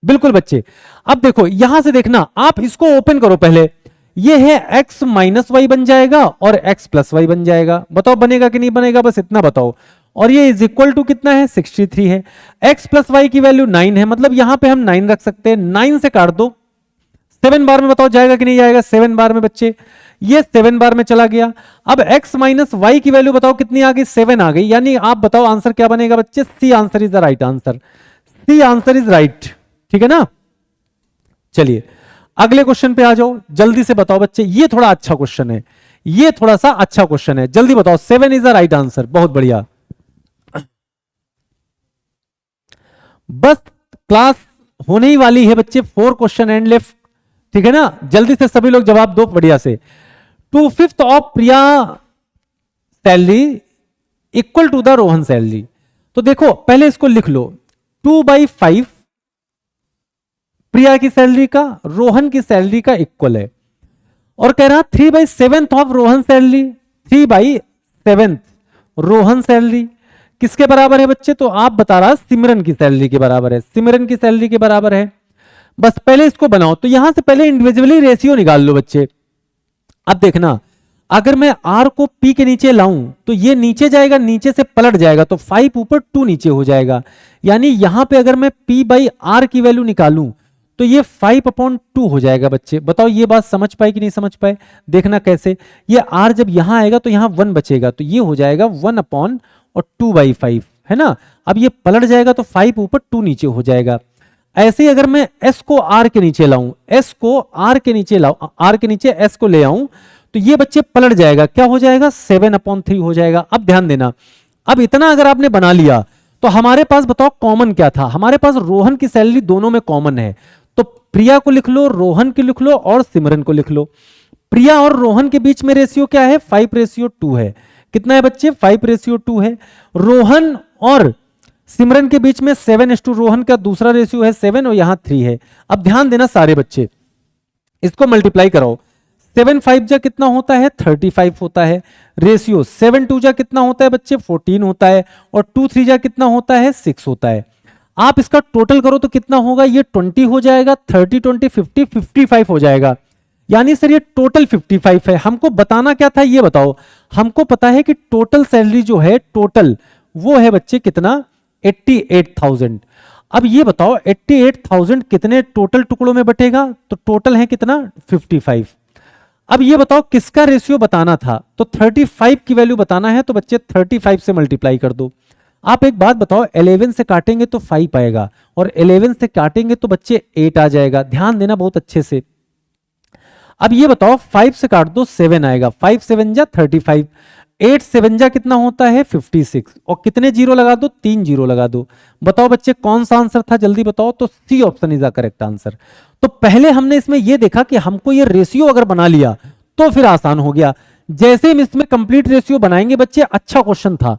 बिल्कुल बच्चे। अब देखो यहां से देखना, आप इसको ओपन करो पहले। ये है x माइनस वाई बन जाएगा और x प्लस वाई बन जाएगा। बताओ बनेगा कि नहीं बनेगा, बस इतना बताओ। और ये इज इक्वल टू कितना है, 63 है। x प्लस वाई की वैल्यू 9 है, मतलब यहां पे हम 9 रख सकते हैं। 9 से काट दो, 7 बार में बताओ जाएगा कि नहीं जाएगा, 7 बार में बच्चे। ये 7 बार में चला गया। अब x माइनस वाई की वैल्यू बताओ कितनी आ गई, 7 आ गई। यानी आप बताओ आंसर क्या बनेगा बच्चे, C answer is the right answer, C answer is right, ठीक है ना। चलिए अगले क्वेश्चन पे आ जाओ, जल्दी से बताओ बच्चे। ये थोड़ा अच्छा क्वेश्चन है, ये थोड़ा सा अच्छा क्वेश्चन है, जल्दी बताओ। 7 इज द राइट आंसर, बहुत बढ़िया। बस क्लास होने ही वाली है बच्चे, 4 क्वेश्चन एंड लेफ्ट, ठीक है ना। जल्दी से सभी लोग जवाब दो बढ़िया से। 2/5 of Priya salary equal to the Rohan salary. तो देखो पहले इसको लिख लो, 2/5 प्रिया की सैलरी का रोहन की सैलरी का इक्वल है। और कह रहा 3/7 of Rohan salary, 3/7 Rohan salary किसके बराबर है बच्चे, तो आप बता रहा सिमरन की सैलरी के बराबर है, सिमरन की सैलरी के बराबर है। बस पहले इसको बनाओ। तो यहां से पहले इंडिविजुअली रेशियो निकाल लो बच्चे। अब देखना, अगर मैं r को p के नीचे लाऊं तो ये नीचे जाएगा, नीचे से पलट जाएगा, तो 5 ऊपर 2 नीचे हो जाएगा। यानी यहां पे अगर मैं p/r की वैल्यू निकालूं तो ये 5/2 हो जाएगा बच्चे। बताओ ये बात समझ पाए कि नहीं समझ पाए, देखना कैसे। ये r जब यहां आएगा तो यहां 1 बचेगा, तो ये हो जाएगा 1/2/5, है ना। अब ये पलट जाएगा तो 5 ऊपर 2 नीचे हो जाएगा। ऐसे ही अगर मैं s को r के नीचे लाऊं, s को r के नीचे लाऊं, r के नीचे s को ले आऊं, तो ये बच्चे पलट जाएगा, क्या हो जाएगा 7/3 हो जाएगा। अब ध्यान देना, अब इतना अगर आपने बना लिया तो हमारे पास बताओ कॉमन क्या था, हमारे पास रोहन की सैलरी दोनों में कॉमन है, तो प्रिया को लिख लो, रोहन को लिख लो और सिमरन को लिख लो। प्रिया और रोहन के बीच में रेशियो क्या है 5:2 है। कितना है बच्चे 5:2 है। रोहन और सिमरन के बीच में 7:, रोहन का दूसरा रेशियो है 7 और यहां 3 है। अब ध्यान देना सारे बच्चे, इसको मल्टीप्लाई कराओ। 7×5 जा कितना होता है 35 होता है। रेशियो 7×2 जा कितना होता है बच्चे 14 होता है, और 2×3 जा कितना होता है 6 होता है। आप इसका टोटल करो तो कितना होगा, ये 20 हो जाएगा, 30 20 50 55 हो जाएगा। यानी सर ये टोटल 55 है। हमको बताना क्या था ये बताओ। हमको पता है कि टोटल सैलरी जो है टोटल वो है बच्चे कितना 88,000। अब ये बताओ 88,000 कितने टोटल टुकड़ों में बटेगा, तो टोटल है कितना 55। अब ये बताओ किसका रेशियो बताना था, तो 35 की वैल्यू बताना है, तो बच्चे 35 से मल्टीप्लाई कर दो। आप एक बात बताओ 11 से काटेंगे तो 5 आएगा, और 11 से काटेंगे तो बच्चे 8 आ जाएगा। ध्यान देना बहुत अच्छे से। अब ये बताओ 5 से काट दो 7 आएगा, 5 7 जा 35, 8 7 जा कितना होता है 56, और कितने जीरो लगा दो 3 जीरो लगा दो। बताओ बच्चे कौन सा आंसर था जल्दी बताओ, तो C option is the correct answer. तो पहले हमने इसमें यह देखा कि हमको ये रेशियो अगर बना लिया तो फिर आसान हो गया। जैसे हम इसमें कंप्लीट रेशियो बनाएंगे बच्चे, अच्छा क्वेश्चन था,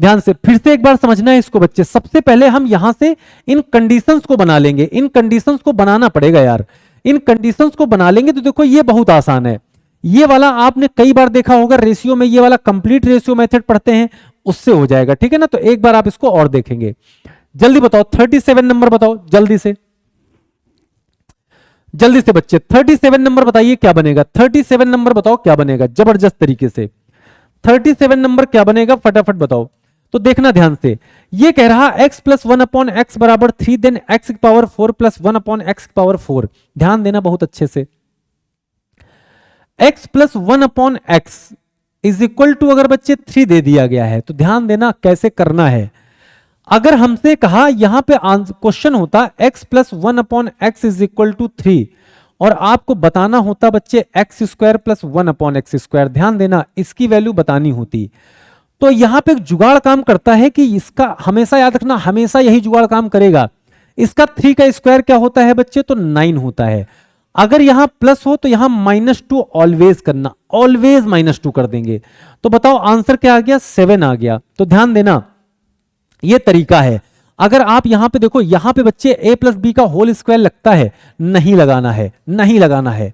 ध्यान से फिर से एक बार समझना है इसको बच्चे। सबसे पहले हम यहां से इन कंडीशंस को बना लेंगे, इन कंडीशंस को बनाना पड़ेगा यार। इन कंडीशंस को बना लेंगे तो देखो ये बहुत आसान है। ये वाला आपने कई बार देखा होगा रेशियो में, ये वाला कंप्लीट रेशियो मेथड पढ़ते हैं उससे हो जाएगा, ठीक है ना। तो एक बार आप इसको और देखेंगे। जल्दी बताओ 37 नंबर बताओ जल्दी से, जल्दी से बच्चे 37 नंबर बताइए क्या बनेगा। 37 नंबर बताओ क्या बनेगा जबरदस्त तरीके से। 37 नंबर क्या बनेगा फटाफट बताओ। तो देखना ध्यान से, ये कह रहा x + 1/x = 3, देन x की पावर 4 + 1/x की पावर 4। ध्यान देना बहुत अच्छे से। x + 1/x = अगर बच्चे 3 दे दिया गया है तो ध्यान देना कैसे करना है। अगर हमसे कहा यहां पे क्वेश्चन होता x + 1/x = 3 और आपको बताना होता बच्चे x² + 1/x²। ध्यान देना इसकी वैल्यू बतानी होती। तो यहां पे एक जुगाड़ काम करता है कि इसका हमेशा याद रखना, हमेशा यही जुगाड़ काम करेगा। इसका 3 का स्क्वायर क्या होता है बच्चे, तो 9 होता है। अगर यहां प्लस हो तो यहां -2 ऑलवेज करना, ऑलवेज -2 कर देंगे। तो बताओ आंसर क्या आ गया 7 आ गया। तो ध्यान देना ये तरीका है। अगर आप यहां पे देखो, यहां पे बच्चे a + b का होल स्क्वायर लगता है, नहीं लगाना है, नहीं लगाना है।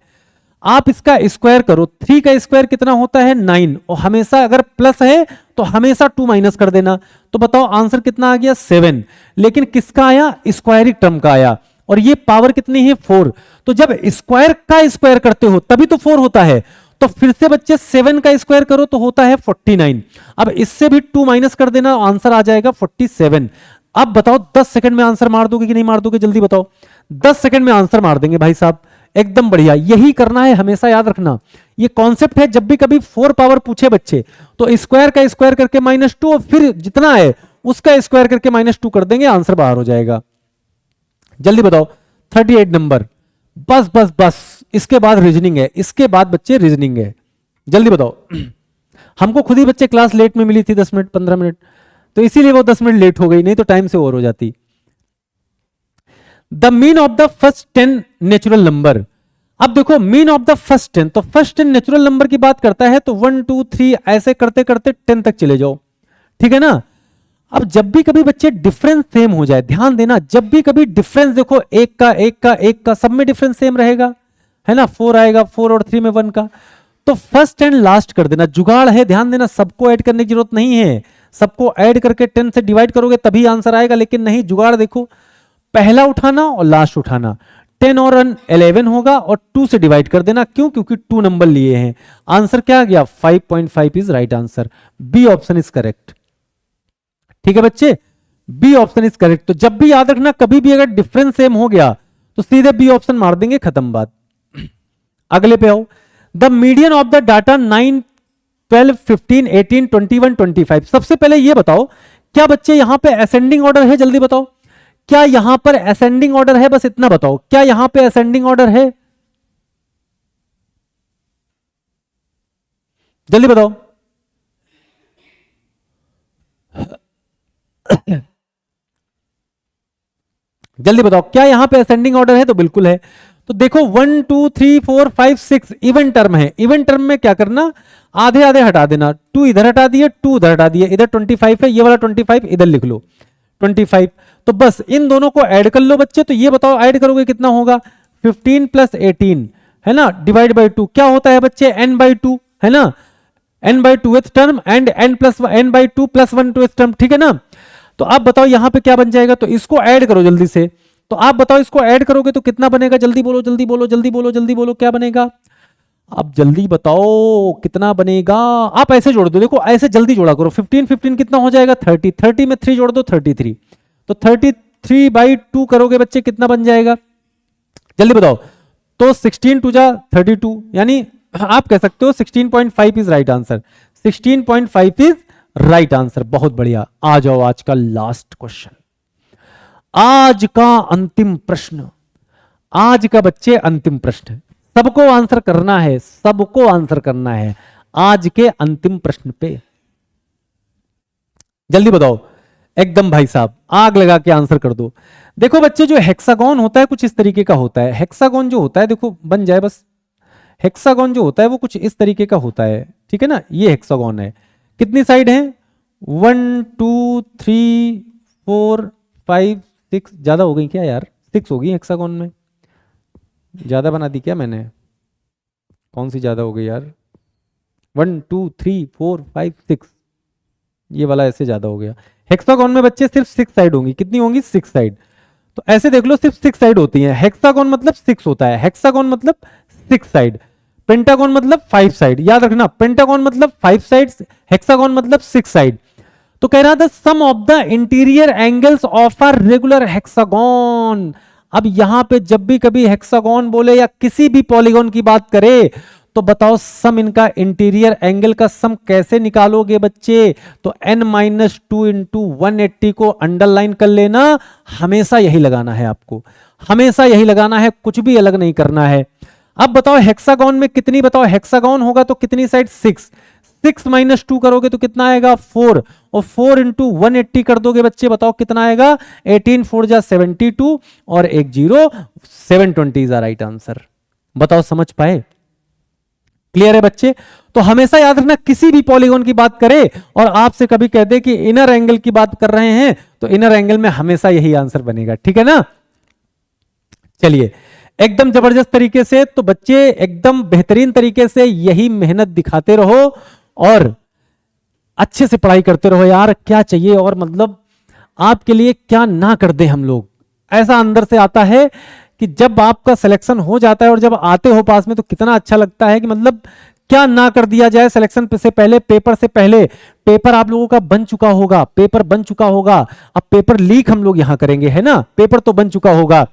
आप इसका स्क्वायर करो, 3 का स्क्वायर कितना होता है 9, और हमेशा अगर प्लस है तो हमेशा 2 माइनस कर देना। तो बताओ आंसर कितना आ गया 7। लेकिन किसका आया, स्क्वायरिक टर्म का आया, और ये पावर कितनी है 4। तो जब स्क्वायर का स्क्वायर करते हो तभी तो 4 होता है। तो फिर से बच्चे 7 का स्क्वायर करो तो होता है 49। अब इससे भी 2 माइनस कर देना, आंसर आ जाएगा 47। अब बताओ 10 सेकंड में आंसर मार दोगे कि नहीं मार दोगे, जल्दी बताओ। 10 सेकंड में आंसर मार देंगे भाई साहब, एकदम बढ़िया। यही करना है, हमेशा याद रखना ये कॉन्सेप्ट है। जब भी कभी 4 पावर पूछे बच्चे तो स्क्वायर का स्क्वायर करके -2 और फिर जितना है उसका स्क्वायर करके -2 कर देंगे, आंसर बाहर हो जाएगा। जल्दी बताओ 38 नंबर। बस बस बस, इसके बाद रीजनिंग है, इसके बाद बच्चे रीजनिंग है। जल्दी बताओ। हमको खुद ही बच्चे क्लास लेट में मिली थी 10 मिनट 15 मिनट, तो इसीलिए वो 10 मिनट लेट हो गई, नहीं तो टाइम से और हो जाती। The mean of the first 10 natural number. अब देखो मीन ऑफ द फर्स्ट 10, तो फर्स्ट 10 नेचुरल नंबर की बात करता है तो 1 2 3 ऐसे करते करते 10 तक चले जाओ, ठीक है ना। अब जब भी कभी बच्चे डिफरेंस सेम हो जाए, ध्यान देना जब भी कभी डिफरेंस देखो एक का सब में डिफरेंस सेम रहेगा, है ना। 4 आएगा, 4 और 3 में 1 का, तो फर्स्ट एंड लास्ट कर देना। जुगाड़ है, ध्यान देना, सबको ऐड करने की जरूरत नहीं है। सबको ऐड करके 10 से डिवाइड करोगे तभी आंसर आएगा, लेकिन नहीं, जुगाड़ देखो, पहला उठाना और लास्ट उठाना। 10 और 11 होगा और 2 से डिवाइड कर देना। क्यों, क्योंकि 2 नंबर लिए हैं। आंसर क्या आ गया 5.5 is right answer. B option is correct, ठीक है बच्चे, बी ऑप्शन इज करेक्ट। तो जब भी याद रखना, कभी भी अगर डिफरेंस सेम हो गया तो सीधे बी ऑप्शन मार देंगे, खत्म बात। अगले पे आओ, the median of the data 9, 12, 15, 18, 21, 25। सबसे पहले ये बताओ, क्या बच्चे यहां पे असेंडिंग ऑर्डर है? जल्दी बताओ, क्या यहां पर असेंडिंग ऑर्डर है? बस इतना बताओ, क्या यहां पे असेंडिंग ऑर्डर है? जल्दी बताओ। जल्दी बताओ, क्या यहां पे असेंडिंग ऑर्डर है? तो बिल्कुल है। तो देखो 1 2 3 4 5 6 इवन टर्म है। इवन टर्म में क्या करना, आधे आधे हटा देना, 2 इधर हटा दिए, 2 उधर हटा दिए, इधर 25 है, ये वाला 25 इधर लिख लो 25। तो बस इन दोनों को ऐड कर लो बच्चे। तो ये बताओ ऐड करोगे कितना होगा, 15 प्लस 18 है ना, डिवाइड बाई 2 क्या होता है बच्चे, n/2 है ना, n/2th term and n/2 plus 1 term, ठीक है ना। तो आप बताओ यहां पे क्या बन जाएगा, तो इसको ऐड करो जल्दी से। तो आप बताओ इसको ऐड करोगे तो कितना बनेगा, जल्दी बोलो जल्दी बोलो जल्दी बोलो जल्दी बोलो, क्या बनेगा? आप जल्दी बताओ कितना बनेगा। आप ऐसे जोड़ दो, देखो ऐसे जल्दी जोड़ा करो, 15 15 कितना हो जाएगा 30, 30 में 3 जोड़ दो 33। तो 33/2 करोगे बच्चे कितना बन जाएगा, जल्दी बताओ। तो 16 2 जा 32, यानी आप कह सकते हो 16.5 is right answer, 16.5 is right answer. बहुत बढ़िया। आ जाओ आज का लास्ट क्वेश्चन, आज का अंतिम प्रश्न, आज का बच्चे अंतिम प्रश्न, सबको आंसर करना है, सबको आंसर करना है आज के अंतिम प्रश्न पे। जल्दी बताओ एकदम भाई साहब, आग लगा के आंसर कर दो। देखो बच्चे जो हेक्सागोन होता है कुछ इस तरीके का होता है। हेक्सागोन जो होता है, देखो बन जाए बस, हेक्सागोन जो होता है वो कुछ इस तरीके का होता है, ठीक है ना। ये हेक्सागोन है, कितनी साइड है, 1 2 3 4 5 6, ज्यादा हो गई क्या यार, 6 हो गई हेक्सागोन में, ज्यादा बना दी क्या मैंने, कौन सी ज्यादा हो गई यार, 1 2 3 4 5 6, ये वाला ऐसे ज्यादा हो गया। हेक्सागोन में बच्चे सिर्फ 6 साइड होंगी, कितनी होंगी, 6 साइड। तो ऐसे देख लो सिर्फ 6 साइड होती है। हेक्सागोन मतलब 6 होता है, हेक्सागोन मतलब 6 साइड, पेंटागोन मतलब 5 साइड, याद रखना, पेंटागोन मतलब 5 साइड्स, हेक्सागोन मतलब 6 साइड। तो कह रहा था sum of the interior angles of a regular hexagon. अब यहां पे जब भी कभी हेक्सागोन बोले या किसी भी पॉलीगॉन की बात करे तो बताओ सम इनका इंटीरियर एंगल का सम कैसे निकालोगे बच्चे। तो n-2 इंटू 180 को अंडरलाइन कर लेना, हमेशा यही लगाना है आपको, हमेशा यही लगाना है, कुछ भी अलग नहीं करना है। अब बताओ हेक्सागोन में कितनी, बताओ हेक्सागोन होगा तो कितनी साइड, 6, 6 - 2 करोगे तो कितना आएगा 4, और 4 इंटू 180 कर दोगे बच्चे, बताओ कितना आएगा, 18 4 जा 72 और 1 0, 720 इज राइट आंसर। बताओ समझ पाए, क्लियर है बच्चे। तो हमेशा याद रखना किसी भी पॉलीगॉन की बात करे और आपसे कभी कह दे कि इनर एंगल की बात कर रहे हैं तो इनर एंगल में हमेशा यही आंसर बनेगा, ठीक है ना। चलिए एकदम जबरदस्त तरीके से, तो बच्चे एकदम बेहतरीन तरीके से यही मेहनत दिखाते रहो और अच्छे से पढ़ाई करते रहो यार। क्या चाहिए और, मतलब आपके लिए क्या ना कर दे हम लोग। ऐसा अंदर से आता है कि जब आपका सिलेक्शन हो जाता है और जब आते हो पास में तो कितना अच्छा लगता है कि मतलब क्या ना कर दिया जाए। सिलेक्शन से पहले, पेपर से पहले, पेपर आप लोगों का बन चुका होगा, पेपर बन चुका होगा, अब पेपर लीक हम लोग यहां करेंगे, है ना। पेपर तो बन चुका होगा,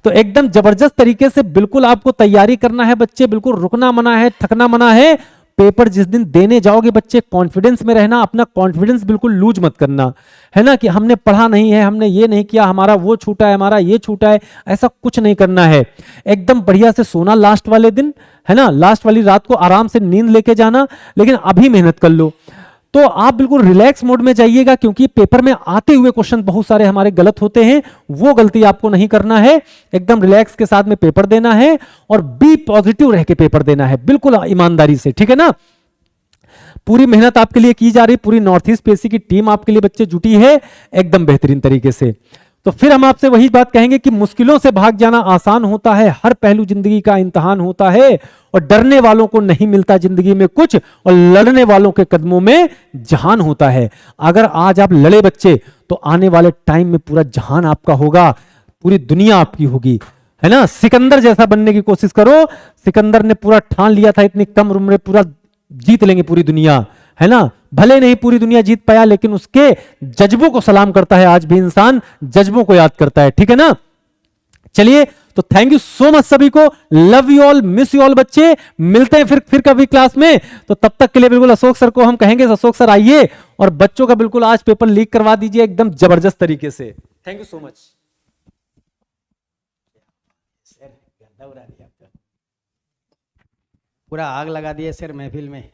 तो एकदम जबरदस्त तरीके से बिल्कुल आपको तैयारी करना है बच्चे, बिल्कुल रुकना मना है, थकना मना है। पेपर जिस दिन देने जाओगे बच्चे कॉन्फिडेंस में रहना, अपना कॉन्फिडेंस बिल्कुल लूज मत करना, है ना, कि हमने पढ़ा नहीं है, हमने ये नहीं किया, हमारा वो छूटा है, हमारा ये छूटा है, ऐसा कुछ नहीं करना है। एकदम बढ़िया से सोना लास्ट वाले दिन, है ना, लास्ट वाली रात को आराम से नींद लेके जाना, लेकिन अभी मेहनत कर लो। तो आप बिल्कुल रिलैक्स मोड में जाइएगा क्योंकि पेपर में आते हुए क्वेश्चन बहुत सारे हमारे गलत होते हैं, वो गलती आपको नहीं करना है। एकदम रिलैक्स के साथ में पेपर देना है और बी पॉजिटिव रह के पेपर देना है, बिल्कुल ईमानदारी से, ठीक है ना। पूरी मेहनत आपके लिए की जा रही, पूरी नॉर्थ ईस्ट पीएससी की टीम आपके लिए बच्चे जुटी है एकदम बेहतरीन तरीके से। तो फिर हम आपसे वही बात कहेंगे कि मुश्किलों से भाग जाना आसान होता है, हर पहलू जिंदगी का इम्तिहान होता है और डरने वालों को नहीं मिलता जिंदगी में कुछ और लड़ने वालों के कदमों में जहान होता है। अगर आज आप लड़े बच्चे तो आने वाले टाइम में पूरा जहान आपका होगा, पूरी दुनिया आपकी होगी, है ना। सिकंदर जैसा बनने की कोशिश करो। सिकंदर ने पूरा ठान लिया था इतनी कम उम्र में पूरा जीत लेंगे पूरी दुनिया, है ना। भले नहीं पूरी दुनिया जीत पाया लेकिन उसके जज्बों को सलाम करता है, आज भी इंसान जज्बों को याद करता है, ठीक है ना। चलिए तो तो थैंक यू सो मच सभी को, love you all, miss you all बच्चे, मिलते हैं फिर कभी क्लास में। तो तब तक के लिए बिल्कुल अशोक सर को हम कहेंगे, अशोक सर आइए और बच्चों का बिल्कुल आज पेपर लीक करवा दीजिए एकदम जबरदस्त तरीके से। Thank you so much. पूरा आग लगा दिए सर महफिल में।